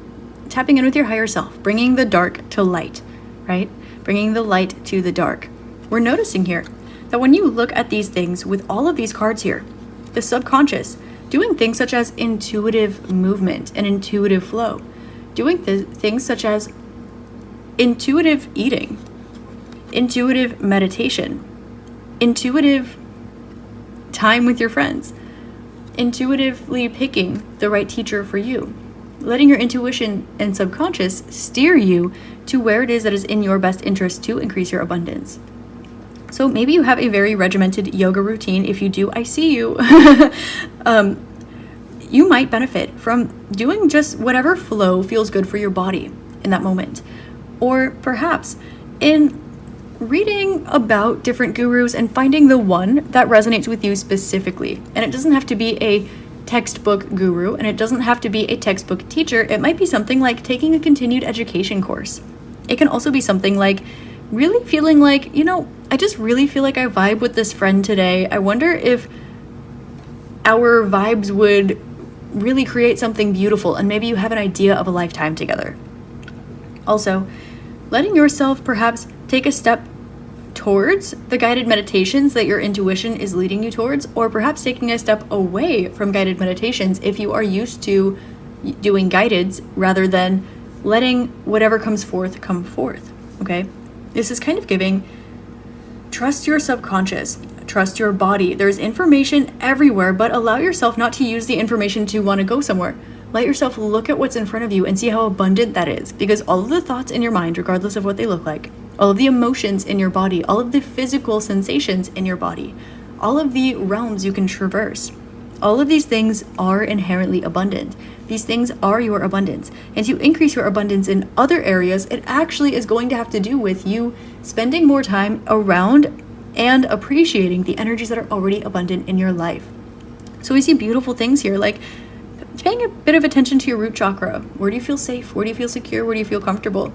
Tapping in with your higher self, bringing the dark to light, right? Bringing the light to the dark. We're noticing here that when you look at these things with all of these cards here, the subconscious, doing things such as intuitive movement and intuitive flow, doing things such as intuitive eating, intuitive meditation, intuitive time with your friends, intuitively picking the right teacher for you, letting your intuition and subconscious steer you to where it is that is in your best interest to increase your abundance. So maybe you have a very regimented yoga routine. If you do, I see you. You might benefit from doing just whatever flow feels good for your body in that moment. Or perhaps in reading about different gurus and finding the one that resonates with you specifically. And it doesn't have to be a textbook guru, and it doesn't have to be a textbook teacher. It might be something like taking a continued education course. It can also be something like really feeling like, I just really feel like I vibe with this friend today. I wonder if our vibes would really create something beautiful, and maybe you have an idea of a lifetime together. Also, letting yourself perhaps take a step towards the guided meditations that your intuition is leading you towards, or perhaps taking a step away from guided meditations if you are used to doing guideds rather than letting whatever comes forth come forth, okay? This is kind of giving, trust your subconscious, trust your body. There's information everywhere, but allow yourself not to use the information to want to go somewhere. Let yourself look at what's in front of you and see how abundant that is, because all of the thoughts in your mind, regardless of what they look like, all of the emotions in your body, all of the physical sensations in your body, all of the realms you can traverse, all of these things are inherently abundant. These things are your abundance. And to increase your abundance in other areas, it actually is going to have to do with you spending more time around and appreciating the energies that are already abundant in your life. So we see beautiful things here, like paying a bit of attention to your root chakra. Where do you feel safe? Where do you feel secure? Where do you feel comfortable?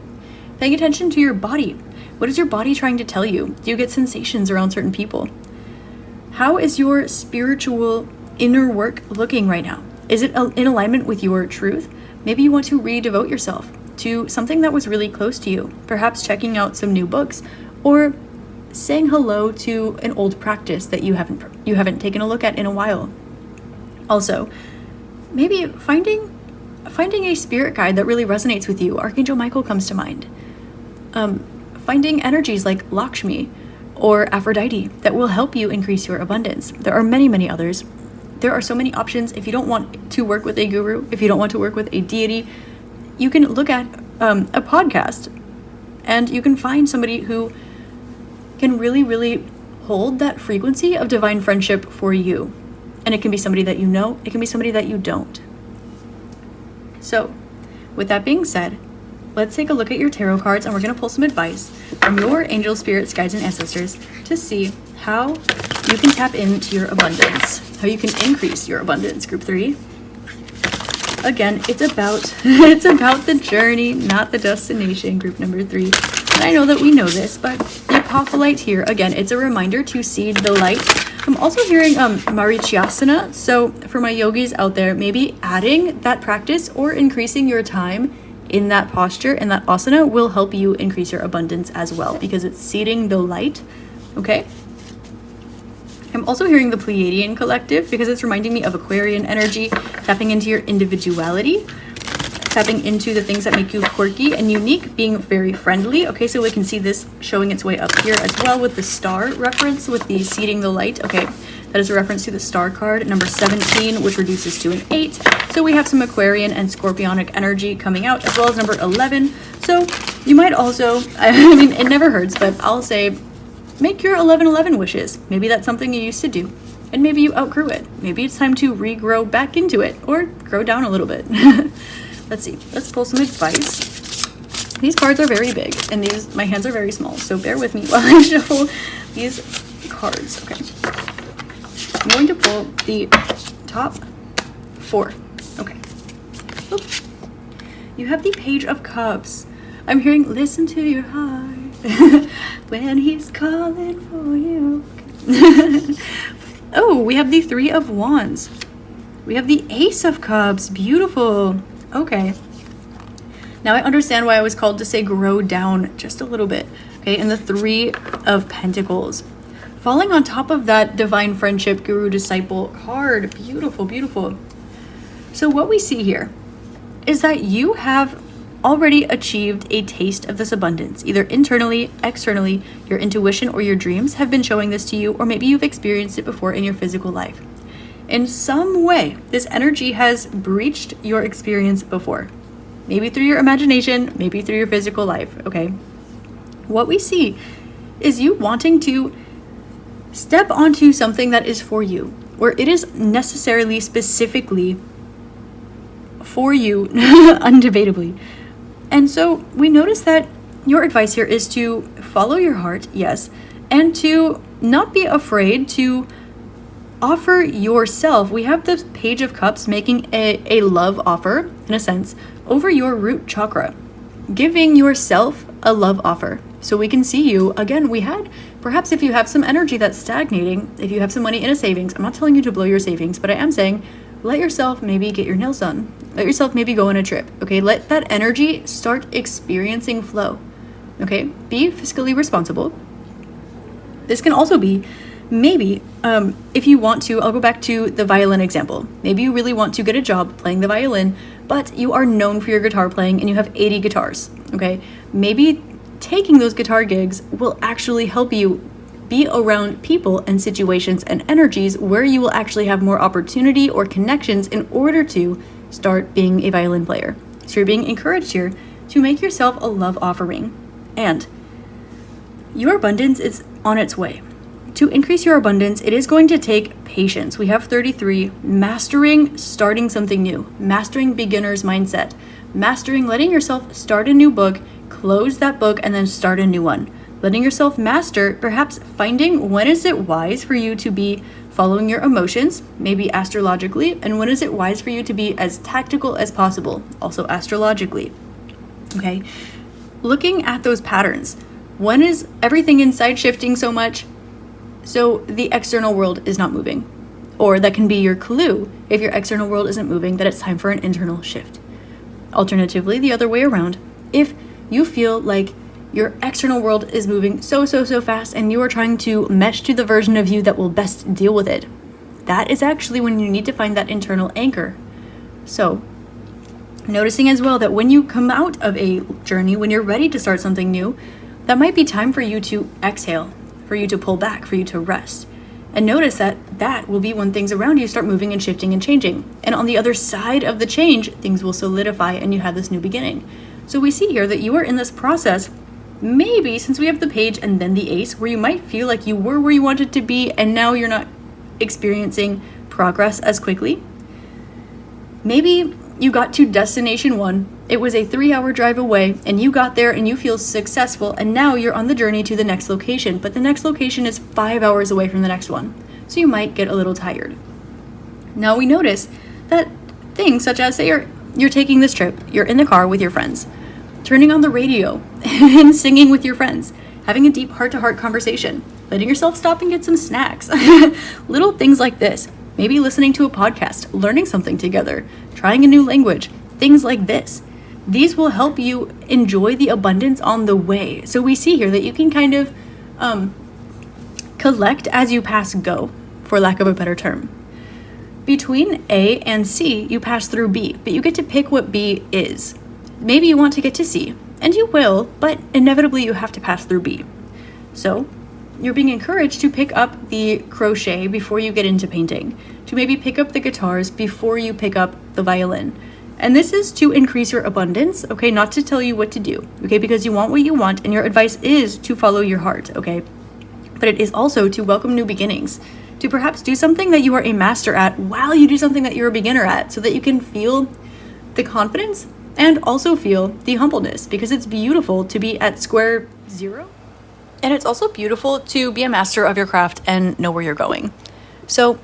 Paying attention to your body. What is your body trying to tell you? Do you get sensations around certain people? How is your spiritual inner work looking right now? Is it in alignment with your truth? Maybe you want to redevote yourself to something that was really close to you. Perhaps checking out some new books, or saying hello to an old practice that you haven't taken a look at in a while. Also, maybe finding a spirit guide that really resonates with you. Archangel Michael comes to mind. Finding energies like Lakshmi or Aphrodite that will help you increase your abundance. There are many, many others. There are so many options. If you don't want to work with a guru, if you don't want to work with a deity, you can look at a podcast, and you can find somebody who can really, really hold that frequency of divine friendship for you. And it can be somebody that you know, it can be somebody that you don't. So, with that being said, let's take a look at your tarot cards and we're going to pull some advice from your angels, spirits, guides, and ancestors to see how you can tap into your abundance, how you can increase your abundance. Group 3. Again, it's about the journey, not the destination. Group number 3. And I know that we know this, but the Apohpyllite here, again, it's a reminder to seed the light. I'm also hearing Marichyasana. So for my yogis out there, maybe adding that practice or increasing your time in that posture and that asana will help you increase your abundance as well, because it's seeding the light. Okay. I'm also hearing the Pleiadian collective because it's reminding me of Aquarian energy, tapping into your individuality, tapping into the things that make you quirky and unique, being very friendly. Okay, so we can see this showing its way up here as well with the star reference, with the seeding the light. Okay, that is a reference to the star card, number 17, which reduces to an 8. So we have some Aquarian and Scorpionic energy coming out, as well as number 11. So you might also, I mean, it never hurts, but I'll say, make your 1111 wishes. Maybe that's something you used to do, and maybe you outgrew it. Maybe it's time to regrow back into it, or grow down a little bit. Let's see. Let's pull some advice. These cards are very big, and my hands are very small, so bear with me while I shuffle these cards. Okay. I'm going to pull the top 4. Okay. Oop. You have the Page of Cups. I'm hearing, listen to your heart when he's calling for you. Oh, we have the 3 of Wands. We have the Ace of Cups. Beautiful. Okay. Now I understand why I was called to say grow down just a little bit. Okay, and the 3 of Pentacles. Falling on top of that Divine Friendship Guru Disciple card. Beautiful, beautiful. So what we see here is that you have already achieved a taste of this abundance, either internally, externally. Your intuition or your dreams have been showing this to you, or maybe you've experienced it before in your physical life. In some way, this energy has breached your experience before. Maybe through your imagination, maybe through your physical life, okay? What we see is you wanting to step onto something that is for you, or it is necessarily specifically for you, undebatably. And so we notice that your advice here is to follow your heart, yes, and to not be afraid to offer yourself. We have the Page of Cups making a love offer, in a sense, over your root chakra, giving yourself a love offer. So we can see you, again, we had, perhaps if you have some energy that's stagnating, if you have some money in a savings, I'm not telling you to blow your savings, but I am saying, let yourself maybe get your nails done. Let yourself maybe go on a trip, okay? Let that energy start experiencing flow, okay? Be fiscally responsible. This can also be, maybe, if you want to, I'll go back to the violin example. Maybe you really want to get a job playing the violin, but you are known for your guitar playing and you have 80 guitars, okay? Maybe taking those guitar gigs will actually help you be around people and situations and energies where you will actually have more opportunity or connections in order to start being a violin player. So you're being encouraged here to make yourself a love offering. And your abundance is on its way. To increase your abundance, it is going to take patience. We have 33, mastering starting something new, mastering beginner's mindset, mastering letting yourself start a new book, close that book, and then start a new one. Letting yourself master, perhaps finding when is it wise for you to be following your emotions, maybe astrologically, and when is it wise for you to be as tactical as possible, also astrologically. Okay, looking at those patterns. When is everything inside shifting so much so the external world is not moving? Or that can be your clue, if your external world isn't moving, that it's time for an internal shift. Alternatively, the other way around, if you feel like your external world is moving so fast and you are trying to mesh to the version of you that will best deal with it, that is actually when you need to find that internal anchor. So, noticing as well that when you come out of a journey, when you're ready to start something new, that might be time for you to exhale, for you to pull back, for you to rest. And notice that that will be when things around you start moving and shifting and changing. And on the other side of the change, things will solidify and you have this new beginning. So we see here that you are in this process, maybe since we have the Page and then the Ace, where you might feel like you were where you wanted to be and now you're not experiencing progress as quickly. Maybe you got to destination 1. It was a 3-hour drive away, and you got there and you feel successful, and now you're on the journey to the next location, but the next location is 5 hours away from the next one, so you might get a little tired. Now we notice that things such as, say you're taking this trip, you're in the car with your friends, turning on the radio and singing with your friends, having a deep heart-to-heart conversation, letting yourself stop and get some snacks, little things like this. Maybe listening to a podcast, learning something together, trying a new language, things like this. These will help you enjoy the abundance on the way. So we see here that you can kind of collect as you pass go, for lack of a better term. Between A and C, you pass through B, but you get to pick what B is. Maybe you want to get to C, and you will, but inevitably you have to pass through B. So you're being encouraged to pick up the crochet before you get into painting, to maybe pick up the guitars before you pick up the violin. And this is to increase your abundance, okay, not to tell you what to do, okay, because you want what you want, and your advice is to follow your heart, okay? But it is also to welcome new beginnings, to perhaps do something that you are a master at while you do something that you're a beginner at, so that you can feel the confidence and also feel the humbleness, because it's beautiful to be at square zero. And it's also beautiful to be a master of your craft and know where you're going. So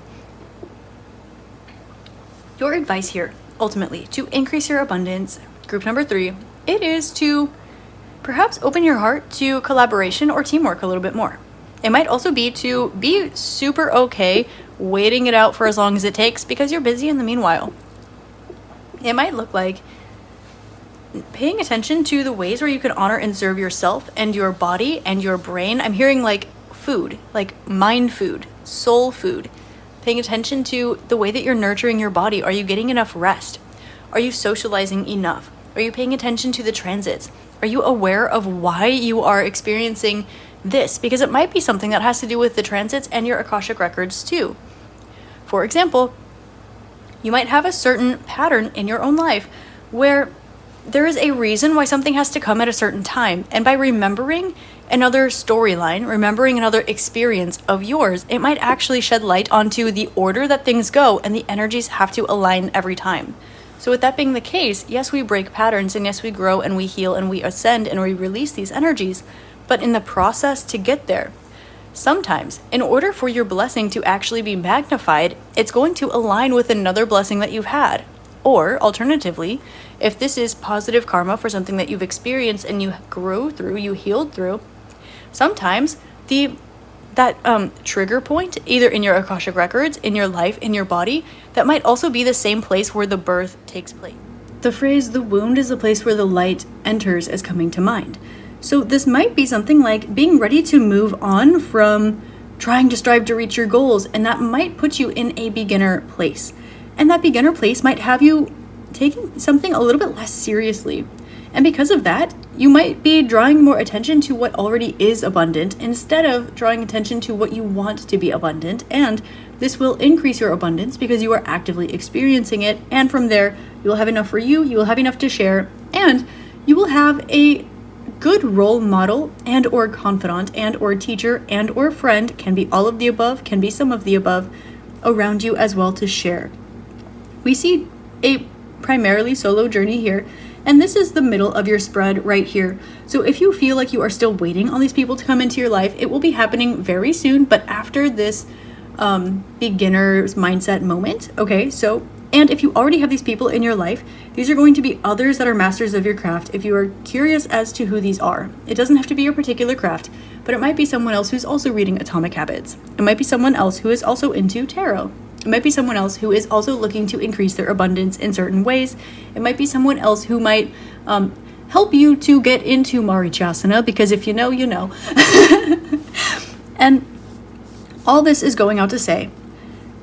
your advice here, ultimately, to increase your abundance, group number 3, it is to perhaps open your heart to collaboration or teamwork a little bit more. It might also be to be super okay waiting it out for as long as it takes because you're busy in the meanwhile. It might look like paying attention to the ways where you can honor and serve yourself and your body and your brain. I'm hearing like food, like mind food, soul food. Paying attention to the way that you're nurturing your body. Are you getting enough rest? Are you socializing enough? Are you paying attention to the transits? Are you aware of why you are experiencing this? Because it might be something that has to do with the transits and your Akashic records too. For example, you might have a certain pattern in your own life where there is a reason why something has to come at a certain time. And by remembering another storyline, remembering another experience of yours, it might actually shed light onto the order that things go, and the energies have to align every time. So with that being the case, yes, we break patterns, and yes, we grow and we heal and we ascend and we release these energies. But in the process to get there, sometimes, in order for your blessing to actually be magnified, it's going to align with another blessing that you've had. Or, alternatively, if this is positive karma for something that you've experienced and you grew through, you healed through, sometimes that trigger point, either in your Akashic records, in your life, in your body, that might also be the same place where the birth takes place. The phrase, the wound is the place where the light enters, is coming to mind. So this might be something like being ready to move on from trying to strive to reach your goals, and that might put you in a beginner place. And that beginner place might have you taking something a little bit less seriously. And because of that, you might be drawing more attention to what already is abundant instead of drawing attention to what you want to be abundant. And this will increase your abundance because you are actively experiencing it. And from there, you will have enough for you, you will have enough to share, and you will have a good role model and or confidant and or teacher and or friend, can be all of the above, can be some of the above, around you as well to share. We see a primarily solo journey here, and this is the middle of your spread right here. So if you feel like you are still waiting on these people to come into your life, it will be happening very soon, but after this beginner's mindset moment, okay? So, and if you already have these people in your life, these are going to be others that are masters of your craft. If you are curious as to who these are, it doesn't have to be your particular craft, but it might be someone else who's also reading Atomic Habits. It might be someone else who is also into tarot. It might be someone else who is also looking to increase their abundance in certain ways. It might be someone else who might help you to get into Marichasana, because if you know, you know. And all this is going out to say,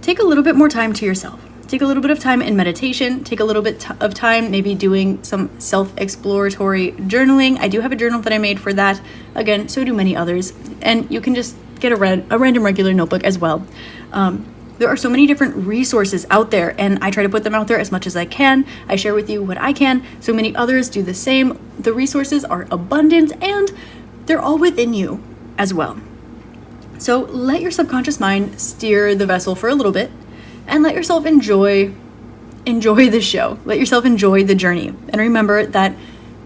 take a little bit more time to yourself. Take a little bit of time in meditation. Take a little bit of time maybe doing some self-exploratory journaling. I do have a journal that I made for that. Again, so do many others. And you can just get a random regular notebook as well. There are so many different resources out there, and I try to put them out there as much as I can. I share with you what I can. So many others do the same. The resources are abundant, and they're all within you as well. So let your subconscious mind steer the vessel for a little bit, and let yourself enjoy enjoy the show. Let yourself enjoy the journey. And remember that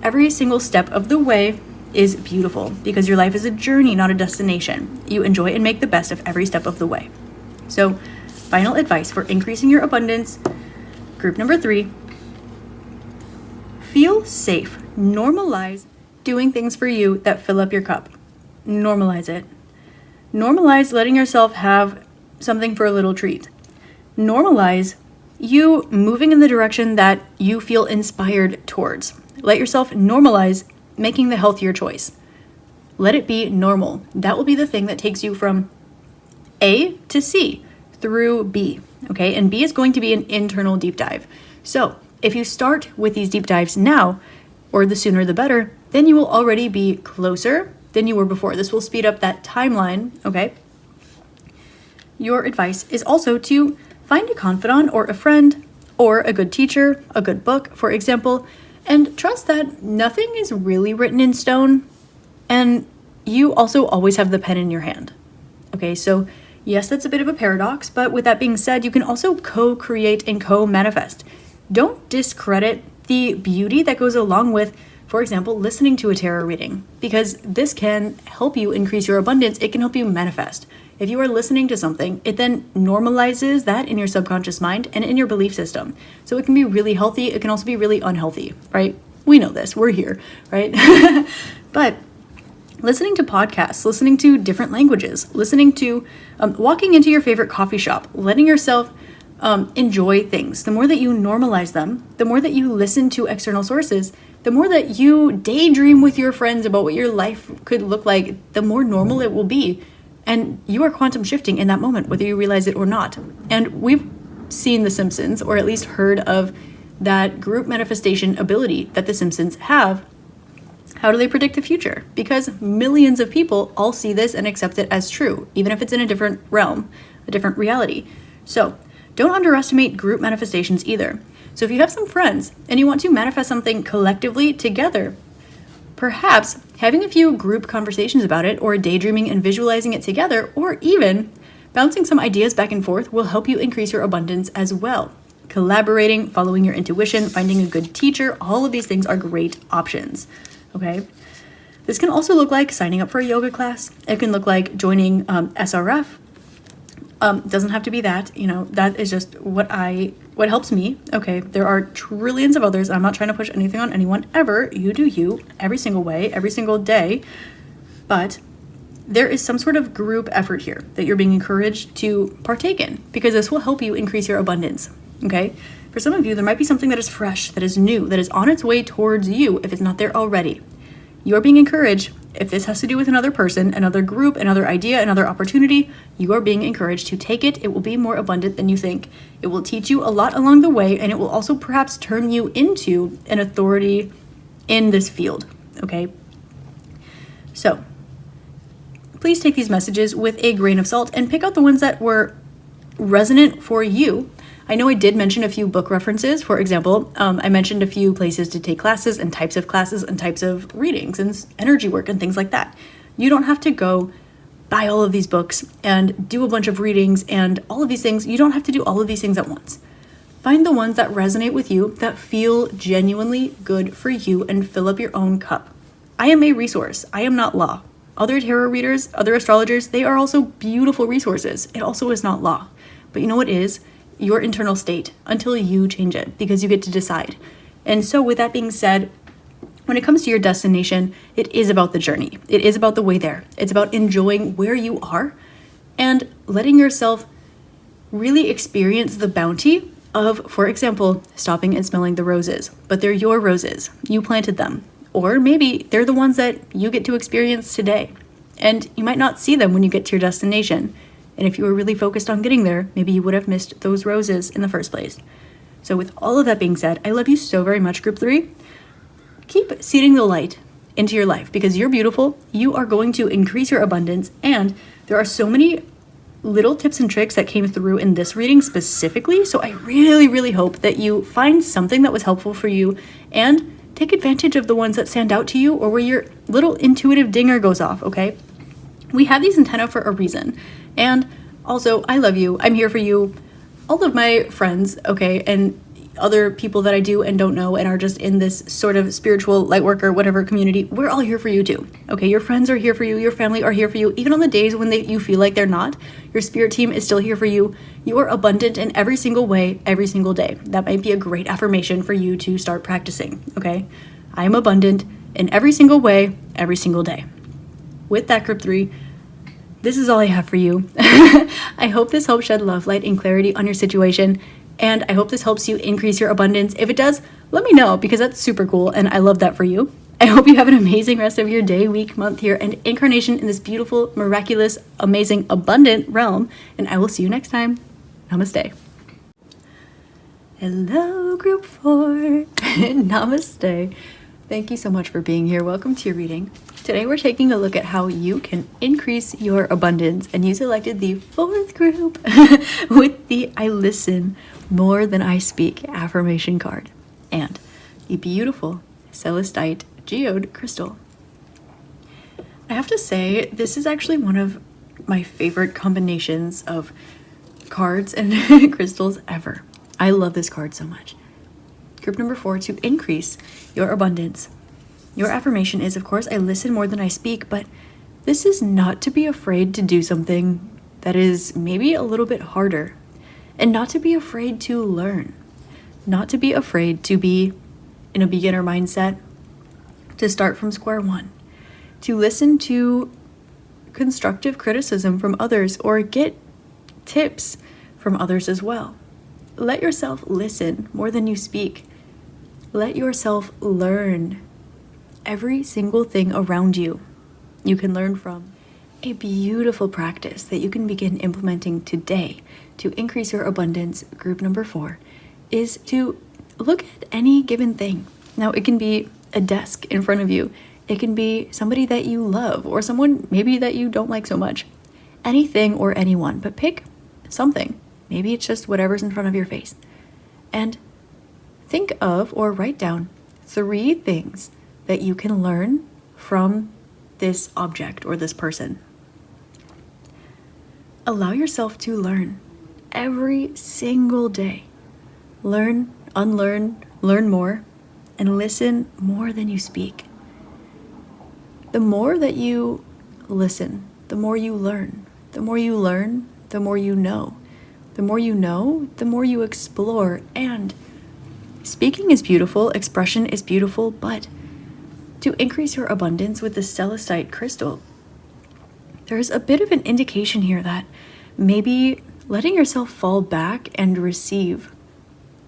every single step of the way is beautiful because your life is a journey, not a destination. You enjoy and make the best of every step of the way. So, final advice for increasing your abundance, group number 3, feel safe. Normalize doing things for you that fill up your cup. Normalize it. Normalize letting yourself have something for a little treat. Normalize you moving in the direction that you feel inspired towards. Let yourself normalize making the healthier choice. Let it be normal. That will be the thing that takes you from A to C through B, okay? And B is going to be an internal deep dive. So if you start with these deep dives now, or the sooner the better, then you will already be closer than you were before. This will speed up that timeline, okay? Your advice is also to find a confidant or a friend or a good teacher, a good book, for example, and trust that nothing is really written in stone, and you also always have the pen in your hand. Okay, so yes, that's a bit of a paradox, but with that being said, you can also co-create and co-manifest. Don't discredit the beauty that goes along with, for example, listening to a tarot reading, because this can help you increase your abundance. It can help you manifest. If you are listening to something, it then normalizes that in your subconscious mind and in your belief system. So it can be really healthy. It can also be really unhealthy, right? We know this. We're here, right? But listening to podcasts, listening to different languages, listening to walking into your favorite coffee shop, letting yourself enjoy things. The more that you normalize them, the more that you listen to external sources, the more that you daydream with your friends about what your life could look like, the more normal it will be. And you are quantum shifting in that moment, whether you realize it or not. And we've seen The Simpsons, or at least heard of that group manifestation ability that The Simpsons have. How do they predict the future? Because millions of people all see this and accept it as true, even if it's in a different realm, a different reality. So don't underestimate group manifestations either. So if you have some friends and you want to manifest something collectively together, perhaps having a few group conversations about it, or daydreaming and visualizing it together, or even bouncing some ideas back and forth will help you increase your abundance as well. Collaborating, following your intuition, finding a good teacher, all of these things are great options, okay? This can also look like signing up for a yoga class. It can look like joining SRF. Doesn't have to be that, that is just what helps me. Okay, there are trillions of others. I'm not trying to push anything on anyone ever. You do you, every single way, every single day. But there is some sort of group effort here that you're being encouraged to partake in, because this will help you increase your abundance, okay? For some of you, there might be something that is fresh, that is new, that is on its way towards you if it's not there already. You're being encouraged. If this has to do with another person, another group, another idea, another opportunity, you are being encouraged to take it. It will be more abundant than you think. It will teach you a lot along the way, and it will also perhaps turn you into an authority in this field, okay? So please take these messages with a grain of salt and pick out the ones that were resonant for you. I know I did mention a few book references. For example, I mentioned a few places to take classes and types of readings and energy work and things like that. You don't have to go buy all of these books and do a bunch of readings and all of these things. You don't have to do all of these things at once. Find the ones that resonate with you, that feel genuinely good for you, and fill up your own cup. I am a resource. I am not law. Other tarot readers, other astrologers, they are also beautiful resources. It also is not law. But you know what is? Your internal state, until you change it, because you get to decide. And so with that being said, when it comes to your destination, it is about the journey. It is about the way there. It's about enjoying where you are and letting yourself really experience the bounty of, for example, stopping and smelling the roses. But they're your roses. You planted them. Or maybe they're the ones that you get to experience today. And you might not see them when you get to your destination. And if you were really focused on getting there, maybe you would have missed those roses in the first place. So with all of that being said, I love you so very much, Group 3. Keep seeding the light into your life, because you're beautiful. You are going to increase your abundance. And there are so many little tips and tricks that came through in this reading specifically. So I really, really hope that you find something that was helpful for you and take advantage of the ones that stand out to you, or where your little intuitive dinger goes off, okay? We have these antennae for a reason. And also, I love you. I'm here for you. All of my friends, okay? And other people that I do and don't know and are just in this sort of spiritual light worker, whatever community, we're all here for you too. Okay, your friends are here for you, your family are here for you. Even on the days when you feel like they're not, your spirit team is still here for you. You are abundant in every single way, every single day. That might be a great affirmation for you to start practicing, okay? I am abundant in every single way, every single day. With that, Group 3, this is all I have for you. I hope this helps shed love, light, and clarity on your situation. And I hope this helps you increase your abundance. If it does, let me know, because that's super cool and I love that for you. I hope you have an amazing rest of your day, week, month, year, and incarnation in this beautiful, miraculous, amazing, abundant realm. And I will see you next time. Namaste. Hello, Group 4. Namaste. Thank you so much for being here. Welcome to your reading. Today we're taking a look at how you can increase your abundance, and you selected the 4th group with the I listen more than I speak affirmation card and the beautiful Celestite geode crystal. I have to say, this is actually one of my favorite combinations of cards and crystals ever. I love this card so much. Group number 4, to increase your abundance. Your affirmation is, of course, I listen more than I speak, but this is not to be afraid to do something that is maybe a little bit harder, and not to be afraid to learn, not to be afraid to be in a beginner mindset, to start from square one, to listen to constructive criticism from others or get tips from others as well. Let yourself listen more than you speak. Let yourself learn every single thing around you. You can learn from a beautiful practice that you can begin implementing today to increase your abundance. Group number 4 is to look at any given thing. Now, it can be a desk in front of you. It can be somebody that you love or someone maybe that you don't like so much. Anything or anyone, but pick something. Maybe it's just whatever's in front of your face. And think of or write down 3 things that you can learn from this object or this person. Allow yourself to learn every single day. Learn, unlearn, learn more, and listen more than you speak. The more that you listen, the more you learn. The more you learn, the more you know. The more you know, the more you explore. And speaking is beautiful, expression is beautiful, but to increase your abundance with the Celestite crystal, there's a bit of an indication here that maybe letting yourself fall back and receive.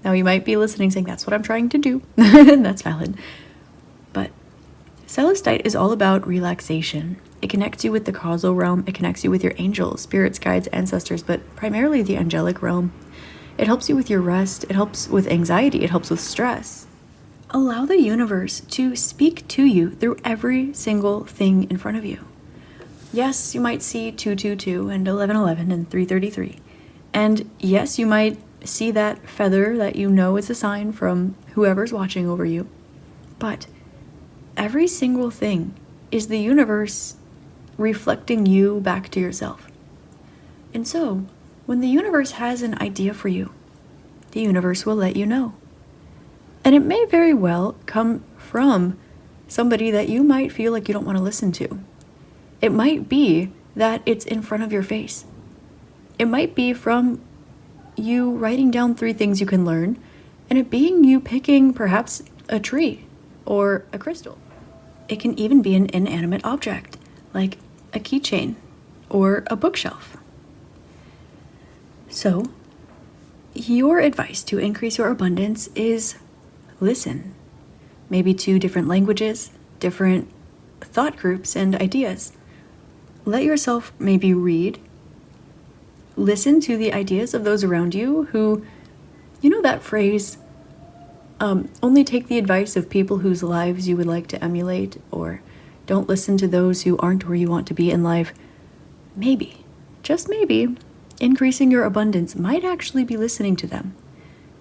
Now, you might be listening saying, that's what I'm trying to do. And that's valid. But Celestite is all about relaxation. It connects you with the causal realm. It connects you with your angels, spirits, guides, ancestors, but primarily the angelic realm. It helps you with your rest. It helps with anxiety. It helps with stress. Allow the universe to speak to you through every single thing in front of you. Yes, you might see 222 and 1111 and 333. And yes, you might see that feather that you know is a sign from whoever's watching over you. But every single thing is the universe reflecting you back to yourself. And so, when the universe has an idea for you, the universe will let you know. And it may very well come from somebody that you might feel like you don't want to listen to. It might be that it's in front of your face. It might be from you writing down 3 things you can learn, and it being you picking perhaps a tree or a crystal. It can even be an inanimate object, like a keychain or a bookshelf. So, your advice to increase your abundance is listen. Maybe to different languages, different thought groups and ideas. Let yourself maybe read. Listen to the ideas of those around you who, you know that phrase, only take the advice of people whose lives you would like to emulate, or don't listen to those who aren't where you want to be in life. Maybe, just maybe, increasing your abundance might actually be listening to them,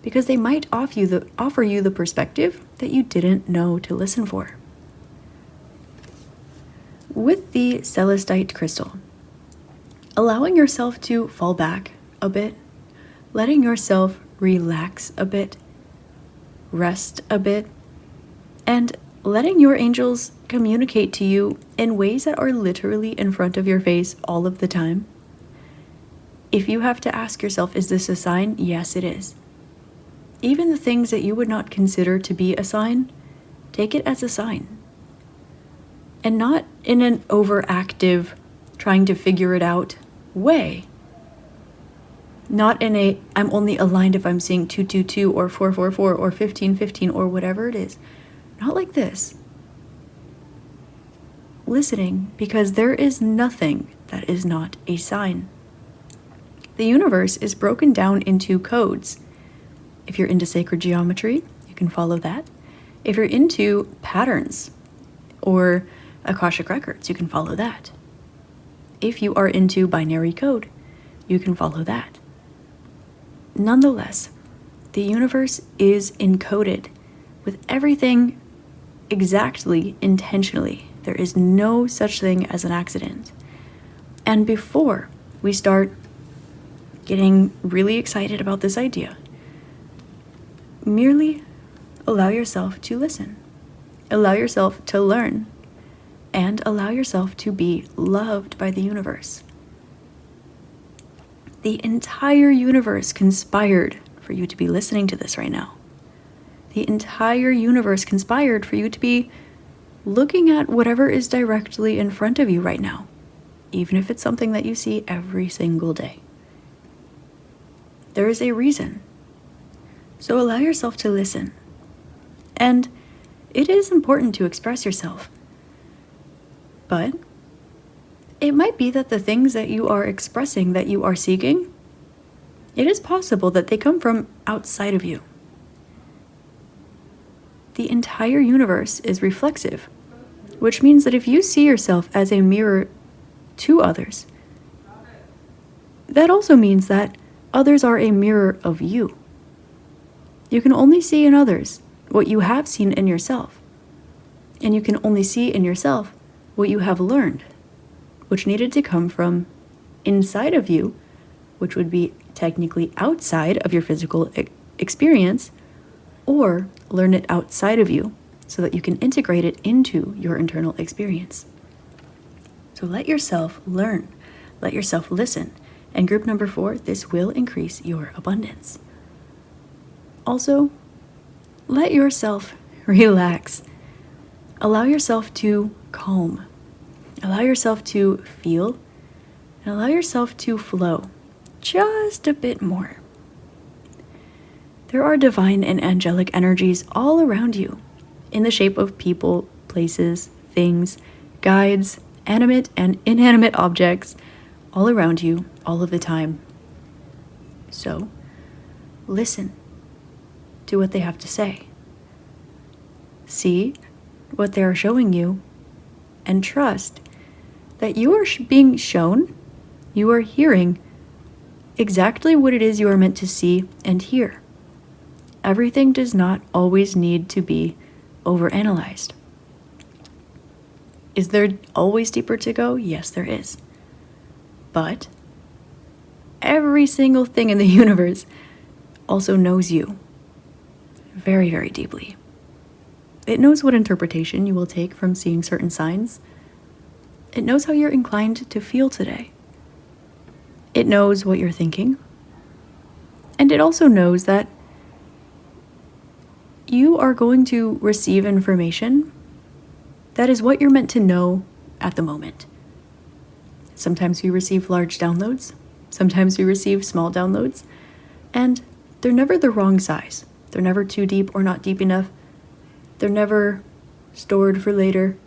because they might offer you the perspective that you didn't know to listen for. With the Celestite crystal, allowing yourself to fall back a bit, letting yourself relax a bit, rest a bit, and letting your angels communicate to you in ways that are literally in front of your face all of the time. If you have to ask yourself, is this a sign? Yes, it is. Even the things that you would not consider to be a sign, take it as a sign. And not in an overactive, trying to figure it out way. Not in a, I'm only aligned if I'm seeing 222 or 444 or 1515 or whatever it is. Not like this. Listening, because there is nothing that is not a sign. The universe is broken down into codes. If you're into sacred geometry, you can follow that. If you're into patterns or Akashic records, you can follow that. If you are into binary code, you can follow that. Nonetheless, the universe is encoded with everything exactly intentionally. There is no such thing as an accident. And before we start getting really excited about this idea, merely allow yourself to listen. Allow yourself to learn. And allow yourself to be loved by the universe. The entire universe conspired for you to be listening to this right now. The entire universe conspired for you to be looking at whatever is directly in front of you right now, even if it's something that you see every single day. There is a reason. So allow yourself to listen. And it is important to express yourself. But it might be that the things that you are expressing, that you are seeking, it is possible that they come from outside of you. The entire universe is reflexive, which means that if you see yourself as a mirror to others, that also means that others are a mirror of you. You can only see in others what you have seen in yourself, and you can only see in yourself what you have learned, which needed to come from inside of you, which would be technically outside of your physical experience, or learn it outside of you so that you can integrate it into your internal experience. So let yourself learn, let yourself listen. And group number 4, this will increase your abundance. Also, let yourself relax. Allow yourself to calm. Allow yourself to feel, and allow yourself to flow just a bit more. There are divine and angelic energies all around you in the shape of people, places, things, guides, animate and inanimate objects all around you all of the time. So, listen to what they have to say. See what they are showing you, and trust that you are being shown, you are hearing exactly what it is you are meant to see and hear. Everything does not always need to be overanalyzed. Is there always deeper to go? Yes, there is. But every single thing in the universe also knows you very, very deeply. It knows what interpretation you will take from seeing certain signs. It knows how you're inclined to feel today. It knows what you're thinking. And it also knows that you are going to receive information that is what you're meant to know at the moment. Sometimes we receive large downloads. Sometimes we receive small downloads. And they're never the wrong size. They're never too deep or not deep enough. They're never stored for later,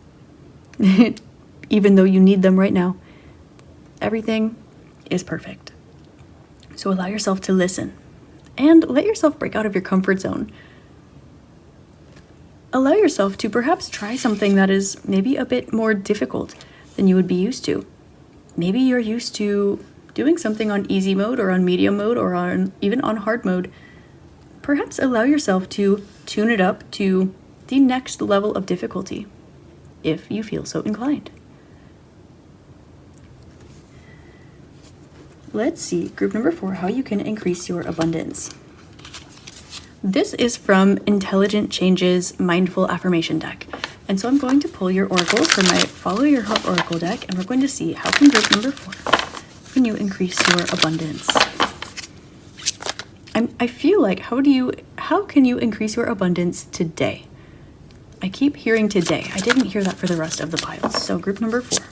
even though you need them right now. Everything is perfect. So allow yourself to listen and let yourself break out of your comfort zone. Allow yourself to perhaps try something that is maybe a bit more difficult than you would be used to. Maybe you're used to doing something on easy mode or on medium mode or even on hard mode. Perhaps allow yourself to tune it up to the next level of difficulty, if you feel so inclined. Let's see, group number 4, how you can increase your abundance. This is from Intelligent Changes Mindful Affirmation deck. And so I'm going to pull your oracles from my Follow Your Heart Oracle deck, and we're going to see how can group number 4, can you increase your abundance? I feel like, how can you increase your abundance today? I keep hearing today. I didn't hear that for the rest of the piles. So group number 4,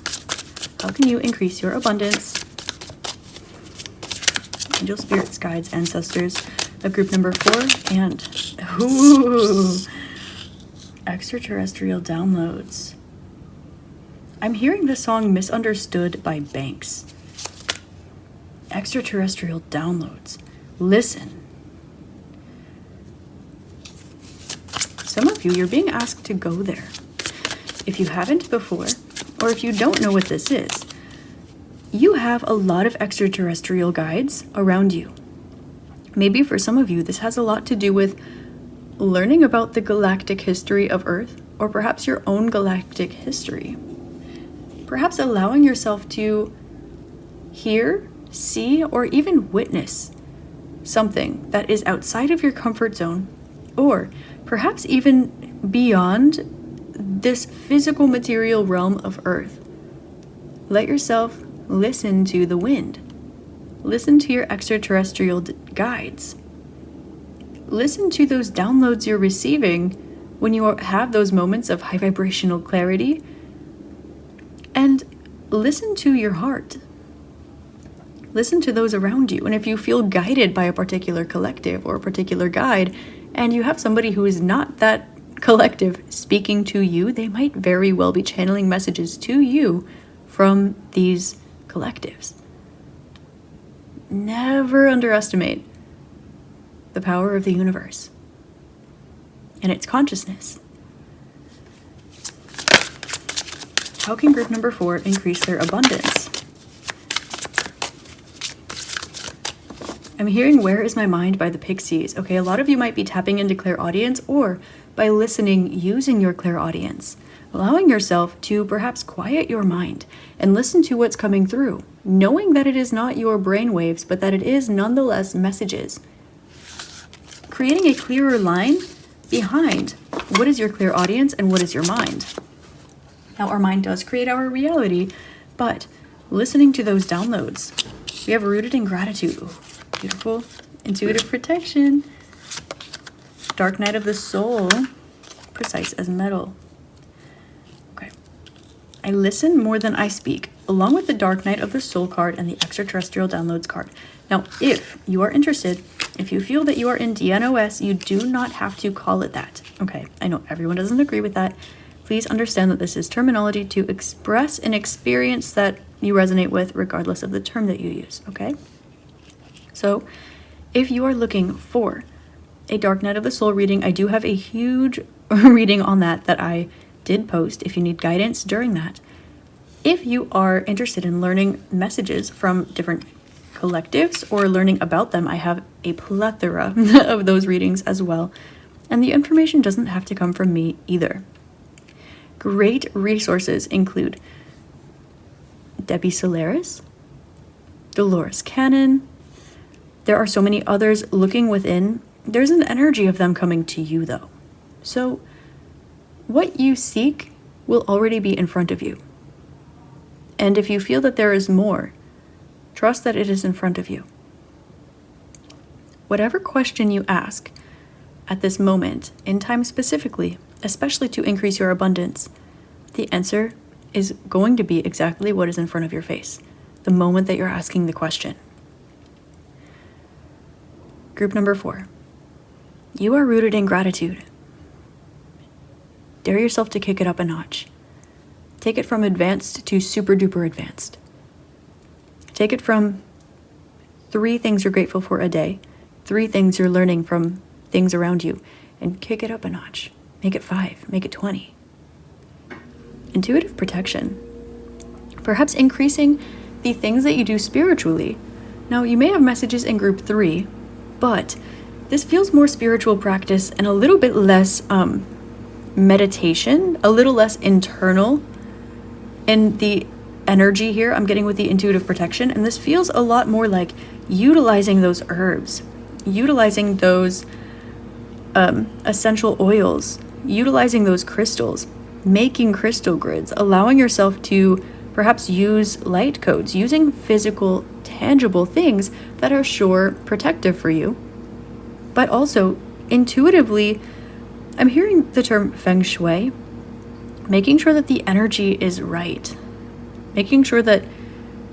how can you increase your abundance? Angel, spirits, guides, ancestors of group number 4, and extraterrestrial downloads. I'm hearing the song Misunderstood by Banks. Extraterrestrial downloads. Listen. Some of you, you're being asked to go there. If you haven't before, or if you don't know what this is, you have a lot of extraterrestrial guides around you. Maybe for some of you, this has a lot to do with learning about the galactic history of Earth, or perhaps your own galactic history. Perhaps allowing yourself to hear, see, or even witness something that is outside of your comfort zone, or perhaps even beyond this physical material realm of Earth. Let yourself listen to the wind. Listen to your extraterrestrial guides. Listen to those downloads you're receiving when you have those moments of high vibrational clarity. And listen to your heart. Listen to those around you. And if you feel guided by a particular collective or a particular guide, and you have somebody who is not that collective speaking to you, they might very well be channeling messages to you from these collectives. Never underestimate the power of the universe and its consciousness. How can group number 4 increase their abundance? I'm hearing Where Is My Mind by the Pixies. Okay, a lot of you might be tapping into clairaudience, or by listening using your clairaudience, allowing yourself to perhaps quiet your mind and listen to what's coming through, knowing that it is not your brain waves, but that it is nonetheless messages. Creating a clearer line behind what is your clairaudience and what is your mind. Now, our mind does create our reality, but listening to those downloads, we have Rooted in Gratitude. Ooh, beautiful. Intuitive Protection. Dark Night of the Soul. Precise as metal. Okay. I listen more than I speak, along with the Dark Night of the Soul card and the Extraterrestrial Downloads card. Now, if you are interested, if you feel that you are in DNOS, you do not have to call it that. Okay, I know everyone doesn't agree with that. Please understand that this is terminology to express an experience that you resonate with, regardless of the term that you use, okay? So, if you are looking for a Dark Night of the Soul reading, I do have a huge reading on that I did post if you need guidance during that. If you are interested in learning messages from different collectives or learning about them, I have a plethora of those readings as well. And the information doesn't have to come from me either. Great resources include Debbie Solaris, Dolores Cannon. There are so many others looking within. There's an energy of them coming to you, though. So what you seek will already be in front of you. And if you feel that there is more, trust that it is in front of you. Whatever question you ask at this moment, in time specifically, especially to increase your abundance, the answer is going to be exactly what is in front of your face, the moment that you're asking the question. Group number 4. You are rooted in gratitude. Dare yourself to kick it up a notch. Take it from advanced to super duper advanced. Take it from 3 things you're grateful for a day, 3 things you're learning from things around you, and kick it up a notch. Make it 5, make it 20. Intuitive protection. Perhaps increasing the things that you do spiritually. Now, you may have messages in group 3, but this feels more spiritual practice and a little bit less meditation, a little less internal. And the energy here I'm getting with the intuitive protection, and this feels a lot more like utilizing those herbs, utilizing those essential oils, utilizing those crystals, making crystal grids, allowing yourself to perhaps use light codes, using physical, tangible things that are sure protective for you. But also, intuitively, I'm hearing the term feng shui, making sure that the energy is right, making sure that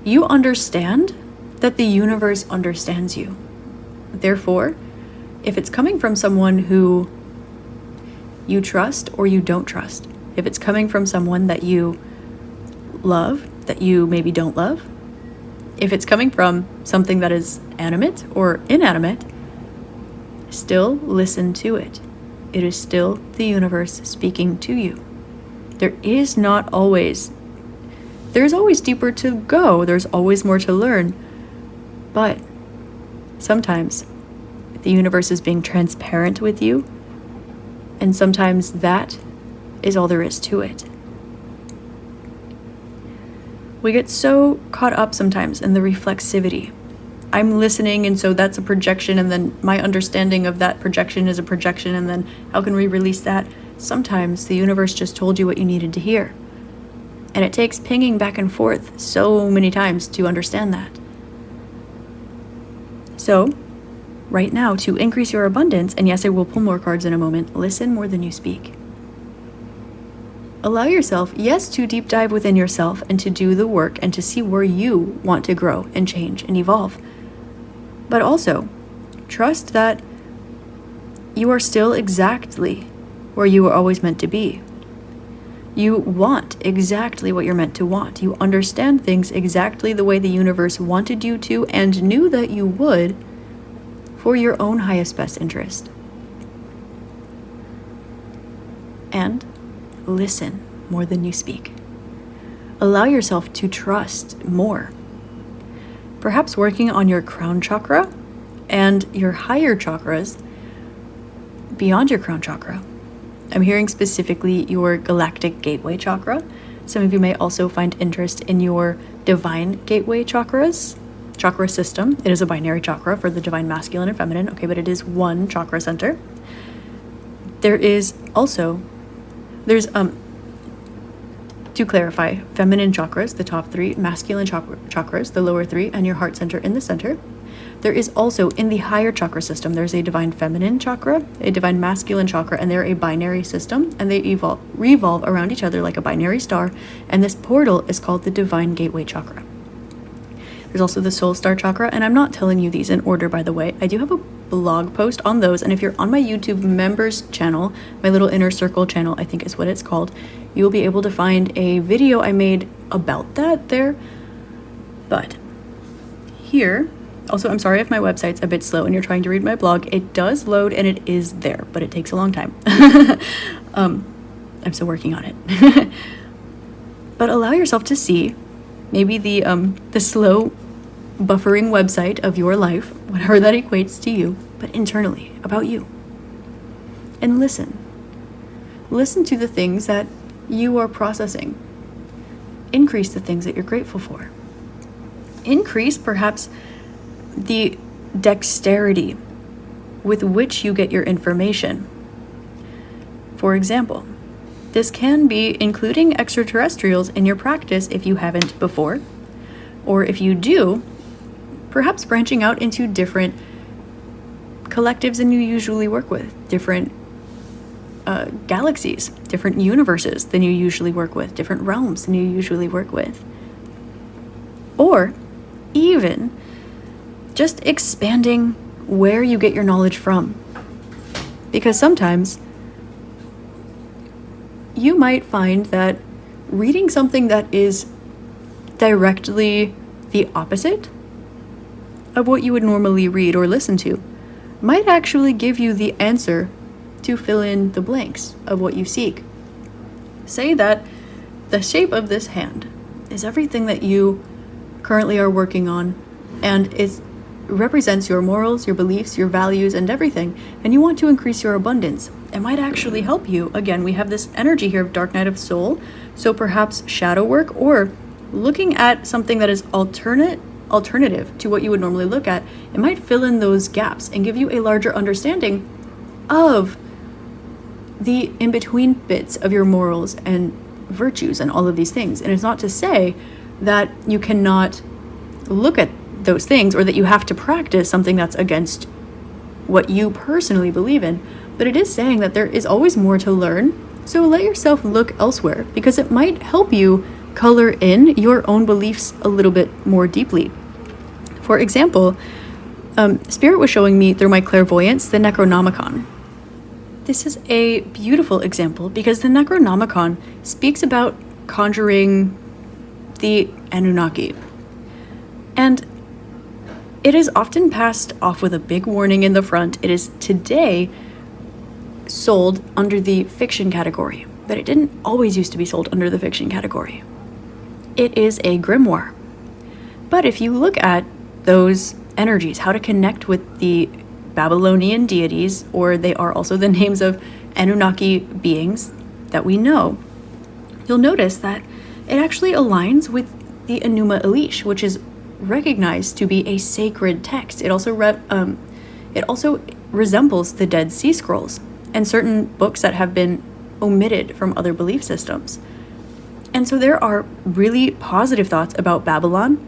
you understand that the universe understands you. Therefore, if it's coming from someone who you trust or you don't trust, if it's coming from someone that you love, that you maybe don't love, if it's coming from something that is animate or inanimate, still listen to it. It is still the universe speaking to you. There's always deeper to go. There's always more to learn. But sometimes the universe is being transparent with you, and sometimes that is all there is to it. We get so caught up sometimes in the reflexivity. I'm listening, and so that's a projection, and then my understanding of that projection is a projection, and then how can we release that? Sometimes the universe just told you what you needed to hear. And it takes pinging back and forth so many times to understand that. So, right now, to increase your abundance, and yes, I will pull more cards in a moment, listen more than you speak. Allow yourself, yes, to deep dive within yourself and to do the work and to see where you want to grow and change and evolve. But also, trust that you are still exactly where you were always meant to be. You want exactly what you're meant to want. You understand things exactly the way the universe wanted you to and knew that you would for your own highest best interest. And listen more than you speak. Allow yourself to trust more. Perhaps working on your crown chakra and your higher chakras beyond your crown chakra. I'm hearing specifically your galactic gateway chakra. Some of you may also find interest in your divine gateway chakra system. It is a binary chakra for the divine masculine and feminine, okay, but it is one chakra center. There's to clarify, feminine chakras, the top three, masculine chakras, the lower three, and your heart center in the center. There is also, in the higher chakra system, there's a divine feminine chakra, a divine masculine chakra, and they're a binary system, and they revolve around each other like a binary star, and this portal is called the divine gateway chakra. There's also the soul star chakra, and I'm not telling you these in order, by the way. I do have a blog post on those, and if you're on my YouTube members channel, my little inner circle channel, I think is what it's called, you'll be able to find a video I made about that there. But here, also, I'm sorry if my website's a bit slow and you're trying to read my blog. It does load and it is there, but it takes a long time. I'm still working on it. But allow yourself to see maybe the slow buffering website of your life, whatever that equates to you, but internally about you. And listen. Listen to the things that you are processing. Increase the things that you're grateful for. Increase perhaps the dexterity with which you get your information. For example, this can be including extraterrestrials in your practice if you haven't before, or if you do, perhaps branching out into different collectives than you usually work with, different galaxies, different universes than you usually work with, different realms than you usually work with. Or even just expanding where you get your knowledge from. Because sometimes you might find that reading something that is directly the opposite of what you would normally read or listen to might actually give you the answer to fill in the blanks of what you seek. Say that the shape of this hand is everything that you currently are working on, and it represents your morals, your beliefs, your values, and everything, and you want to increase your abundance. It might actually help you. Again, we have this energy here of Dark Night of Soul, so perhaps shadow work or looking at something that is alternative to what you would normally look at. It might fill in those gaps and give you a larger understanding of the in-between bits of your morals and virtues and all of these things. And it's not to say that you cannot look at those things or that you have to practice something that's against what you personally believe in, but it is saying that there is always more to learn. So let yourself look elsewhere, because it might help you color in your own beliefs a little bit more deeply. For example, Spirit was showing me through my clairvoyance the Necronomicon. This is a beautiful example because the Necronomicon speaks about conjuring the Anunnaki. And it is often passed off with a big warning in the front. It is today sold under the fiction category, but it didn't always used to be sold under the fiction category. It is a grimoire. But if you look at those energies, how to connect with the Babylonian deities, or they are also the names of Anunnaki beings that we know, you'll notice that it actually aligns with the Enuma Elish, which is recognized to be a sacred text. It also resembles the Dead Sea Scrolls and certain books that have been omitted from other belief systems. And so there are really positive thoughts about Babylon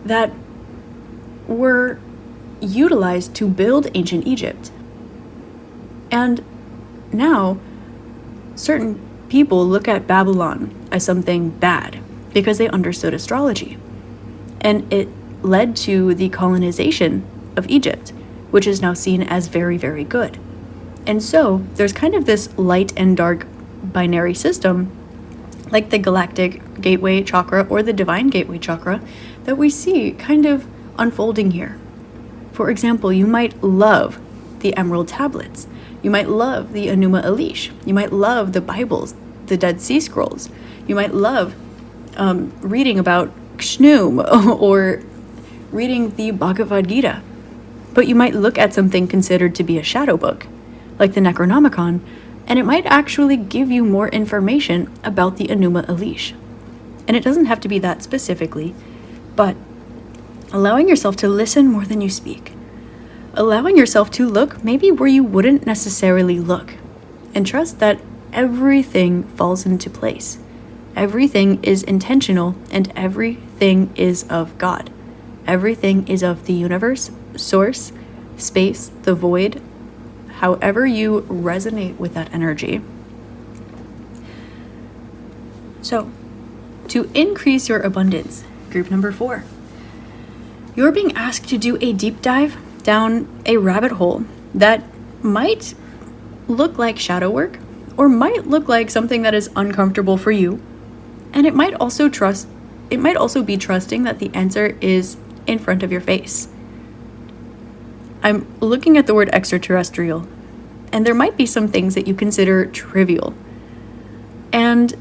that were utilized to build ancient Egypt. And now certain people look at Babylon as something bad because they understood astrology. And it led to the colonization of Egypt, which is now seen as very, very good. And so there's kind of this light and dark binary system, like the galactic gateway chakra or the divine gateway chakra, that we see kind of unfolding here. For example, you might love the Emerald Tablets. You might love the Enuma Elish. You might love the Bibles, the Dead Sea Scrolls. You might love reading about Kshnoom or reading the Bhagavad Gita. But you might look at something considered to be a shadow book, like the Necronomicon, and it might actually give you more information about the Enuma Elish. And it doesn't have to be that specifically, but allowing yourself to listen more than you speak. Allowing yourself to look maybe where you wouldn't necessarily look, and trust that everything falls into place. Everything is intentional, and everything is of God. Everything is of the universe, source, space, the void, however you resonate with that energy. So, to increase your abundance, group number 4. You're being asked to do a deep dive down a rabbit hole that might look like shadow work, or might look like something that is uncomfortable for you. And it might also be trusting that the answer is in front of your face. I'm looking at the word extraterrestrial, and there might be some things that you consider trivial. And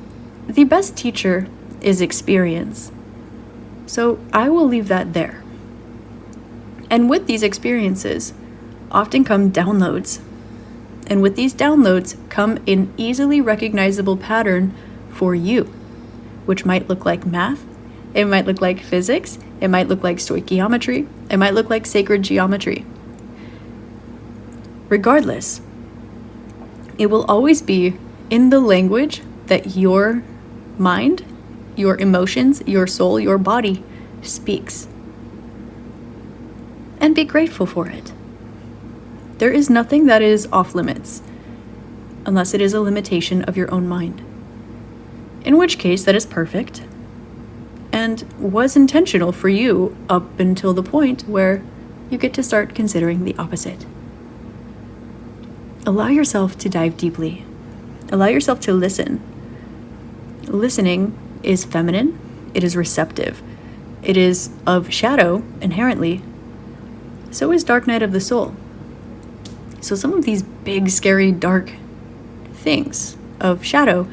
the best teacher is experience. So I will leave that there. And with these experiences often come downloads. And with these downloads come an easily recognizable pattern for you, which might look like math, it might look like physics, it might look like stoichiometry, it might look like sacred geometry. Regardless, it will always be in the language that your mind, your emotions, your soul, your body speaks. And be grateful for it. There is nothing that is off limits, unless it is a limitation of your own mind. In which case, that is perfect, and was intentional for you up until the point where you get to start considering the opposite. Allow yourself to dive deeply. Allow yourself to listen. Listening is feminine, it is receptive, it is of shadow inherently. So is dark night of the soul. So some of these big, scary, dark things of shadow,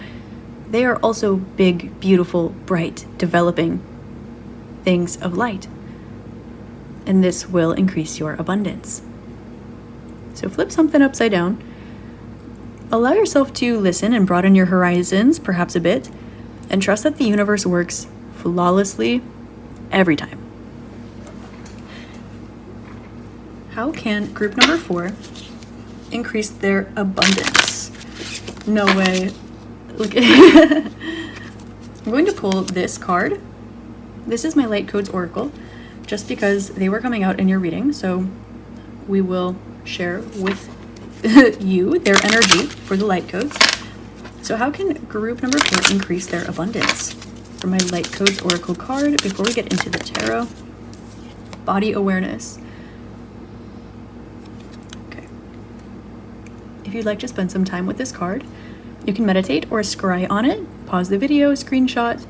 they are also big, beautiful, bright, developing things of light. And this will increase your abundance. So flip something upside down. Allow yourself to listen and broaden your horizons, perhaps a bit, and trust that the universe works flawlessly every time. How can group number 4 increase their abundance? No way. Look. I'm going to pull this card. This is my Light Codes Oracle, just because they were coming out in your reading, so we will share with you their energy for the Light Codes. So how can group number 4 increase their abundance? For my Light Codes Oracle card, before we get into the tarot, body awareness. Okay. If you'd like to spend some time with this card, you can meditate or scry on it, pause the video, screenshot.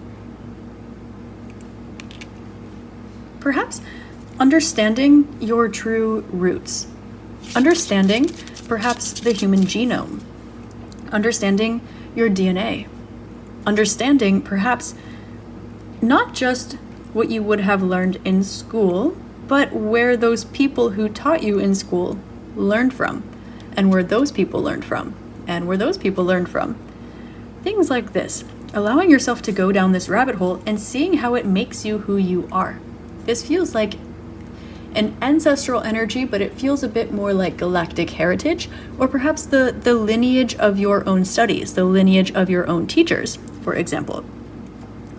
Perhaps understanding your true roots. Understanding perhaps the human genome. Understanding your DNA. Understanding perhaps not just what you would have learned in school, but where those people who taught you in school learned from, and where those people learned from, and where those people learned from. Things like this. Allowing yourself to go down this rabbit hole and seeing how it makes you who you are. This feels like an ancestral energy, but it feels a bit more like galactic heritage, or perhaps the lineage of your own studies, the lineage of your own teachers, for example.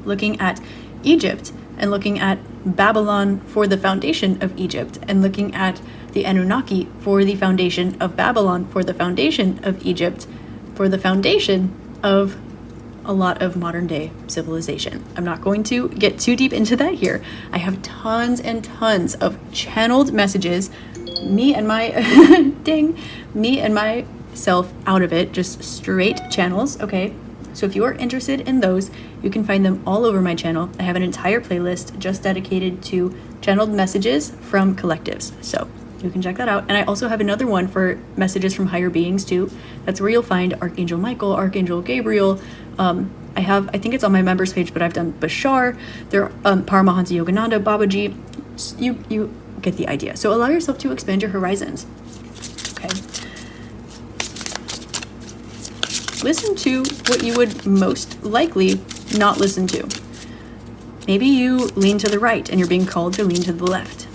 Looking at Egypt and looking at Babylon for the foundation of Egypt, and looking at the Anunnaki for the foundation of Babylon, for the foundation of Egypt, for the foundation of a lot of modern day civilization. I'm not going to get too deep into that here. I have tons and tons of channeled messages, me and my me and myself out of it, just straight channels, okay? So if you are interested in those, you can find them all over my channel. I have an entire playlist just dedicated to channeled messages from collectives. So you can check that out. And I also have another one for messages from higher beings too. That's where you'll find Archangel Michael, Archangel Gabriel. I think it's on my members page, but I've done Bashar, there Paramahansa Yogananda, Babaji. You get the idea. So allow yourself to expand your horizons. Okay. Listen to what you would most likely not listen to. Maybe you lean to the right and you're being called to lean to the left.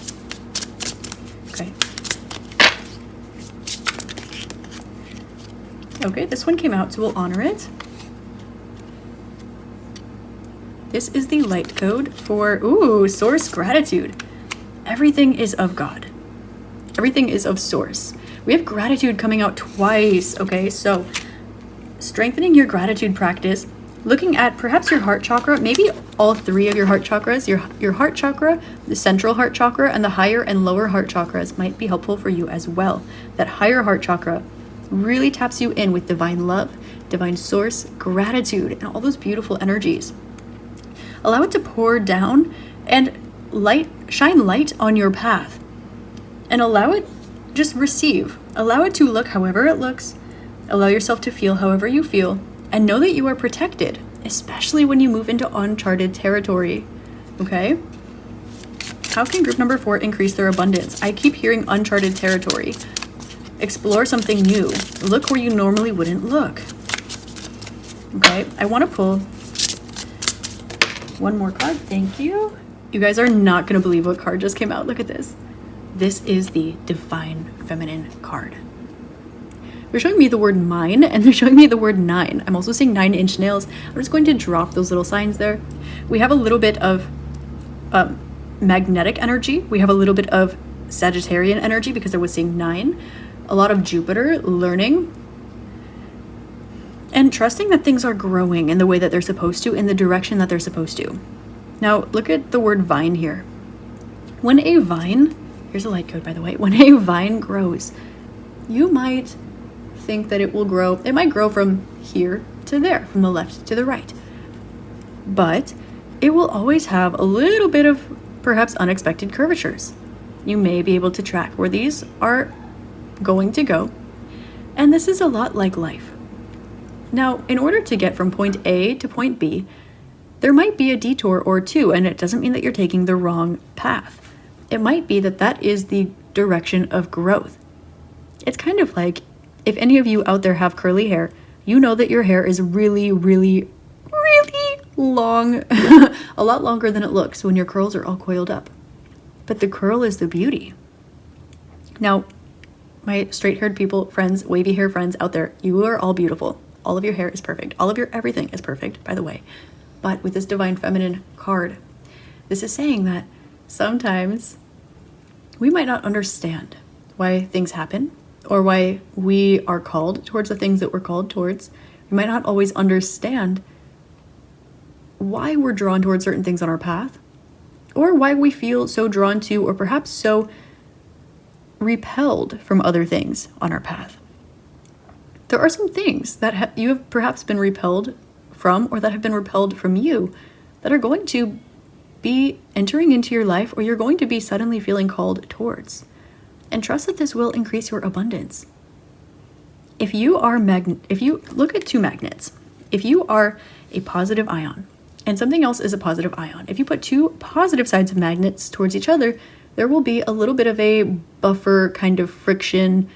Okay. Okay, this one came out, so we'll honor it. This is the light code for, source gratitude. Everything is of God. Everything is of source. We have gratitude coming out twice, okay? So strengthening your gratitude practice, looking at perhaps your heart chakra, maybe all 3 of your heart chakras, your heart chakra, the central heart chakra, and the higher and lower heart chakras might be helpful for you as well. That higher heart chakra really taps you in with divine love, divine source, gratitude, and all those beautiful energies. Allow it to pour down and shine light on your path. And allow it, just receive. Allow it to look however it looks. Allow yourself to feel however you feel. And know that you are protected, especially when you move into uncharted territory. Okay? How can group number 4 increase their abundance? I keep hearing uncharted territory. Explore something new. Look where you normally wouldn't look. Okay? I want to pull one more card. Thank you. You guys are not going to believe what card just came out. Look at this. This is the Divine Feminine card. They're showing me the word mine, and they're showing me the word 9. I'm also seeing 9-inch nails. I'm just going to drop those little signs there. We have a little bit of magnetic energy. We have a little bit of Sagittarian energy because I was seeing 9. A lot of Jupiter, learning, and trusting that things are growing in the way that they're supposed to, in the direction that they're supposed to. Now, look at the word vine here. When a vine, here's a light code by the way, when a vine grows, you might think that it will grow, it might grow from here to there, from the left to the right. But it will always have a little bit of perhaps unexpected curvatures. You may be able to track where these are going to go. And this is a lot like life. Now, in order to get from point A to point B, there might be a detour or two, and it doesn't mean that you're taking the wrong path. It might be that that is the direction of growth. It's kind of like, if any of you out there have curly hair, you know that your hair is really, really, really long, a lot longer than it looks when your curls are all coiled up. But the curl is the beauty. Now, my straight-haired people, friends, wavy hair friends out there, you are all beautiful. All of your hair is perfect. All of your everything is perfect, by the way. But with this Divine Feminine card, this is saying that sometimes we might not understand why things happen or why we are called towards the things that we're called towards. We might not always understand why we're drawn towards certain things on our path, or why we feel so drawn to, or perhaps so repelled from other things on our path. There are some things that you have perhaps been repelled from, or that have been repelled from you, that are going to be entering into your life, or you're going to be suddenly feeling called towards. And trust that this will increase your abundance. If you look at two magnets, if you are a positive ion and something else is a positive ion, if you put two positive sides of magnets towards each other, there will be a little bit of a buffer kind of friction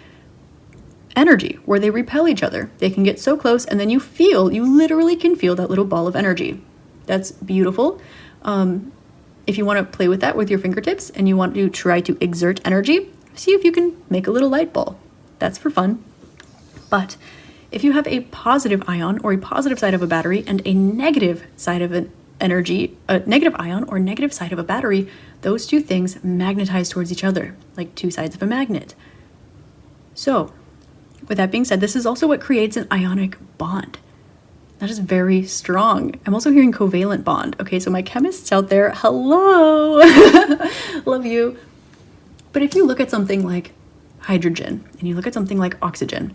energy where they repel each other. They can get so close, and then you literally can feel that little ball of energy. That's beautiful. If you want to play with that with your fingertips and you want to try to exert energy, see if you can make a little light ball. That's for fun. But if you have a positive ion or a positive side of a battery and a negative side of an energy, a negative ion or negative side of a battery, those two things magnetize towards each other, like two sides of a magnet. So, with that being said, this is also what creates an ionic bond. That is very strong. I'm also hearing covalent bond. Okay, so my chemists out there, hello! Love you. But if you look at something like hydrogen and you look at something like oxygen,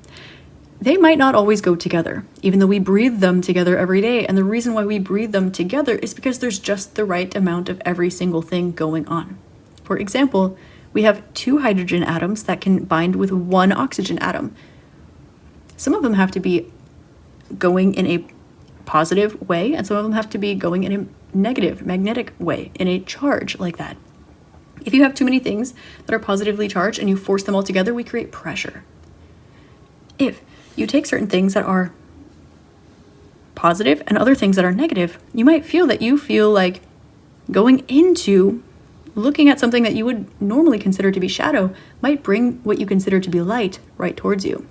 they might not always go together, even though we breathe them together every day. And the reason why we breathe them together is because there's just the right amount of every single thing going on. For example, we have two hydrogen atoms that can bind with one oxygen atom. Some of them have to be going in a positive way, and some of them have to be going in a negative, magnetic way, in a charge like that. If you have too many things that are positively charged and you force them all together, we create pressure. If you take certain things that are positive and other things that are negative, you might feel that you feel like going into looking at something that you would normally consider to be shadow might bring what you consider to be light right towards you.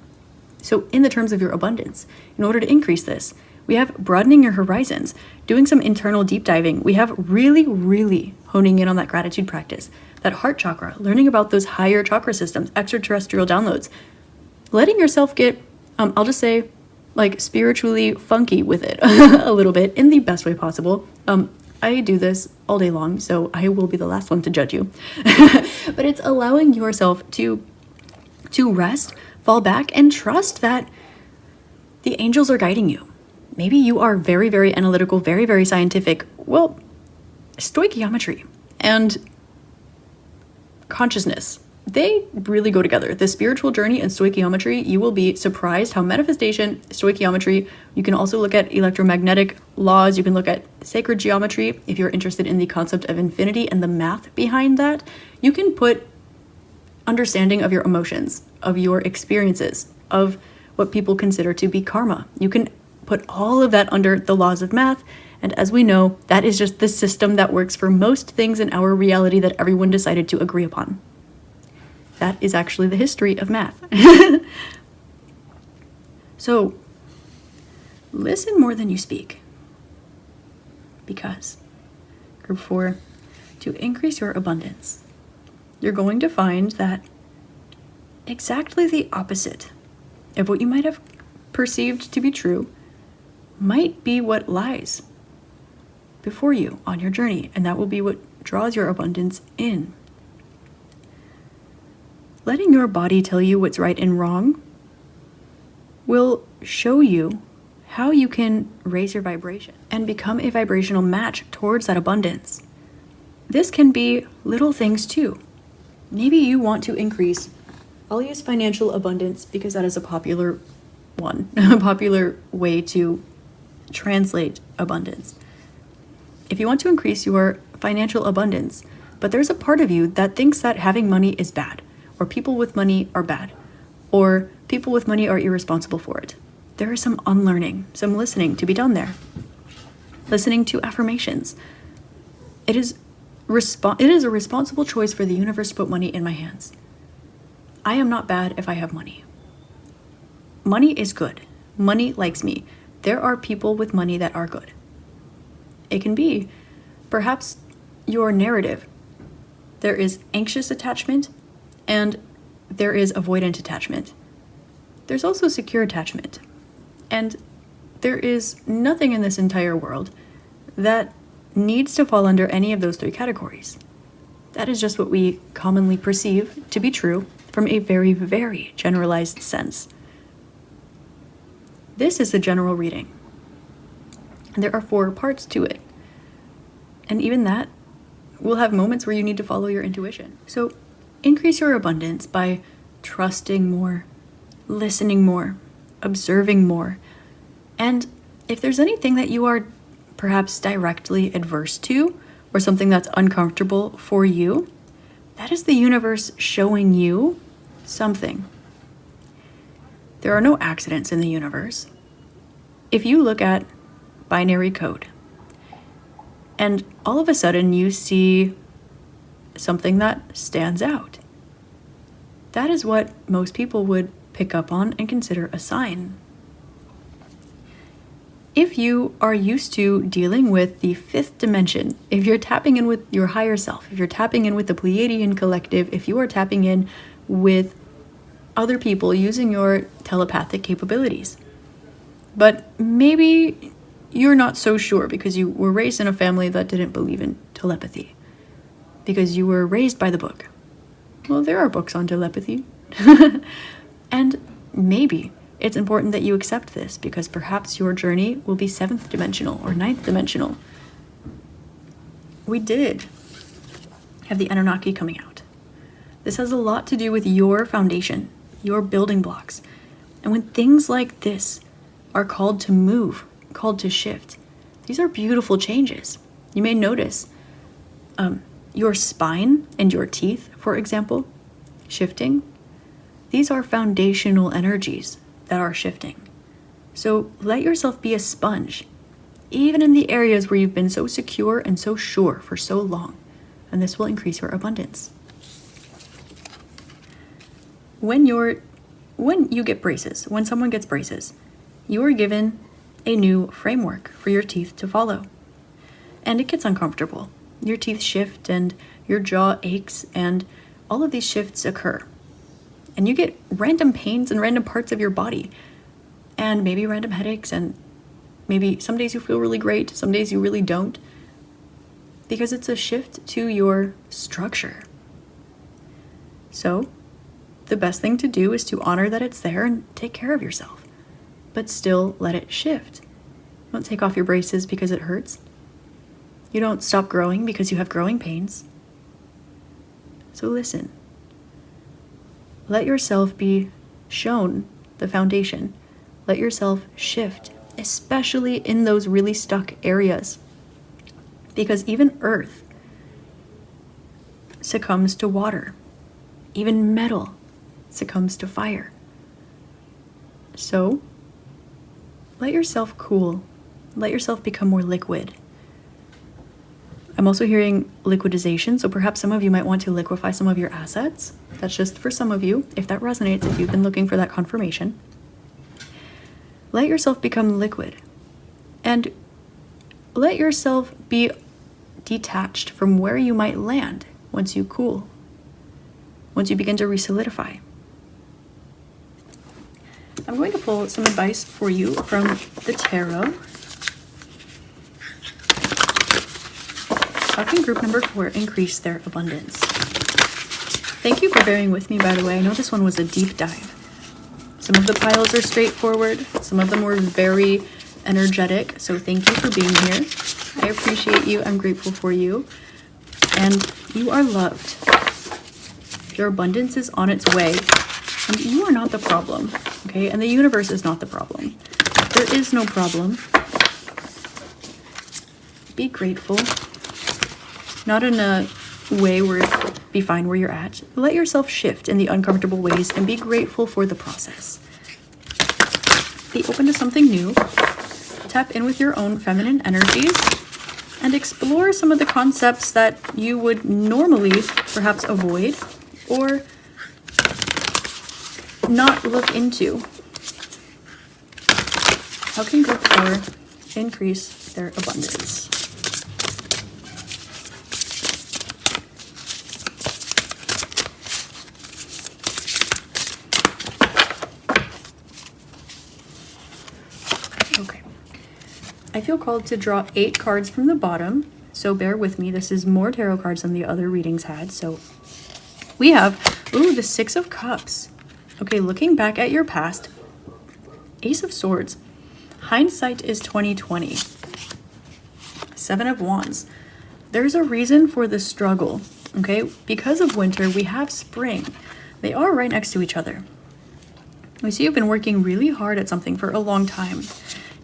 So in the terms of your abundance, in order to increase this, we have broadening your horizons, doing some internal deep diving. We have really, really honing in on that gratitude practice, that heart chakra, learning about those higher chakra systems, extraterrestrial downloads, letting yourself get, I'll just say, like spiritually funky with it a little bit in the best way possible. I do this all day long, so I will be the last one to judge you. But it's allowing yourself to rest, fall back, and trust that the angels are guiding you. Maybe you are very, very analytical, very, very scientific. Well, stoichiometry and consciousness, they really go together. The spiritual journey and stoichiometry, you will be surprised how manifestation, stoichiometry, you can also look at electromagnetic laws, you can look at sacred geometry if you're interested in the concept of infinity and the math behind that. You can put understanding of your emotions, of your experiences, of what people consider to be karma. You can put all of that under the laws of math, and as we know, that is just the system that works for most things in our reality that everyone decided to agree upon. That is actually the history of math. So, listen more than you speak. Because, group 4, to increase your abundance, you're going to find that exactly the opposite of what you might have perceived to be true might be what lies before you on your journey, and that will be what draws your abundance in. Letting your body tell you what's right and wrong will show you how you can raise your vibration and become a vibrational match towards that abundance. This can be little things too. Maybe you want to increase, I'll use financial abundance because that is a popular one, a popular way to translate abundance. If you want to increase your financial abundance, but there's a part of you that thinks that having money is bad, or people with money are bad, or people with money are irresponsible for it, there is some unlearning, some listening to be done there. Listening to affirmations. It is a responsible choice for the universe to put money in my hands. I am not bad if I have money. Money is good. Money likes me. There are people with money that are good. It can be perhaps your narrative. There is anxious attachment and there is avoidant attachment. There's also secure attachment. And there is nothing in this entire world that needs to fall under any of those three categories. That is just what we commonly perceive to be true from a very, very generalized sense. This is the general reading. And there are 4 parts to it. And even that will have moments where you need to follow your intuition. So increase your abundance by trusting more, listening more, observing more. And if there's anything that you are perhaps directly adverse to, or something that's uncomfortable for you, that is the universe showing you something. There are no accidents in the universe. If you look at binary code, and all of a sudden you see something that stands out, that is what most people would pick up on and consider a sign. If you are used to dealing with the 5th dimension, if you're tapping in with your higher self, if you're tapping in with the Pleiadian collective, if you are tapping in with other people using your telepathic capabilities, but maybe you're not so sure because you were raised in a family that didn't believe in telepathy, because you were raised by the book. Well, there are books on telepathy. And maybe it's important that you accept this because perhaps your journey will be 7th dimensional or 9th dimensional. We did have the Anunnaki coming out. This has a lot to do with your foundation, your building blocks. And when things like this are called to move, called to shift, these are beautiful changes. You may notice your spine and your teeth, for example, shifting. These are foundational energies that are shifting. So let yourself be a sponge, even in the areas where you've been so secure and so sure for so long, and this will increase your abundance. When you get braces, when someone gets braces, you are given a new framework for your teeth to follow. And it gets uncomfortable. Your teeth shift and your jaw aches and all of these shifts occur. And you get random pains in random parts of your body and maybe random headaches, and maybe some days you feel really great, some days you really don't, because it's a shift to your structure. So the best thing to do is to honor that it's there and take care of yourself, but still let it shift. Don't take off your braces because it hurts. You don't stop growing because you have growing pains. So listen. Let yourself be shown the foundation. Let yourself shift, especially in those really stuck areas. Because even earth succumbs to water. Even metal succumbs to fire. So, let yourself cool. Let yourself become more liquid. I'm also hearing liquidization, so perhaps some of you might want to liquefy some of your assets. That's just for some of you, if that resonates, if you've been looking for that confirmation. Let yourself become liquid. And let yourself be detached from where you might land once you cool, once you begin to re-solidify. I'm going to pull some advice for you from the tarot. How can group number 4 increase their abundance? Thank you for bearing with me, by the way. I know this one was a deep dive. Some of the piles are straightforward. Some of them were very energetic. So thank you for being here. I appreciate you. I'm grateful for you. And you are loved. Your abundance is on its way. And you are not the problem. Okay? And the universe is not the problem. There is no problem. Be grateful. Not in a way where be fine where you're at. Let yourself shift in the uncomfortable ways and be grateful for the process. Be open to something new. Tap in with your own feminine energies and explore some of the concepts that you would normally perhaps avoid or not look into? How can group 4 increase their abundance? Okay. I feel called to draw 8 cards from the bottom, so bear with me. This is more tarot cards than the other readings had. So we have, the 6 of Cups. Okay, looking back at your past, Ace of Swords. Hindsight is 2020. 7 of Wands. There's a reason for the struggle, okay? Because of winter, we have spring. They are right next to each other. We see you've been working really hard at something for a long time.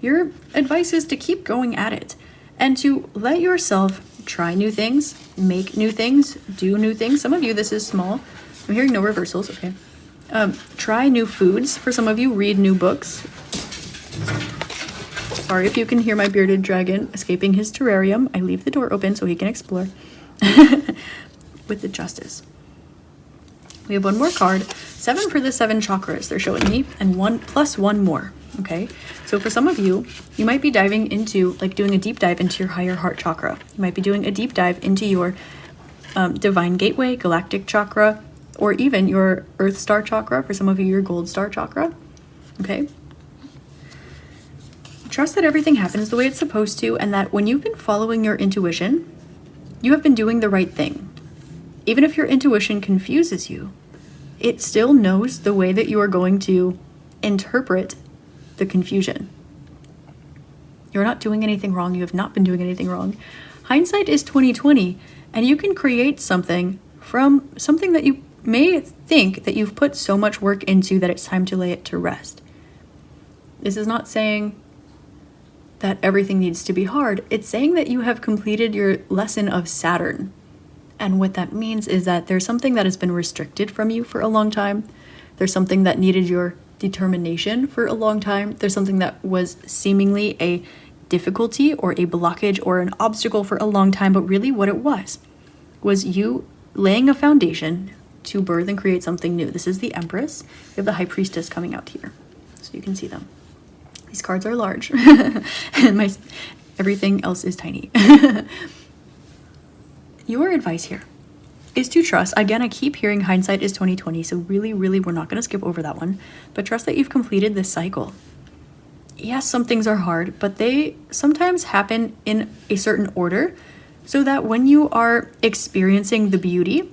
Your advice is to keep going at it and to let yourself try new things, make new things, do new things. Some of you, this is small. I'm hearing no reversals, okay. Try new foods. For some of you, read new books. Sorry if you can hear my bearded dragon escaping his terrarium. I leave the door open so he can explore. With the Justice. We have one more card. 7 for the 7 chakras they're showing me, and 1 plus 1 more. Okay, so for some of you, you might be diving into, like doing a deep dive into your higher heart chakra. You might be doing a deep dive into your divine gateway, galactic chakra, or even your earth star chakra. For some of you, your gold star chakra. Okay. Trust that everything happens the way it's supposed to, and that when you've been following your intuition, you have been doing the right thing. Even if your intuition confuses you, it still knows the way that you are going to interpret the confusion. You're not doing anything wrong. You have not been doing anything wrong. Hindsight is 2020, and you can create something from something that you may think that you've put so much work into that it's time to lay it to rest. This is not saying that everything needs to be hard. It's saying that you have completed your lesson of Saturn. And what that means is that there's something that has been restricted from you for a long time. There's something that needed your determination for a long time. There's something that was seemingly a difficulty or a blockage or an obstacle for a long time, but really what it was you laying a foundation to birth and create something new. This is the Empress. We have the High Priestess coming out here, so you can see them. These cards are large, and everything else is tiny. Your advice here is to trust. Again, I keep hearing hindsight is 2020, so really, we're not going to skip over that one. But trust that you've completed this cycle. Yes, some things are hard, but they sometimes happen in a certain order so that when you are experiencing the beauty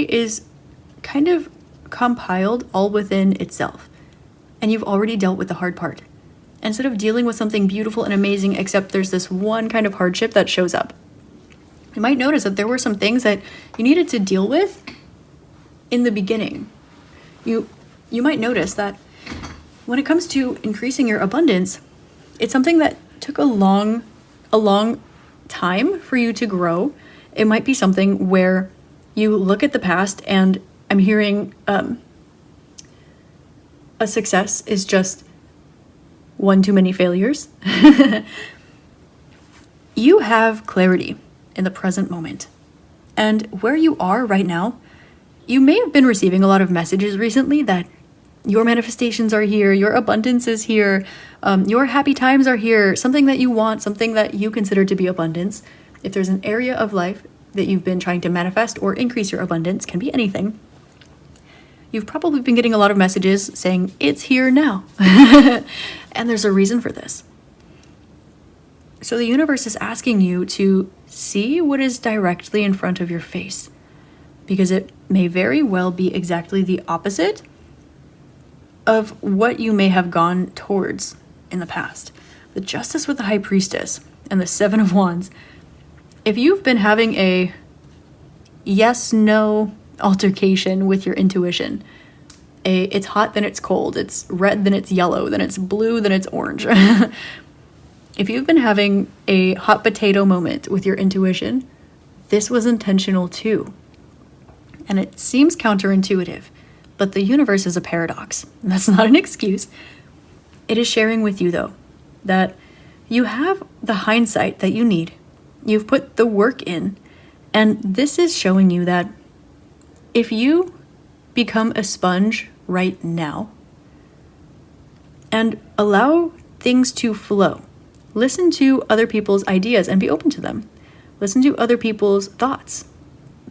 is kind of compiled all within itself. And you've already dealt with the hard part. Instead of dealing with something beautiful and amazing, except there's this one kind of hardship that shows up. You might notice that there were some things that you needed to deal with in the beginning. You might notice that when it comes to increasing your abundance, it's something that took a long time for you to grow. It might be something where you look at the past, and I'm hearing a success is just one too many failures. You have clarity in the present moment. And where you are right now, you may have been receiving a lot of messages recently that your manifestations are here, your abundance is here, your happy times are here, something that you want, something that you consider to be abundance. If there's an area of life that you've been trying to manifest or increase your abundance, can be anything, you've probably been getting a lot of messages saying, it's here now. And there's a reason for this. So the universe is asking you to see what is directly in front of your face, because it may very well be exactly the opposite of what you may have gone towards in the past. The Justice with the High Priestess and the 7 of Wands. If you've been having a yes-no altercation with your intuition, it's hot, then it's cold, it's red, then it's yellow, then it's blue, then it's orange. If you've been having a hot potato moment with your intuition, this was intentional too. And it seems counterintuitive, but the universe is a paradox. And that's not an excuse. It is sharing with you, though, that you have the hindsight that you need. You've put the work in, and this is showing you that if you become a sponge right now. And allow things to flow. Listen to other people's ideas and be open to them. Listen to other people's thoughts,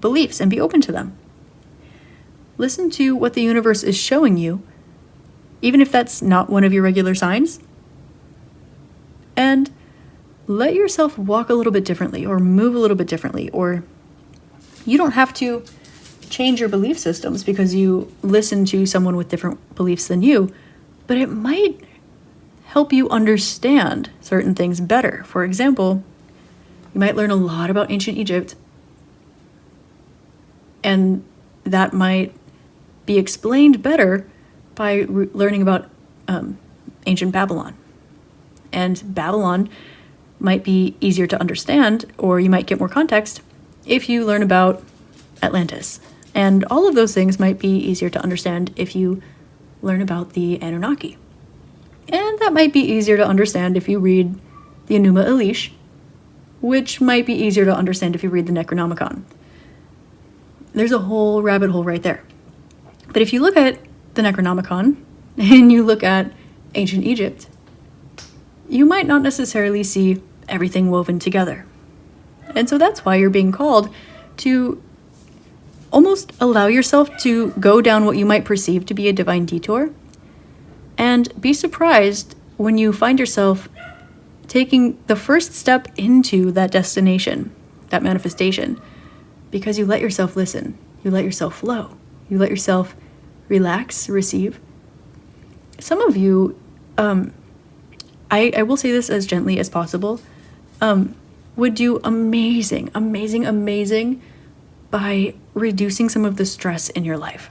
beliefs, and be open to them. Listen to what the universe is showing you, even if that's not one of your regular signs. And let yourself walk a little bit differently or move a little bit differently. Or you don't have to change your belief systems because you listen to someone with different beliefs than you, but it might help you understand certain things better. For example, you might learn a lot about ancient Egypt, and that might be explained better by learning about ancient Babylon. And Babylon might be easier to understand, or you might get more context if you learn about Atlantis. And all of those things might be easier to understand if you learn about the Anunnaki. And that might be easier to understand if you read the Enuma Elish, which might be easier to understand if you read the Necronomicon. There's a whole rabbit hole right there. But if you look at the Necronomicon and you look at ancient Egypt, you might not necessarily see everything woven together. And so that's why you're being called to almost allow yourself to go down what you might perceive to be a divine detour, and be surprised when you find yourself taking the first step into that destination, that manifestation, because you let yourself listen, you let yourself flow, you let yourself relax, receive. Some of you, I will say this as gently as possible, would do amazing by reducing some of the stress in your life.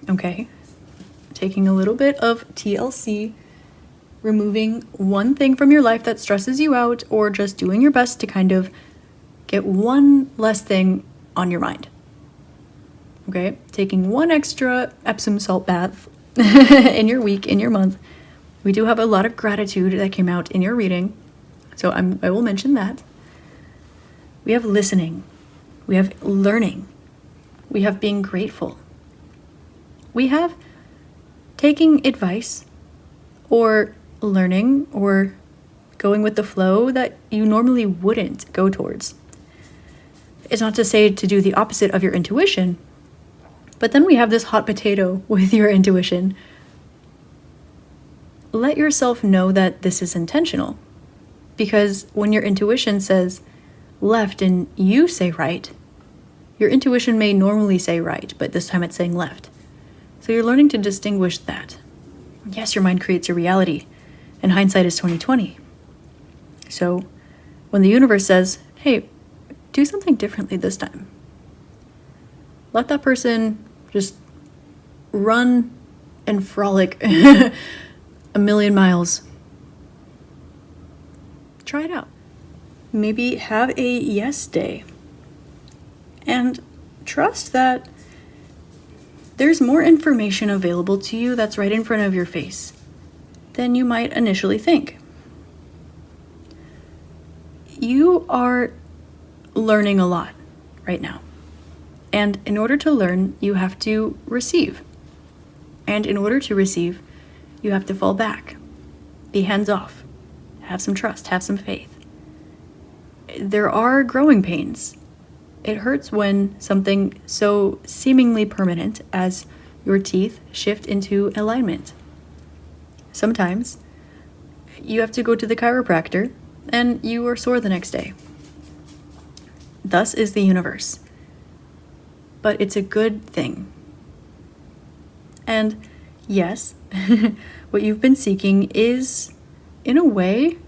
Okay? Taking a little bit of TLC, removing one thing from your life that stresses you out, or just doing your best to kind of get one less thing on your mind. Okay? Taking one extra Epsom salt bath in your week, in your month. We do have a lot of gratitude that came out in your reading, so I will mention that. We have listening. We have learning. We have being grateful. We have taking advice or learning or going with the flow that you normally wouldn't go towards. It's not to say to do the opposite of your intuition, but then we have this hot potato with your intuition. Let yourself know that this is intentional, because when your intuition says left and you say right, your intuition may normally say right, but this time it's saying left. So you're learning to distinguish that. Yes, your mind creates your reality, and hindsight is 20/20. So when the universe says, hey, do something differently this time, let that person just run and frolic a million miles. Try it out. Maybe have a yes day. And trust that there's more information available to you that's right in front of your face than you might initially think. You are learning a lot right now. And in order to learn, you have to receive. And in order to receive, you have to fall back, be hands off, have some trust, have some faith. There are growing pains. It hurts when something so seemingly permanent as your teeth shift into alignment. Sometimes you have to go to the chiropractor and you are sore the next day. Thus is the universe. But it's a good thing. And yes, what you've been seeking is, in a way,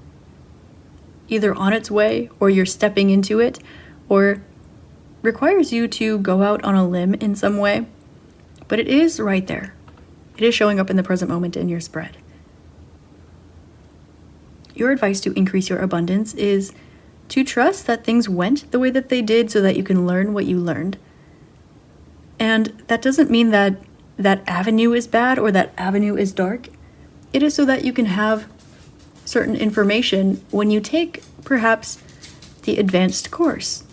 either on its way, or you're stepping into it, or requires you to go out on a limb in some way. But it is right there. It is showing up in the present moment in your spread. Your advice to increase your abundance is to trust that things went the way that they did so that you can learn what you learned. And that doesn't mean that that avenue is bad or that avenue is dark. It is so that you can have certain information when you take perhaps the advanced course.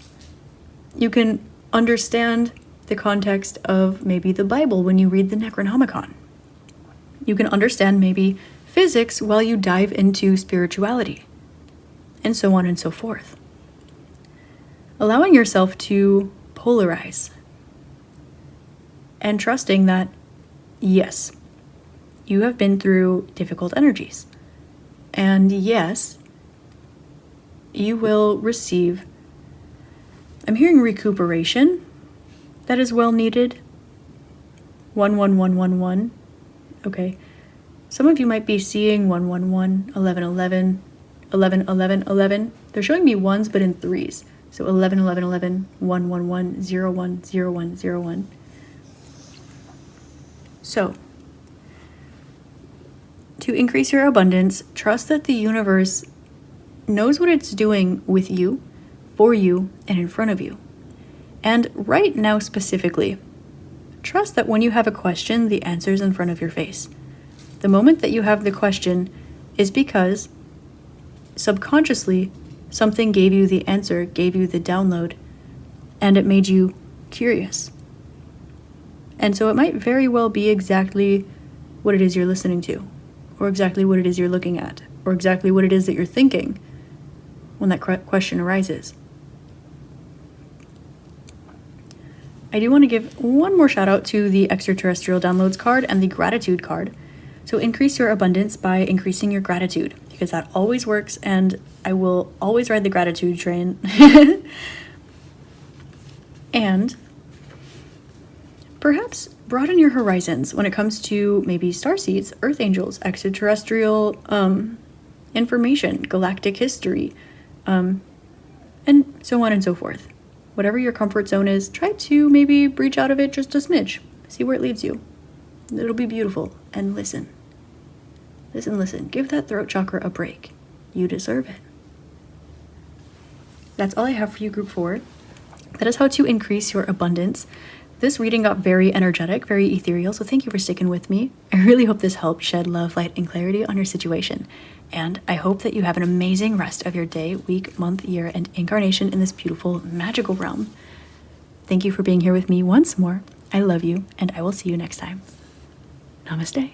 You can understand the context of maybe the Bible when you read the Necronomicon. You can understand maybe physics while you dive into spirituality, and so on and so forth. Allowing yourself to polarize and trusting that, yes, you have been through difficult energies. And yes, you will receive, I'm hearing recuperation that is well needed. 11111. Okay. Some of you might be seeing 111, 1111, 111111. They're showing me ones but in threes. So 111111, 111, 01, 01, 01. So, to increase your abundance, trust that the universe knows what it's doing with you, for you, and in front of you. And right now specifically, trust that when you have a question, the answer is in front of your face. The moment that you have the question is because subconsciously something gave you the answer, gave you the download, and it made you curious. And so it might very well be exactly what it is you're listening to, or exactly what it is you're looking at, or exactly what it is that you're thinking when that question arises. I do want to give one more shout out to the extraterrestrial downloads card and the gratitude card. So increase your abundance by increasing your gratitude, because that always works, and I will always ride the gratitude train. And perhaps broaden your horizons when it comes to maybe starseeds, earth angels, extraterrestrial information, galactic history, and so on and so forth. Whatever your comfort zone is, try to maybe breach out of it just a smidge. See where it leads you. It'll be beautiful. And listen. Listen. Give that throat chakra a break. You deserve it. That's all I have for you, Group 4. That is how to increase your abundance. This reading got very energetic, very ethereal, so thank you for sticking with me. I really hope this helped shed love, light, and clarity on your situation. And I hope that you have an amazing rest of your day, week, month, year, and incarnation in this beautiful, magical realm. Thank you for being here with me once more. I love you, and I will see you next time. Namaste.